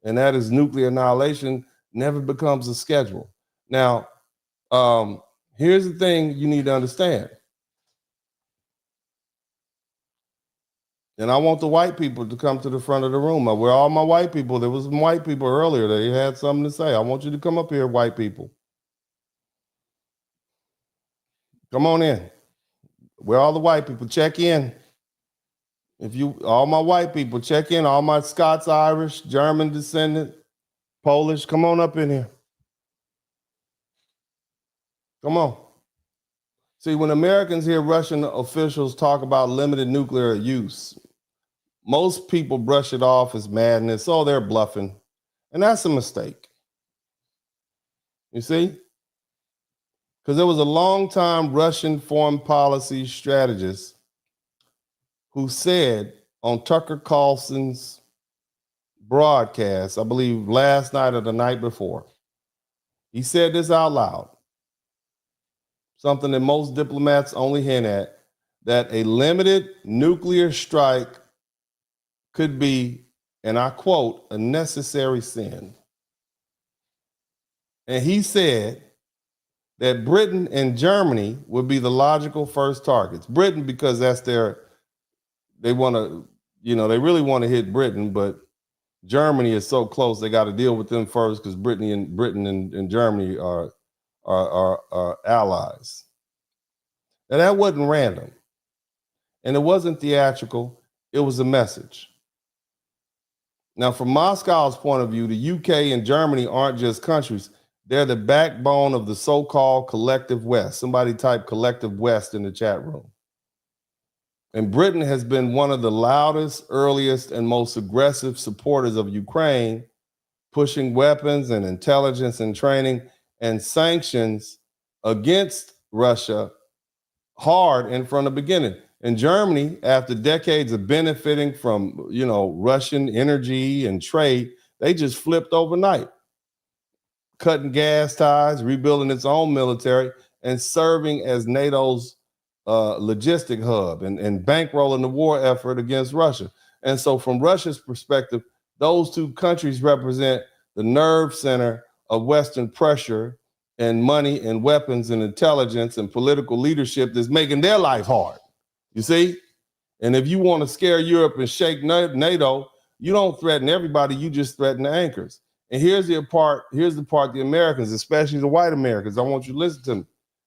and that is nuclear annihilation, never becomes a schedule. Now, here's the thing you need to understand. And I want the white people to come to the front of the room. Where all my white people, there was some white people earlier, they had something to say. I want you to come up here, white people. Come on in. Where all the white people, check in. All my white people, check in. All my Scots, Irish, German descendant, Polish, come on up in here. Come on. See, when Americans hear Russian officials talk about limited nuclear use, most people brush it off as madness. Oh, they're bluffing. And that's a mistake. You see? Because there was a long-time Russian foreign policy strategist who said on Tucker Carlson's broadcast, I believe last night or the night before, he said this out loud, something that most diplomats only hint at, that a limited nuclear strike could be, and I quote, a necessary sin. And he said that Britain and Germany would be the logical first targets. Britain, because that's they want to, they really want to hit Britain, but Germany is so close, they got to deal with them first because Britain and Germany are allies. And that wasn't random. And it wasn't theatrical, it was a message. Now, from Moscow's point of view, the UK and Germany aren't just countries. They're the backbone of the so-called collective West. Somebody type collective West in the chat room. And Britain has been one of the loudest, earliest, and most aggressive supporters of Ukraine, pushing weapons and intelligence and training and sanctions against Russia hard and from the beginning. And Germany, after decades of benefiting from, Russian energy and trade, They just flipped overnight, cutting gas ties, rebuilding its own military, and serving as NATO's logistic hub and bankrolling the war effort against Russia. And so from Russia's perspective, those two countries represent the nerve center of Western pressure and money and weapons and intelligence and political leadership that's making their life hard. You see? And if you want to scare Europe and shake NATO, you don't threaten everybody, you just threaten the anchors. And here's the part the Americans, especially the white Americans, I want you to listen to me,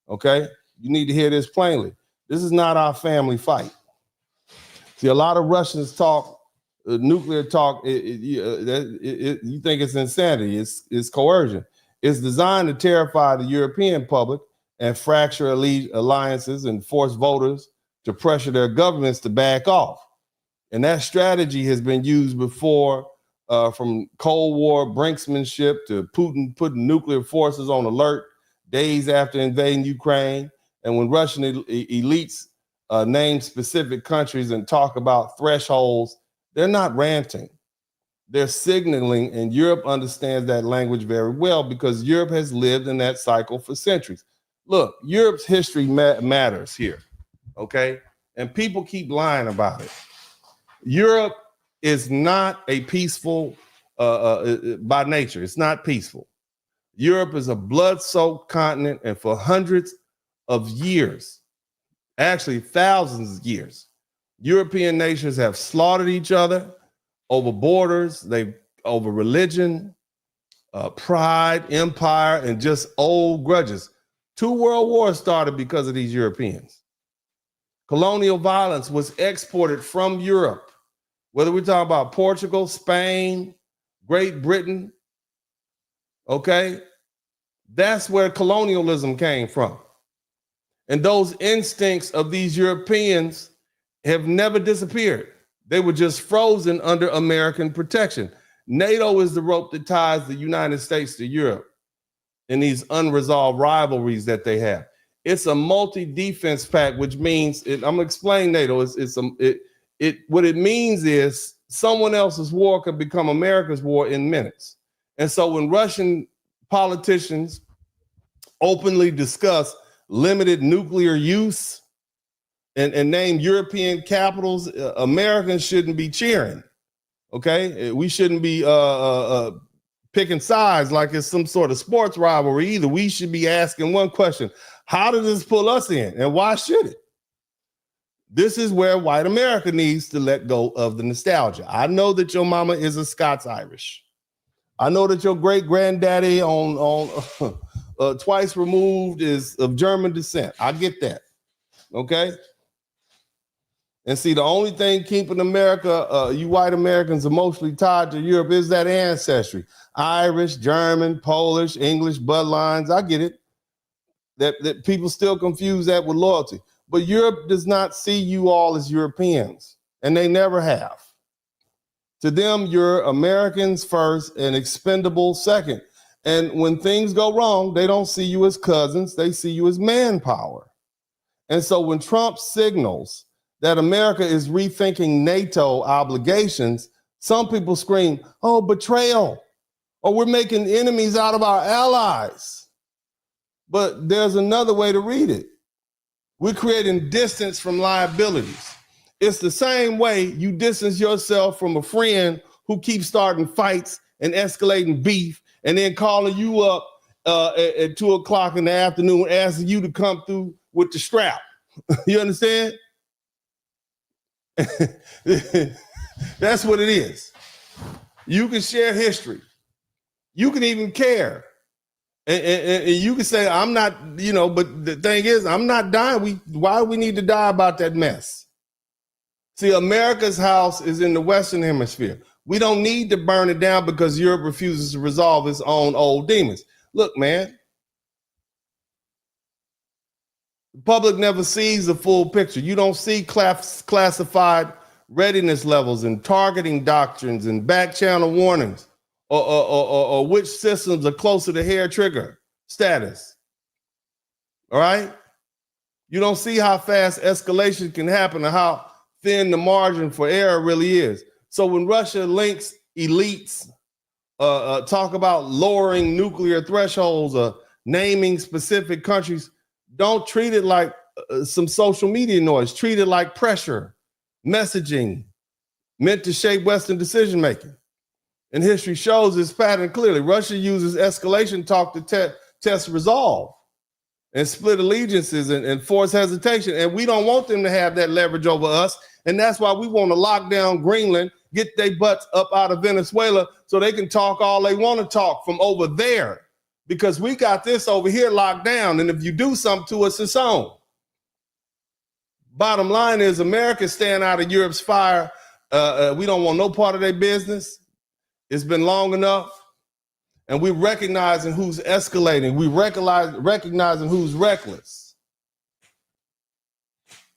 okay? You need to hear this plainly. This is not our family fight. See, a lot of Russians talk, nuclear talk, you think it's insanity, it's coercion. It's designed to terrify the European public and fracture alliances and force voters to pressure their governments to back off. And that strategy has been used before, from Cold War brinksmanship to Putin putting nuclear forces on alert days after invading Ukraine. And when Russian elites name specific countries and talk about thresholds, they're not ranting. They're signaling, and Europe understands that language very well because Europe has lived in that cycle for centuries. Look, Europe's history matters here, okay? And people keep lying about it. Europe is not a peaceful, by nature, it's not peaceful. Europe is a blood-soaked continent, and for hundreds of years, actually thousands of years, European nations have slaughtered each other over borders, over religion, pride, empire, and just old grudges. 2 world wars started because of these Europeans. Colonial violence was exported from Europe, whether we're talking about Portugal, Spain, Great Britain, okay? That's where colonialism came from. And those instincts of these Europeans have never disappeared. They were just frozen under American protection. NATO is the rope that ties the United States to Europe in these unresolved rivalries that they have. It's a multi-defense pact, which means, I'm gonna explain NATO. What it means is someone else's war could become America's war in minutes. And so when Russian politicians openly discuss limited nuclear use and name European capitals, Americans shouldn't be cheering, okay? We shouldn't be picking sides like it's some sort of sports rivalry either. We should be asking one question: how did this pull us in, and why should it? This is where white America needs to let go of the nostalgia. I know that your mama is a Scots-Irish. I know that your great-granddaddy on twice removed is of German descent. I get that, okay? And see, the only thing keeping America, you white Americans, emotionally tied to Europe is that ancestry. Irish, German, Polish, English bloodlines. I get it. That people still confuse that with loyalty. But Europe does not see you all as Europeans, and they never have. To them, you're Americans first and expendable second. And when things go wrong, they don't see you as cousins. They see you as manpower. And so when Trump signals that America is rethinking NATO obligations, some people scream, oh, betrayal, or we're making enemies out of our allies. But there's another way to read it. We're creating distance from liabilities. It's the same way you distance yourself from a friend who keeps starting fights and escalating beef and then calling you up at 2 o'clock in the afternoon, asking you to come through with the strap. You understand? That's what it is. You can share history. You can even care. And you can say, I'm not, but the thing is, I'm not dying. Why do we need to die about that mess? See, America's house is in the Western Hemisphere. We don't need to burn it down because Europe refuses to resolve its own old demons. Look, man, the public never sees the full picture. You don't see classified readiness levels and targeting doctrines and back channel warnings or which systems are closer to hair trigger status. All right? You don't see how fast escalation can happen and how thin the margin for error really is. So when Russia links elites talk about lowering nuclear thresholds or naming specific countries, don't treat it like some social media noise. Treat it like pressure, messaging meant to shape Western decision making. And history shows this pattern clearly. Russia uses escalation talk to test resolve and split allegiances and force hesitation. And we don't want them to have that leverage over us. And that's why we want to lock down Greenland, get their butts up out of Venezuela so they can talk all they want to talk from over there. Because we got this over here locked down. And if you do something to us, it's on. Bottom line is America's staying out of Europe's fire. We don't want no part of their business. It's been long enough. And we're recognizing who's escalating. We recognizing who's reckless.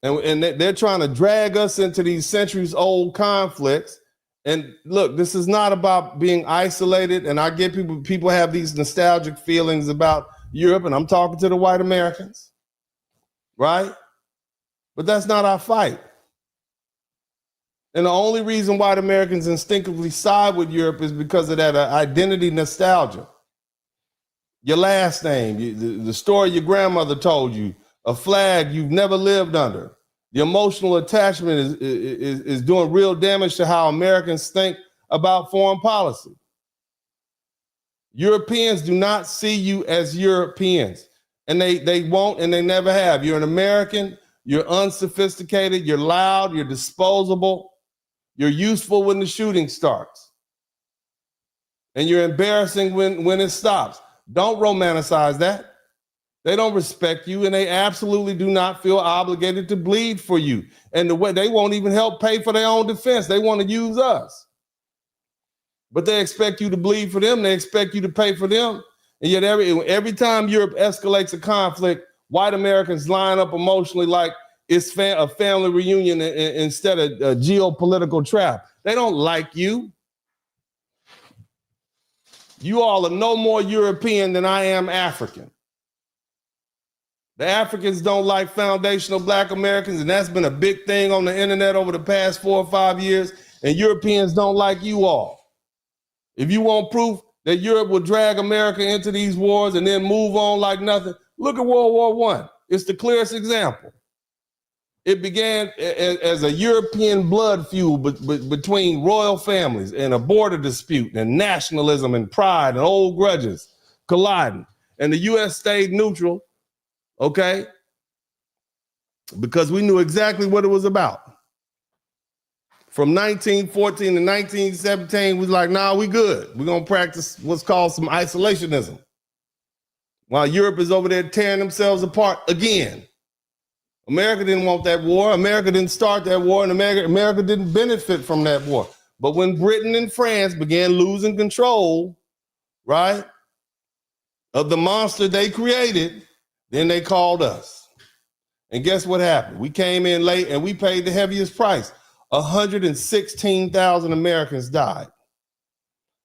And they're trying to drag us into these centuries-old conflicts. And look, this is not about being isolated. And I get people have these nostalgic feelings about Europe, and I'm talking to the white Americans, right? But that's not our fight. And the only reason white Americans instinctively side with Europe is because of that identity nostalgia. Your last name, the story your grandmother told you, a flag you've never lived under. The emotional attachment is doing real damage to how Americans think about foreign policy. Europeans do not see you as Europeans, and they won't, and they never have. You're an American, you're unsophisticated, you're loud, you're disposable, you're useful when the shooting starts, and you're embarrassing when it stops. Don't romanticize that. They don't respect you, and they absolutely do not feel obligated to bleed for you. And the way they won't even help pay for their own defense. They want to use us. But they expect you to bleed for them. They expect you to pay for them. And yet every time Europe escalates a conflict, white Americans line up emotionally like it's a family reunion instead of a geopolitical trap. They don't like you. You all are no more European than I am African. The Africans don't like foundational Black Americans, and that's been a big thing on the internet over the past 4 or 5 years, and Europeans don't like you all. If you want proof that Europe will drag America into these wars and then move on like nothing, look at World War I. It's the clearest example. It began as a European blood feud between royal families and a border dispute and nationalism and pride and old grudges colliding. And the U.S. stayed neutral, okay? Because we knew exactly what it was about. From 1914 to 1917, we was like, nah, we good. We're going to practice what's called some isolationism. While Europe is over there tearing themselves apart again. America didn't want that war. America didn't start that war, and America didn't benefit from that war. But when Britain and France began losing control, right, of the monster they created, then they called us. And guess what happened? We came in late and we paid the heaviest price. 116,000 Americans died.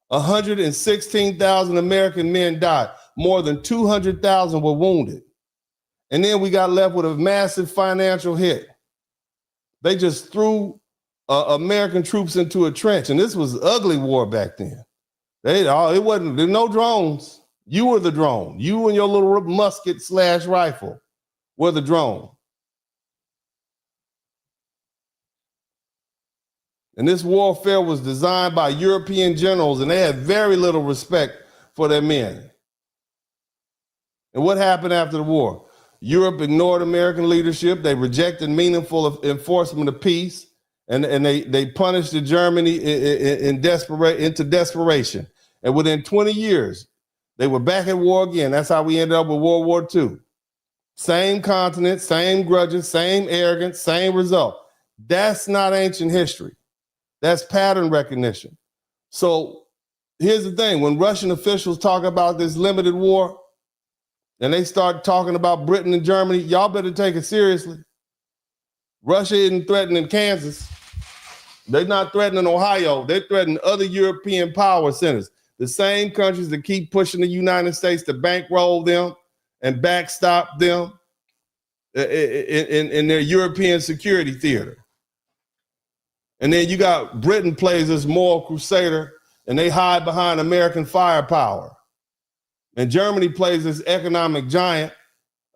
116,000 American men died. More than 200,000 were wounded. And then we got left with a massive financial hit. They just threw American troops into a trench. And this was an ugly war back then. There were no drones. You were the drone. You and your little musket / rifle were the drone. And this warfare was designed by European generals, and they had very little respect for their men. And what happened after the war? Europe ignored American leadership. They rejected meaningful enforcement of peace, and they punished the Germany into desperation. And within 20 years, they were back at war again. That's how we ended up with World War II. Same continent, same grudges, same arrogance, same result. That's not ancient history. That's pattern recognition. So here's the thing. When Russian officials talk about this limited war, and they start talking about Britain and Germany, y'all better take it seriously. Russia isn't threatening Kansas. They're not threatening Ohio. They're threatening other European power centers. The same countries that keep pushing the United States to bankroll them and backstop them in their European security theater. And then you got Britain plays this moral crusader and they hide behind American firepower. And Germany plays this economic giant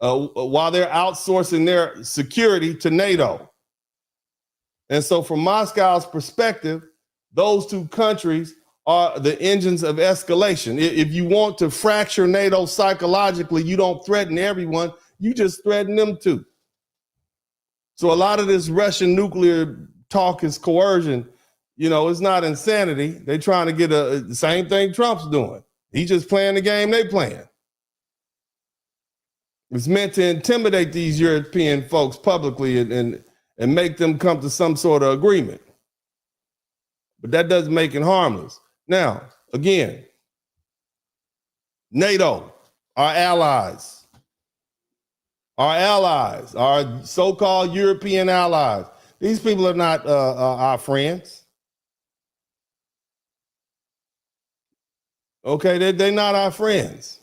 while they're outsourcing their security to NATO. And so from Moscow's perspective, those two countries are the engines of escalation. If you want to fracture NATO psychologically, you don't threaten everyone, you just threaten them too. So a lot of this Russian nuclear talk is coercion. You know, it's not insanity. They're trying to get the same thing Trump's doing. He's just playing the game they playing. It's meant to intimidate these European folks publicly and make them come to some sort of agreement. But that doesn't make it harmless. Now, again, NATO, our allies, our so-called European allies. These people are not our friends. Okay, they're not our friends.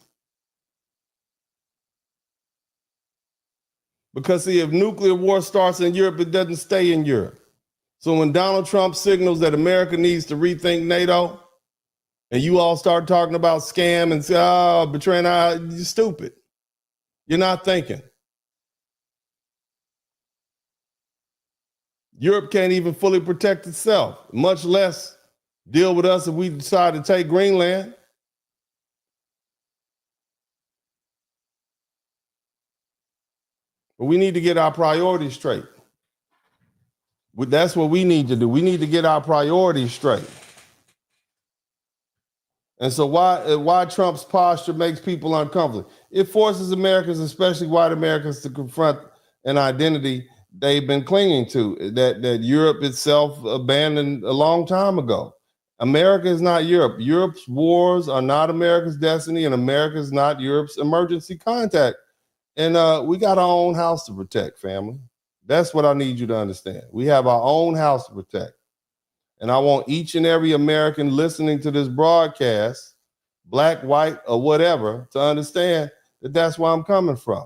Because see, if nuclear war starts in Europe, it doesn't stay in Europe. So when Donald Trump signals that America needs to rethink NATO, and you all start talking about scam and say, oh, betraying, you're stupid. You're not thinking. Europe can't even fully protect itself, much less deal with us if we decide to take Greenland. But we need to get our priorities straight. That's what we need to do. We need to get our priorities straight. And so why Trump's posture makes people uncomfortable? It forces Americans, especially white Americans, to confront an identity they've been clinging to, that Europe itself abandoned a long time ago. America is not Europe. Europe's wars are not America's destiny, and America is not Europe's emergency contact. And we got our own house to protect, family. That's what I need you to understand. We have our own house to protect. And I want each and every American listening to this broadcast, black, white, or whatever, to understand that that's where I'm coming from.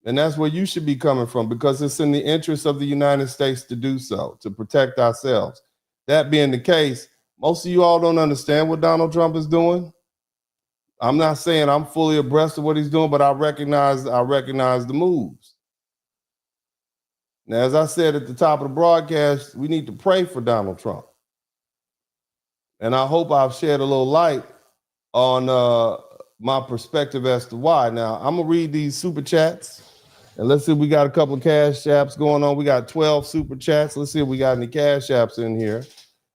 And that's where you should be coming from, because it's in the interest of the United States to do so, to protect ourselves. That being the case, most of you all don't understand what Donald Trump is doing. I'm not saying I'm fully abreast of what he's doing, but I recognize the moves. Now, as I said at the top of the broadcast, we need to pray for Donald Trump. And I hope I've shed a little light on my perspective as to why. Now, I'm going to read these super chats. And let's see if we got a couple of cash apps going on. We got 12 super chats. Let's see if we got any cash apps in here.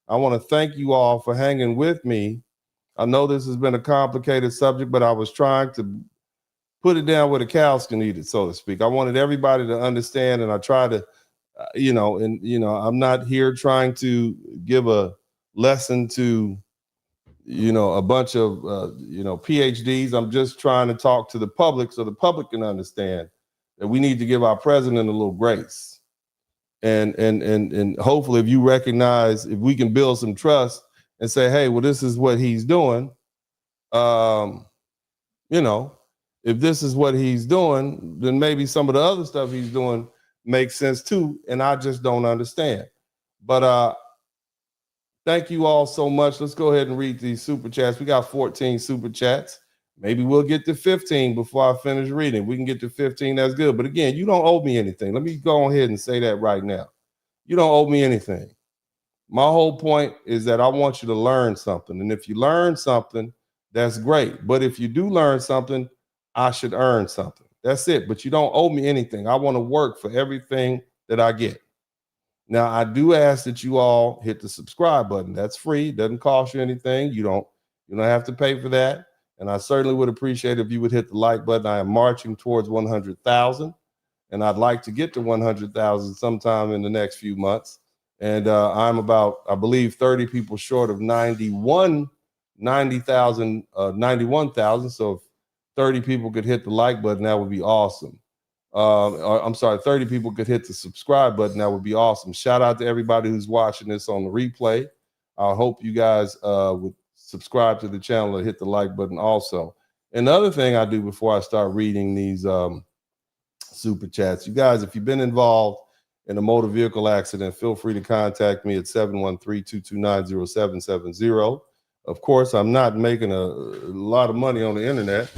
I want to thank you all for hanging with me. I know this has been a complicated subject, but I was trying to put it down where the cows can eat it, so to speak. I wanted everybody to understand, and I try to, I'm not here trying to give a lesson to, a bunch of, PhDs. I'm just trying to talk to the public so the public can understand that we need to give our president a little grace. And hopefully if you recognize, if we can build some trust and say, hey, well, this is what he's doing, if this is what he's doing, then maybe some of the other stuff he's doing makes sense too, and I just don't understand. But thank you all so much. Let's go ahead and read these super chats. We got 14 super chats. Maybe we'll get to 15 before I finish reading. We can get to 15, that's good. But again, you don't owe me anything. Let me go ahead and say that right now. You don't owe me anything. My whole point is that I want you to learn something. And if you learn something, that's great. But if you do learn something, I should earn something. That's it. But you don't owe me anything. I want to work for everything that I get. Now, I do ask that you all hit the subscribe button. That's free. It doesn't cost you anything. You don't have to pay for that. And I certainly would appreciate if you would hit the like button. I am marching towards 100,000. And I'd like to get to 100,000 sometime in the next few months. And I'm about, I believe, 30 people short of 91,000. So if 30 people could hit the like button, that would be awesome. 30 people could hit the subscribe button. That would be awesome. Shout out to everybody who's watching this on the replay. I hope you guys would subscribe to the channel and hit the like button also. And the other thing I do before I start reading these super chats, you guys, if you've been involved in a motor vehicle accident, feel free to contact me at 713-229-0770. Of course, I'm not making a lot of money on the internet.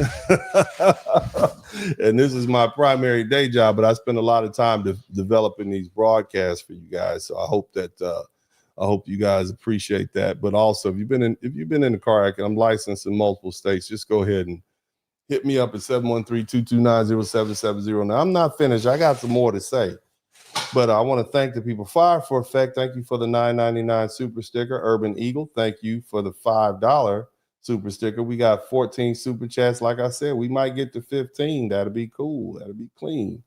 And this is my primary day job, but I spend a lot of time developing these broadcasts for you guys. So I hope you guys appreciate that. But also, if you've been in a car accident, I'm licensed in multiple states. Just go ahead and hit me up at 713-229-0770. Now, I'm not finished. I got some more to say. But I want to thank the people. Fire for Effect, thank you for the $9.99 super sticker. Urban Eagle, thank you for the $5 super sticker. We got 14 super chats. Like I said, we might get to 15. That'll be cool. That'll be clean.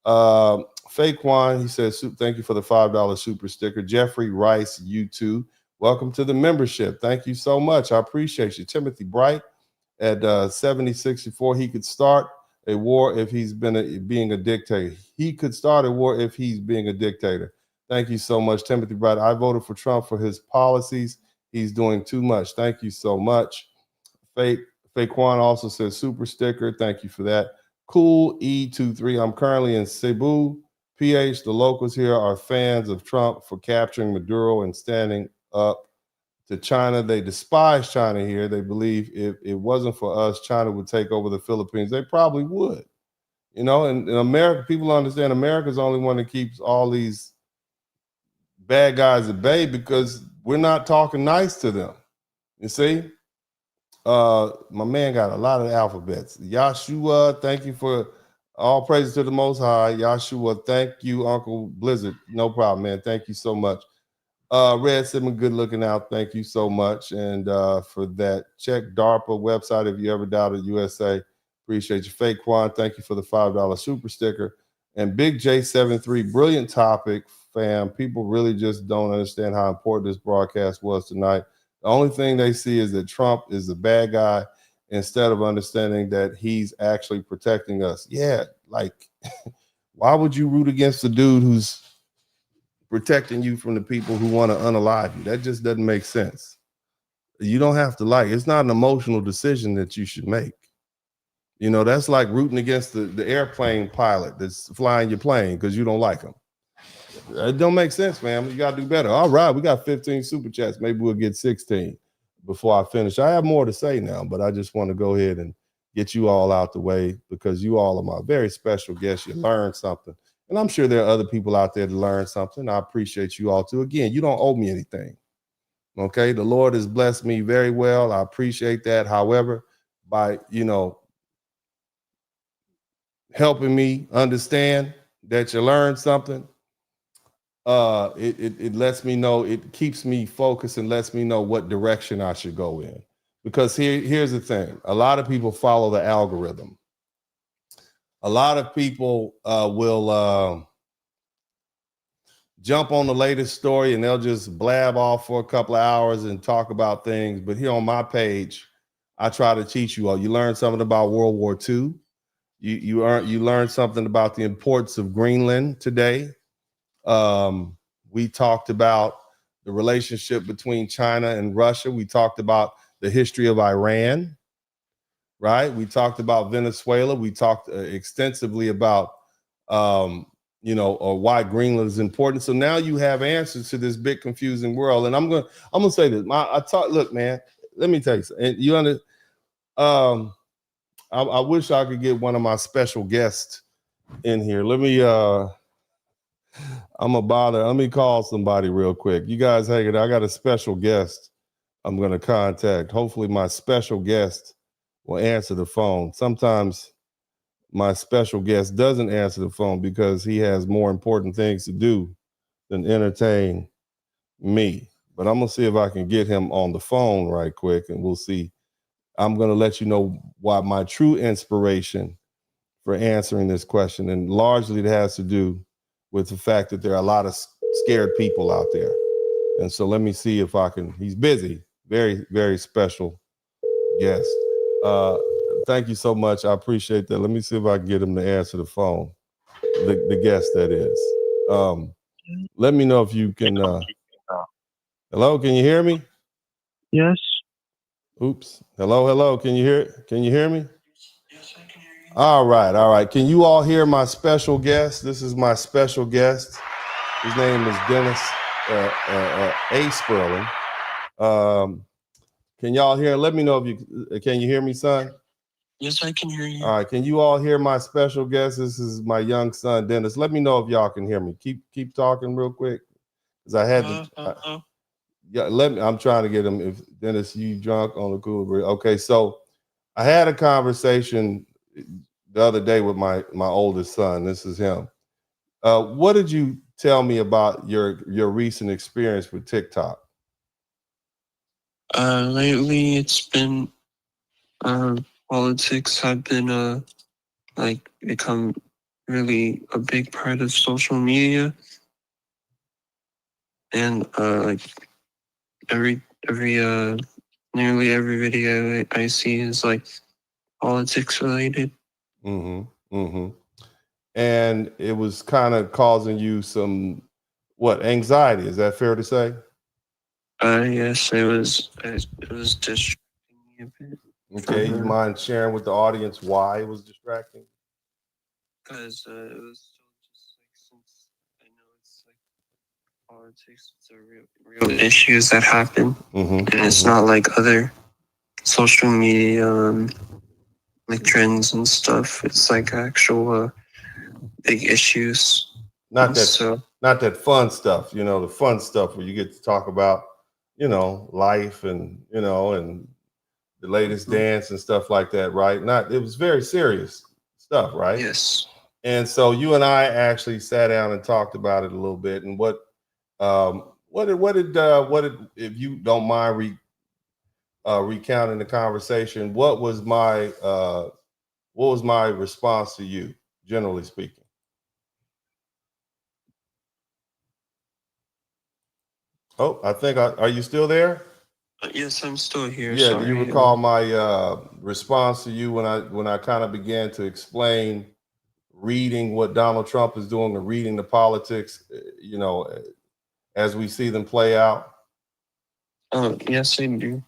Faquan, he says, thank you for the $5 super sticker. Jeffrey Rice, you too. Welcome to the membership. Thank you so much. I appreciate you. Timothy Bright at 7064, he could start a war if he's being a dictator. He could start a war if he's being a dictator. Thank you so much, Timothy Bright. I voted for Trump for his policies. He's doing too much. Thank you so much. Faquan also says super sticker. Thank you for that. Cool E23. I'm currently in Cebu, PH. The locals here are fans of Trump for capturing Maduro and standing up to China. They despise China here. They believe if it wasn't for us, China would take over the Philippines. They probably would. And in America, people understand America's the only one that keeps all these bad guys at bay because we're not talking nice to them. You see? My man got a lot of alphabets. Yahshua, thank you for all praises to the Most High. Yahshua, thank you, Uncle Blizzard. No problem, man. Thank you so much. Red Simon, good looking out. Thank you so much. And for that, check DARPA website if you ever doubted USA. Appreciate you. Faquan, thank you for the $5 super sticker. And Big J73, brilliant topic, fam. People really just don't understand how important this broadcast was tonight. The only thing they see is that Trump is the bad guy instead of understanding that he's actually protecting us. Yeah, like, why would you root against the dude who's protecting you from the people who want to unalive you? That just doesn't make sense. You don't have to like, it's not an emotional decision that you should make. That's like rooting against the airplane pilot that's flying your plane because you don't like him. It don't make sense, man. You got to do better. All right, we got 15 super chats. Maybe we'll get 16 before I finish. I have more to say now, but I just want to go ahead and get you all out the way because you all are my very special guests. You learned something. And I'm sure there are other people out there to learn something. I appreciate you all too. Again, you don't owe me anything. Okay. The Lord has blessed me very well. I appreciate that. However, by, helping me understand that you learned something, it lets me know, it keeps me focused and lets me know what direction I should go in. Because here's the thing. A lot of people follow the algorithm. A lot of people will jump on the latest story and they'll just blab off for a couple of hours and talk about things. But here on my page, I try to teach you all. You learn something about World War II. You learn something about the importance of Greenland today. We talked about the relationship between China and Russia. We talked about the history of Iran. Right? We talked about Venezuela. We talked extensively about, why Greenland is important. So now you have answers to this big confusing world. And I'm gonna say this. Look, man. Let me tell you something. I wish I could get one of my special guests in here. Let me. Let me call somebody real quick. You guys hang it. I got a special guest. I'm gonna contact. Hopefully, my special guest will answer the phone. Sometimes my special guest doesn't answer the phone because he has more important things to do than entertain me. But I'm going to see if I can get him on the phone right quick and we'll see. I'm going to let you know why my true inspiration for answering this question. And largely it has to do with the fact that there are a lot of scared people out there. And so let me see if I can, he's busy, very, very special guest. Thank you so much. I appreciate that. Let me see if I can get him to answer the phone. The guest, that is. Let me know if you can. Hello, can you hear me? Yes. Oops. Hello. Can you hear me? Yes, I can hear you. All right. Can you all hear my special guest? This is my special guest. His name is Dennis A. Spurling. Can y'all hear? Let me know if can you hear me, son? Yes, I can hear you. All right. Can you all hear my special guest? This is my young son, Dennis. Let me know if y'all can hear me. Keep talking real quick, because I had to. Yeah, I'm trying to get him. If Dennis, you drunk on the cool breeze? Okay, so I had a conversation the other day with my oldest son. This is him. What did you tell me about your recent experience with TikTok? Lately it's been politics have been like become really a big part of social media, and like nearly every video I see is like politics related. And it was kind of causing you some anxiety? Is that fair to say? Yes, it was distracting me a bit. Okay, you mind sharing with the audience why it was distracting? Because it was just like, since I know it's like politics, it's a real issues that happen, and it's not like other social media like trends and stuff. It's like actual big issues. Not that fun stuff, the fun stuff where you get to talk about, life and, and the latest dance and stuff like that, right? It was very serious stuff, right? Yes. And so you and I actually sat down and talked about it a little bit. And what did, if you don't mind recounting the conversation, what was my response to you, generally speaking? Oh, I think are you still there? Yes, I'm still here. Yeah, sorry. do you recall my response to you when I kind of began to explain reading what Donald Trump is doing and reading the politics, as we see them play out? Yes, I do.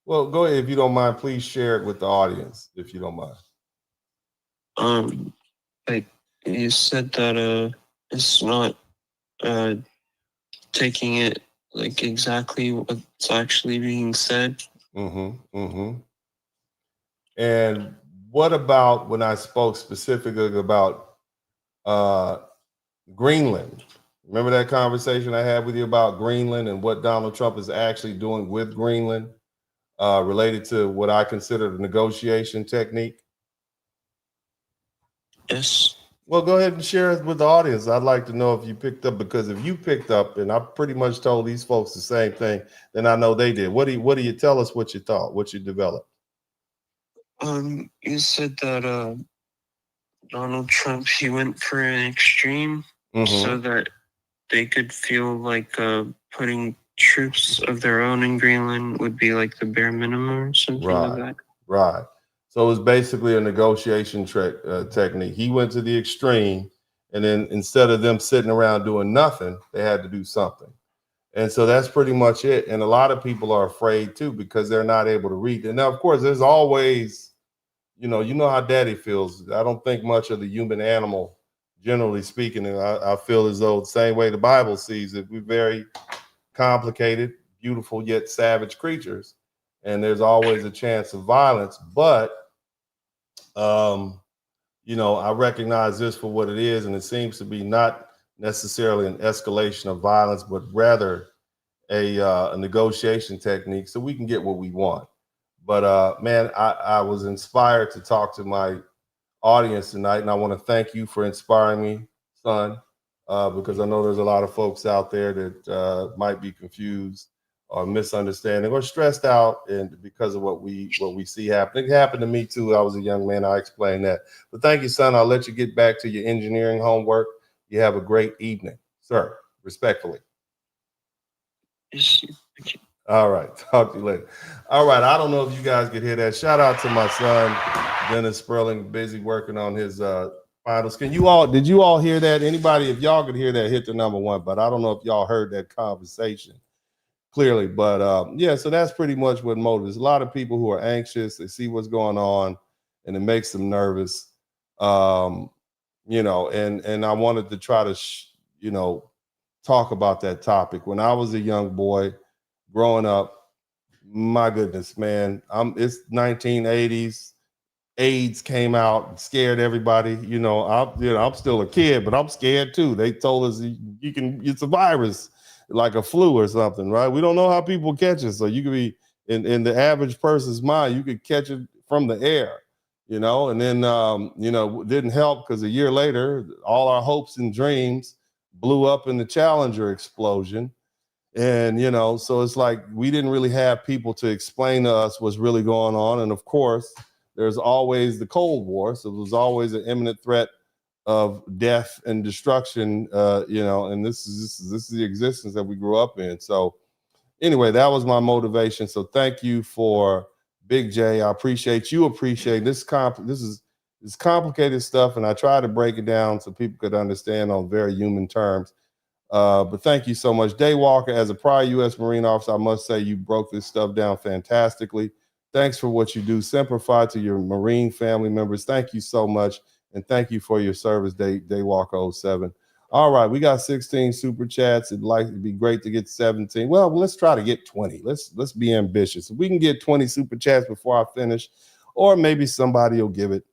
Well, go ahead, if you don't mind. Please share it with the audience, if you don't mind. Like you said that it's not taking it like exactly what's actually being said. And what about when I spoke specifically about Greenland? Remember that conversation I had with you about Greenland and what Donald Trump is actually doing with Greenland, related to what I consider the negotiation technique? Yes. Well, go ahead and share it with the audience. I'd like to know if you picked up, because if you picked up, and I pretty much told these folks the same thing, then I know they did. What do you tell us what you thought, what you developed? You said that Donald Trump, he went for an extreme so that they could feel like putting troops of their own in Greenland would be like the bare minimum or something like that. Right. So it was basically a negotiation technique. He went to the extreme, and then instead of them sitting around doing nothing, they had to do something. And so that's pretty much it. And a lot of people are afraid too, because they're not able to read. And now, of course, there's always, you know how daddy feels. I don't think much of the human animal, generally speaking. And I feel as though the same way the Bible sees it, we're very complicated, beautiful, yet savage creatures. And there's always a chance of violence. But, I recognize this for what it is. And it seems to be not necessarily an escalation of violence, but rather a negotiation technique so we can get what we want. But man, I was inspired to talk to my audience tonight, and I want to thank you for inspiring me, son, because I know there's a lot of folks out there that might be confused or misunderstanding or stressed out, and because of what we see happening. It happened to me too. I was a young man. I explained that. But thank you, son. I'll let you get back to your engineering homework. You have a great evening, sir. Respectfully. All right. Talk to you later. All right. I don't know if you guys could hear that. Shout out to my son, Dennis Spurling, busy working on his finals. Did you all hear that? Anybody, if y'all could hear that, hit the number 1. But I don't know if y'all heard that conversation clearly. But yeah, so that's pretty much what motivates. A lot of people who are anxious, they see what's going on and it makes them nervous. And I wanted to try to, talk about that topic. When I was a young boy growing up, my goodness, man, it's 1980s. AIDS came out and scared everybody. I'm still a kid, but I'm scared too. They told us it's a virus, like a flu or something, right? We don't know how people catch it. So you could be in the average person's mind, you could catch it from the air, and then, it didn't help because a year later, all our hopes and dreams blew up in the Challenger explosion. And, so it's like we didn't really have people to explain to us what's really going on. And of course, there's always the Cold War. So there was always an imminent threat of death and destruction, and this is the existence that we grew up in. So anyway, that was my motivation. So thank you for Big J. I appreciate you. Appreciate this. This is complicated stuff, and I try to break it down so people could understand on very human terms. But thank you so much. Daywalker, as a prior U.S. Marine officer, I must say you broke this stuff down fantastically. Thanks for what you do. Simplify to your Marine family members. Thank you so much. And thank you for your service, Daywalker 07. All right, we got 16 super chats. It'd be great to get 17. Well, let's try to get 20. Let's be ambitious. If we can get 20 super chats before I finish, or maybe somebody will give it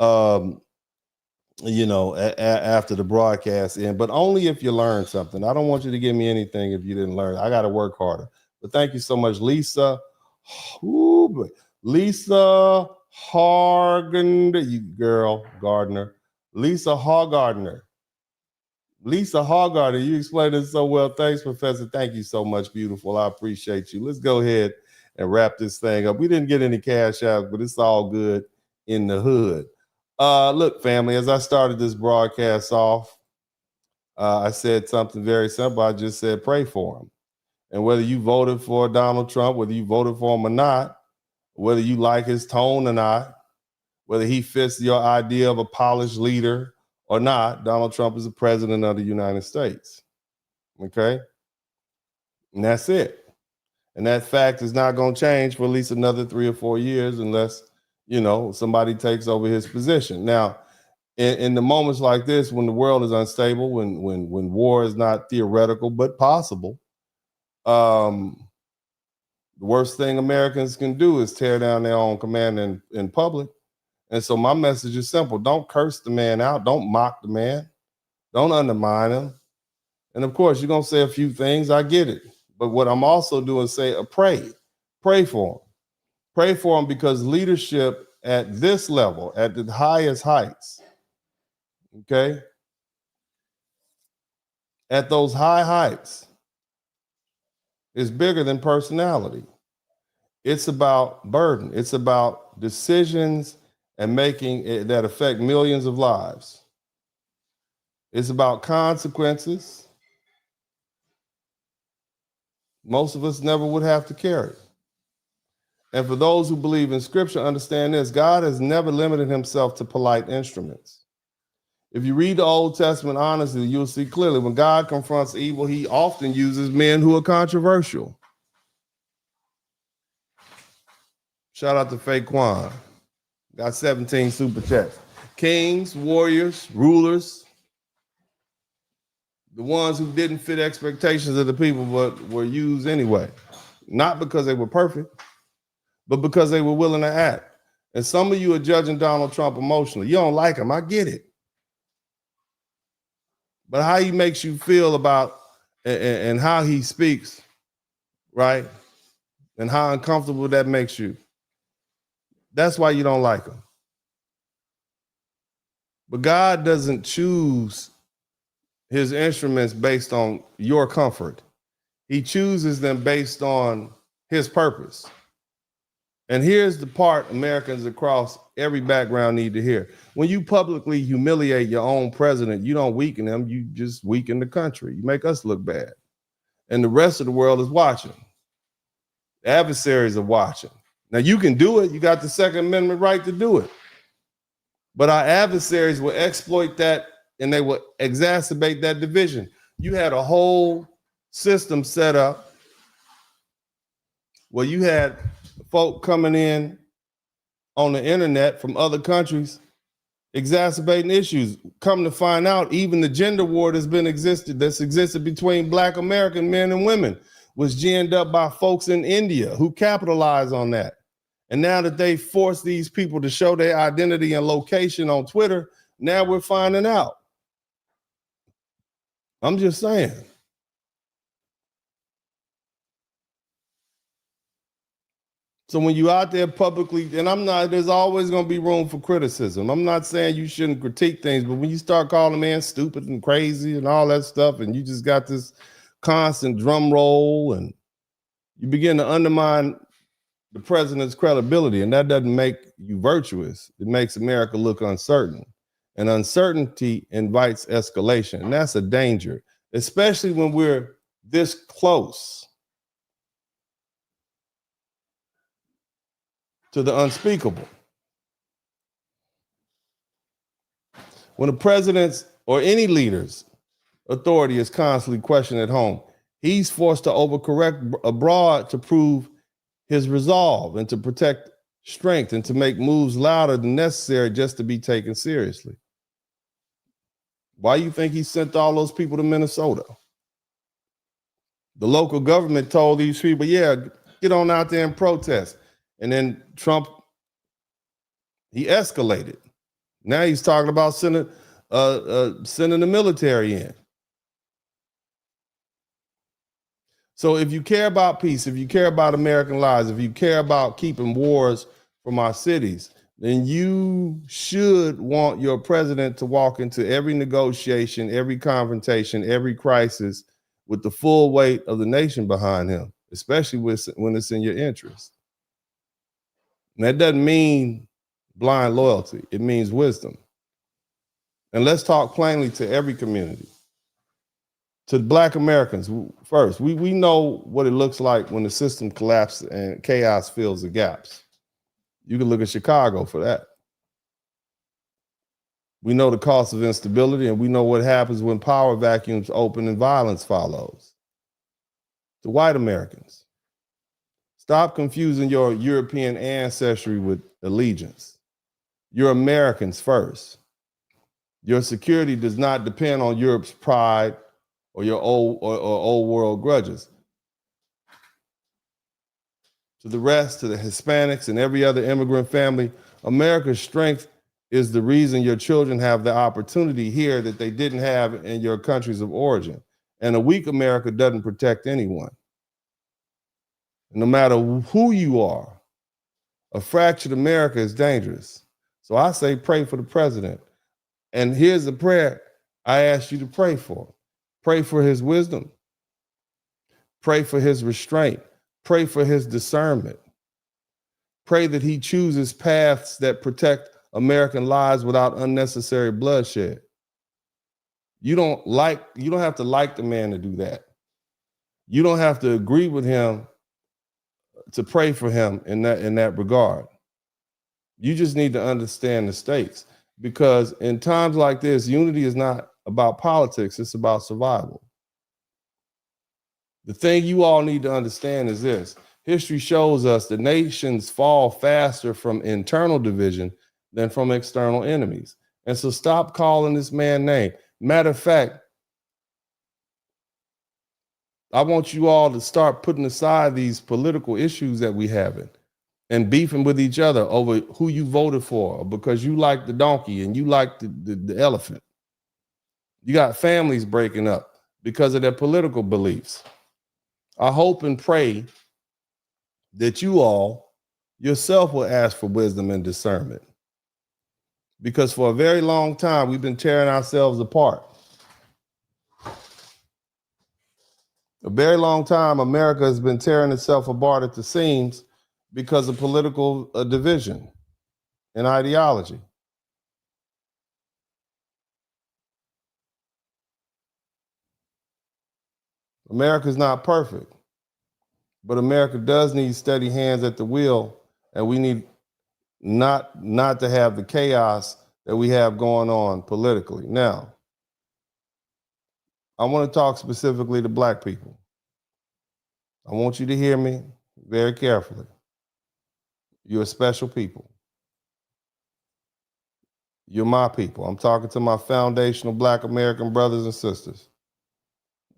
after the broadcast end, but only if you learn something. I don't want you to give me anything if you didn't learn. I got to work harder. But thank you so much, Lisa. Lisa Hargardner, Gardner. Lisa Hargardner. Lisa Hargardner, you explained it so well. Thanks, Professor. Thank you so much, beautiful. I appreciate you. Let's go ahead and wrap this thing up. We didn't get any cash out, but it's all good in the hood. Look, family, as I started this broadcast off, I said something very simple. I just said, pray for him. And whether you voted for Donald Trump, whether you voted for him or not, whether you like his tone or not, whether he fits your idea of a polished leader or not, Donald Trump is the president of the United States. Okay? And that's it. And that fact is not going to change for at least another 3 or 4 years unless, somebody takes over his position. Now, in the moments like this, when the world is unstable, when war is not theoretical but possible, the worst thing Americans can do is tear down their own command in public. And so my message is simple. Don't curse the man out. Don't mock the man. Don't undermine him. And of course, you're going to say a few things. I get it. But what I'm also doing is say, pray. Pray for him. Pray for him, because leadership at this level, at the highest heights, okay, at those high heights, is bigger than personality. It's about burden. It's about decisions and making it that affect millions of lives. It's about consequences most of us never would have to carry. And for those who believe in scripture, understand this: God has never limited himself to polite instruments. If you read the Old Testament honestly, you'll see clearly when God confronts evil, he often uses men who are controversial. Shout out to Faquan. Got 17 super chats. Kings, warriors, rulers, the ones who didn't fit expectations of the people but were used anyway. Not because they were perfect, but because they were willing to act. And some of you are judging Donald Trump emotionally. You don't like him. I get it. But how he makes you feel about and how he speaks, right? And how uncomfortable that makes you. That's why you don't like him. But God doesn't choose his instruments based on your comfort. He chooses them based on his purpose. And here's the part Americans across every background need to hear. When you publicly humiliate your own president, you don't weaken him, you just weaken the country. You make us look bad. And the rest of the world is watching. The adversaries are watching. Now you can do it. You got the Second Amendment right to do it. But our adversaries will exploit that and they will exacerbate that division. You had a whole system set up where you had folk coming in on the internet from other countries exacerbating issues. Come to find out, even the gender war that's existed between Black American men and women was ginned up by folks in India who capitalized on that. And now that they force these people to show their identity and location on Twitter, now we're finding out. I'm just saying. So when you out there publicly, and there's always going to be room for criticism. I'm not saying you shouldn't critique things, but when you start calling man stupid and crazy and all that stuff, and you just got this constant drum roll, and you begin to undermine the president's credibility, and that doesn't make you virtuous. It makes America look uncertain. And uncertainty invites escalation, and that's a danger, especially when we're this close to the unspeakable. When the president's or any leader's authority is constantly questioned at home, he's forced to overcorrect abroad to prove his resolve and to protect strength and to make moves louder than necessary just to be taken seriously. Why do you think he sent all those people to Minnesota? The local government told these people, yeah, get on out there and protest. And then Trump, he escalated. Now he's talking about sending the military in. So if you care about peace, if you care about American lives, if you care about keeping wars from our cities, then you should want your president to walk into every negotiation, every confrontation, every crisis with the full weight of the nation behind him, especially when it's in your interest. And that doesn't mean blind loyalty. It means wisdom. And let's talk plainly to every community. To Black Americans, first, we know what it looks like when the system collapses and chaos fills the gaps. You can look at Chicago for that. We know the cost of instability, and we know what happens when power vacuums open and violence follows. To white Americans, stop confusing your European ancestry with allegiance. You're Americans first. Your security does not depend on Europe's pride or your old world grudges. To the rest, to the Hispanics and every other immigrant family, America's strength is the reason your children have the opportunity here that they didn't have in your countries of origin. And a weak America doesn't protect anyone. No matter who you are, a fractured America is dangerous. So I say pray for the president. And here's the prayer I ask you to pray for. Pray for his wisdom. Pray for his restraint. Pray for his discernment. Pray that he chooses paths that protect American lives without unnecessary bloodshed. You don't have to like the man to do that. You don't have to agree with him to pray for him in that regard. You just need to understand the stakes, because in times like this, unity is not about politics, it's about survival. The thing you all need to understand is this: history shows us that nations fall faster from internal division than from external enemies. And so stop calling this man name. Matter of fact, I want you all to start putting aside these political issues that we have and beefing with each other over who you voted for because you like the donkey and you like the elephant. You got families breaking up because of their political beliefs. I hope and pray that you all yourself will ask for wisdom and discernment, because for a very long time we've been tearing ourselves apart. A very long time America has been tearing itself apart at the seams because of political division and ideology. America's not perfect, but America does need steady hands at the wheel, and we need not to have the chaos that we have going on politically. Now, I want to talk specifically to Black people. I want you to hear me very carefully. You're a special people. You're my people. I'm talking to my foundational Black American brothers and sisters.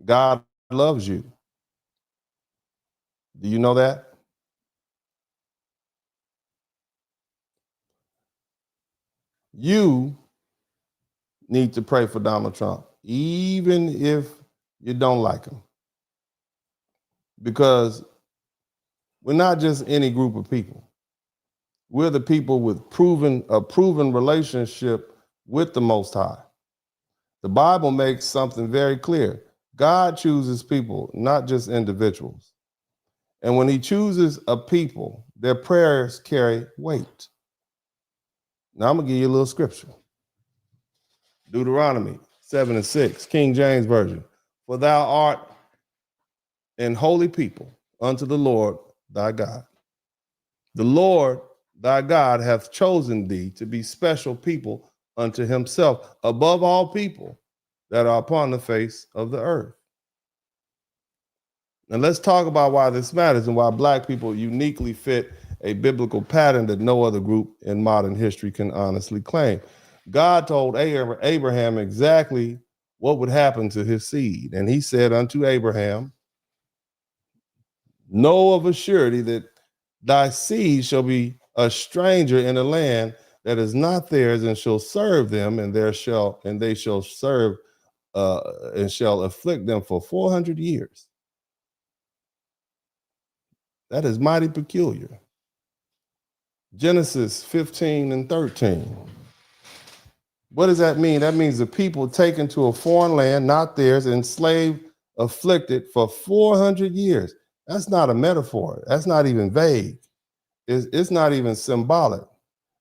God loves you. Do you know that? You need to pray for Donald Trump, even if you don't like him. Because we're not just any group of people. We're the people with a proven relationship with the Most High. The Bible makes something very clear. God chooses people, not just individuals. And when he chooses a people, their prayers carry weight. Now I'm going to give you a little scripture. Deuteronomy 7:6, King James Version. For thou art an holy people unto the Lord thy God. The Lord thy God hath chosen thee to be special people unto himself, above all people that are upon the face of the earth. And let's talk about why this matters and why Black people uniquely fit a biblical pattern that no other group in modern history can honestly claim. God told Abraham exactly what would happen to his seed. And he said unto Abraham, know of a surety that thy seed shall be a stranger in a land that is not theirs, and shall serve them, and they shall serve and shall afflict them for 400 years. That is mighty peculiar. Genesis 15:13. What does that mean? That means the people taken to a foreign land, not theirs, enslaved, afflicted for 400 years. That's not a metaphor. That's not even vague. It's not even symbolic.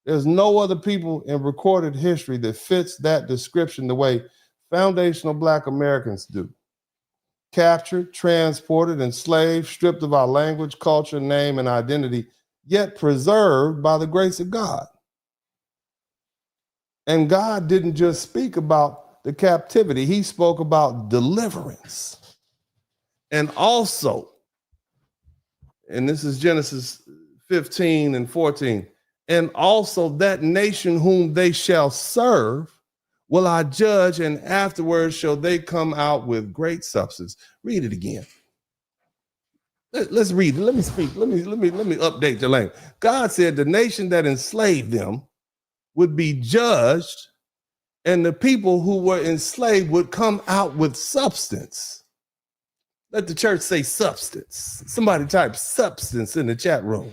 There's no other people in recorded history that fits that description the way foundational Black Americans do. Captured, transported, enslaved, stripped of our language, culture, name, and identity, yet preserved by the grace of God. And God didn't just speak about the captivity, he spoke about deliverance. And also, and this is Genesis 15:14, and also that nation whom they shall serve will I judge, and afterwards shall they come out with great substance. Read it again. Let's read it. Let me speak. Let me update the language. God said the nation that enslaved them would be judged, and the people who were enslaved would come out with substance. Let the church say substance. Somebody type substance in the chat room.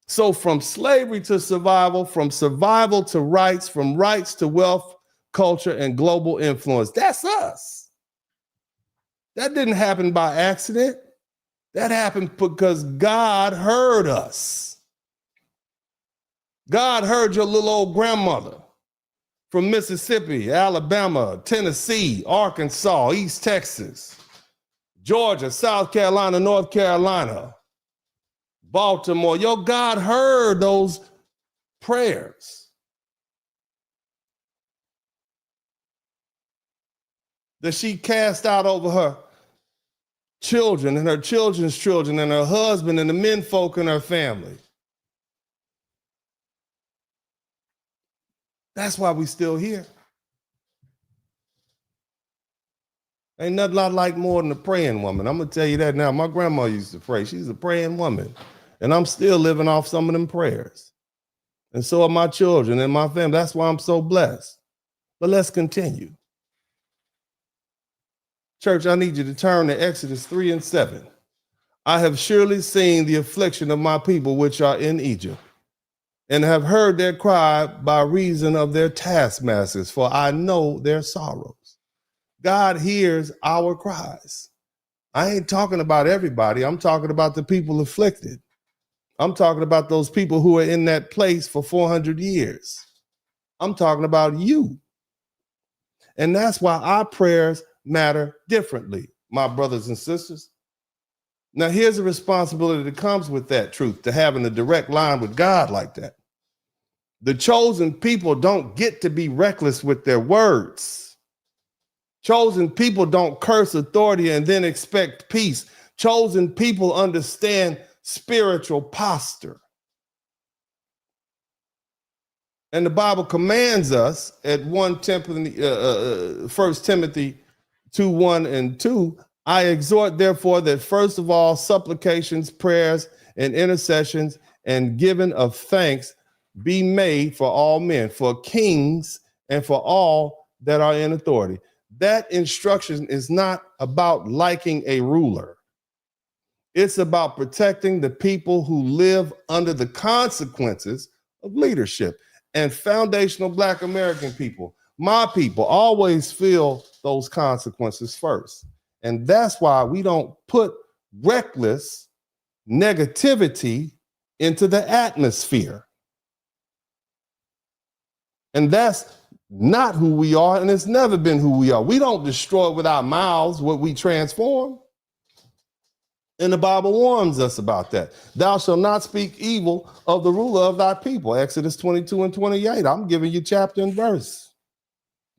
So from slavery to survival, from survival to rights, from rights to wealth, culture, and global influence. That's us. That didn't happen by accident. That happened because God heard us. God heard your little old grandmother from Mississippi, Alabama, Tennessee, Arkansas, East Texas, Georgia, South Carolina, North Carolina, Baltimore. Your God heard those prayers that she cast out over her children and her children's children and her husband and the men folk in her family. That's why we still here. Ain't nothing I like more than a praying woman. I'm gonna tell you that now. My grandma used to pray. She's a praying woman. And I'm still living off some of them prayers. And so are my children and my family. That's why I'm so blessed. But let's continue. Church, I need you to turn to Exodus 3:7. I have surely seen the affliction of my people which are in Egypt, and have heard their cry by reason of their taskmasters, for I know their sorrows. God hears our cries. I ain't talking about everybody. I'm talking about the people afflicted. I'm talking about those people who are in that place for 400 years. I'm talking about you. And that's why our prayers matter differently, my brothers and sisters. Now, here's the responsibility that comes with that truth, to having a direct line with God like that. The chosen people don't get to be reckless with their words. Chosen people don't curse authority and then expect peace. Chosen people understand spiritual posture. And the Bible commands us at 1 Timothy 2:1 and 2, I exhort therefore that first of all supplications, prayers, and intercessions and giving of thanks be made for all men, for kings and for all that are in authority. That instruction is not about liking a ruler. It's about protecting the people who live under the consequences of leadership. And foundational Black American people, my people, always feel those consequences first. And that's why we don't put reckless negativity into the atmosphere. And that's not who we are, and it's never been who we are. We don't destroy with our mouths what we transform. And the Bible warns us about that. Thou shalt not speak evil of the ruler of thy people. Exodus 22 and 28. I'm giving you chapter and verse.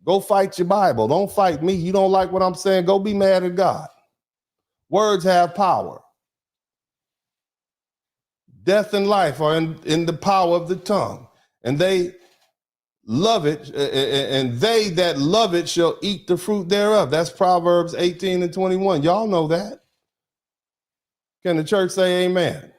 Go fight your Bible. Don't fight me. You don't like what I'm saying? Go be mad at God. Words have power. Death and life are in the power of the tongue. And they love it, and they that love it shall eat the fruit thereof. That's Proverbs 18 and 21. Y'all know that. Can the church say amen?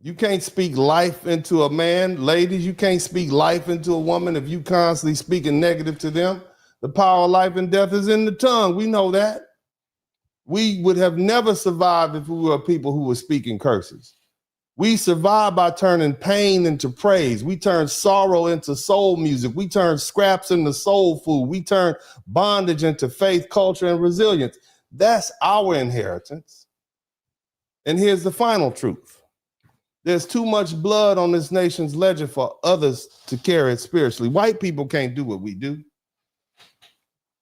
You can't speak life into a man. Ladies, you can't speak life into a woman if you constantly speaking negative to them. The power of life and death is in the tongue. We know that. We would have never survived if we were people who were speaking curses. We survive by turning pain into praise. We turn sorrow into soul music. We turn scraps into soul food. We turn bondage into faith, culture, and resilience. That's our inheritance. And here's the final truth. There's too much blood on this nation's ledger for others to carry it spiritually. White people can't do what we do.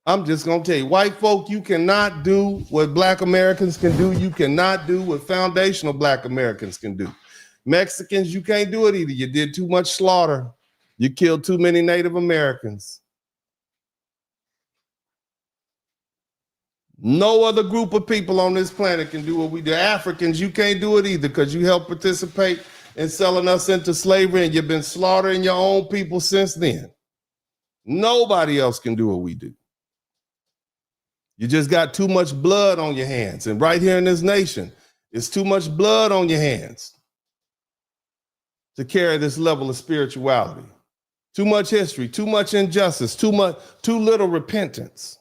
I'm just going to tell you, white folk, you cannot do what Black Americans can do. You cannot do what foundational Black Americans can do. Mexicans, you can't do it either. You did too much slaughter. You killed too many Native Americans. No other group of people on this planet can do what we do. Africans, you can't do it either because you helped participate in selling us into slavery and you've been slaughtering your own people since then. Nobody else can do what we do. You just got too much blood on your hands. And right here in this nation, it's too much blood on your hands to carry this level of spirituality. Too much history, too much injustice, too little repentance.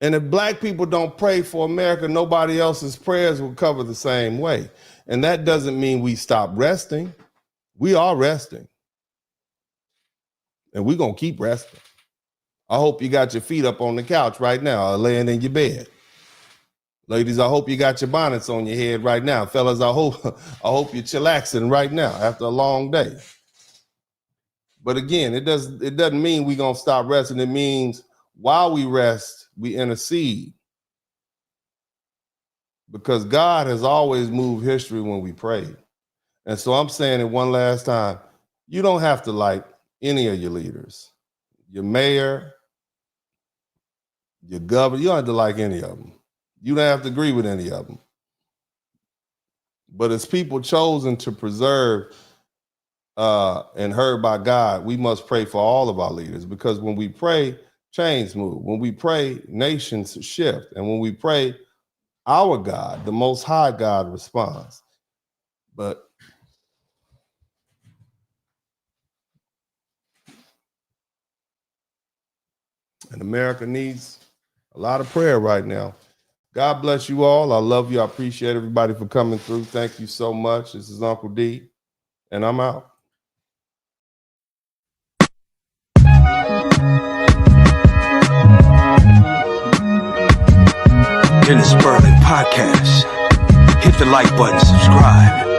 And if Black people don't pray for America, nobody else's prayers will cover the same way. And that doesn't mean we stop resting. We are resting. And we're going to keep resting. I hope you got your feet up on the couch right now or laying in your bed. Ladies, I hope you got your bonnets on your head right now. Fellas, I hope you're chillaxing right now after a long day. But again, it doesn't mean we're going to stop resting. It means while we rest, we intercede. Because God has always moved history when we pray. And so I'm saying it one last time. You don't have to like any of your leaders. Your mayor, your governor, you don't have to like any of them. You don't have to agree with any of them. But as people chosen to preserve and heard by God, we must pray for all of our leaders, because when we pray, chains move. When we pray, nations shift. And when we pray, our God, the Most High God, responds. But and America needs a lot of prayer right now. God bless you all. I love you. I appreciate everybody for coming through. Thank you so much. This is Uncle D, and I'm out. In the Spurling podcast, hit the like button, subscribe.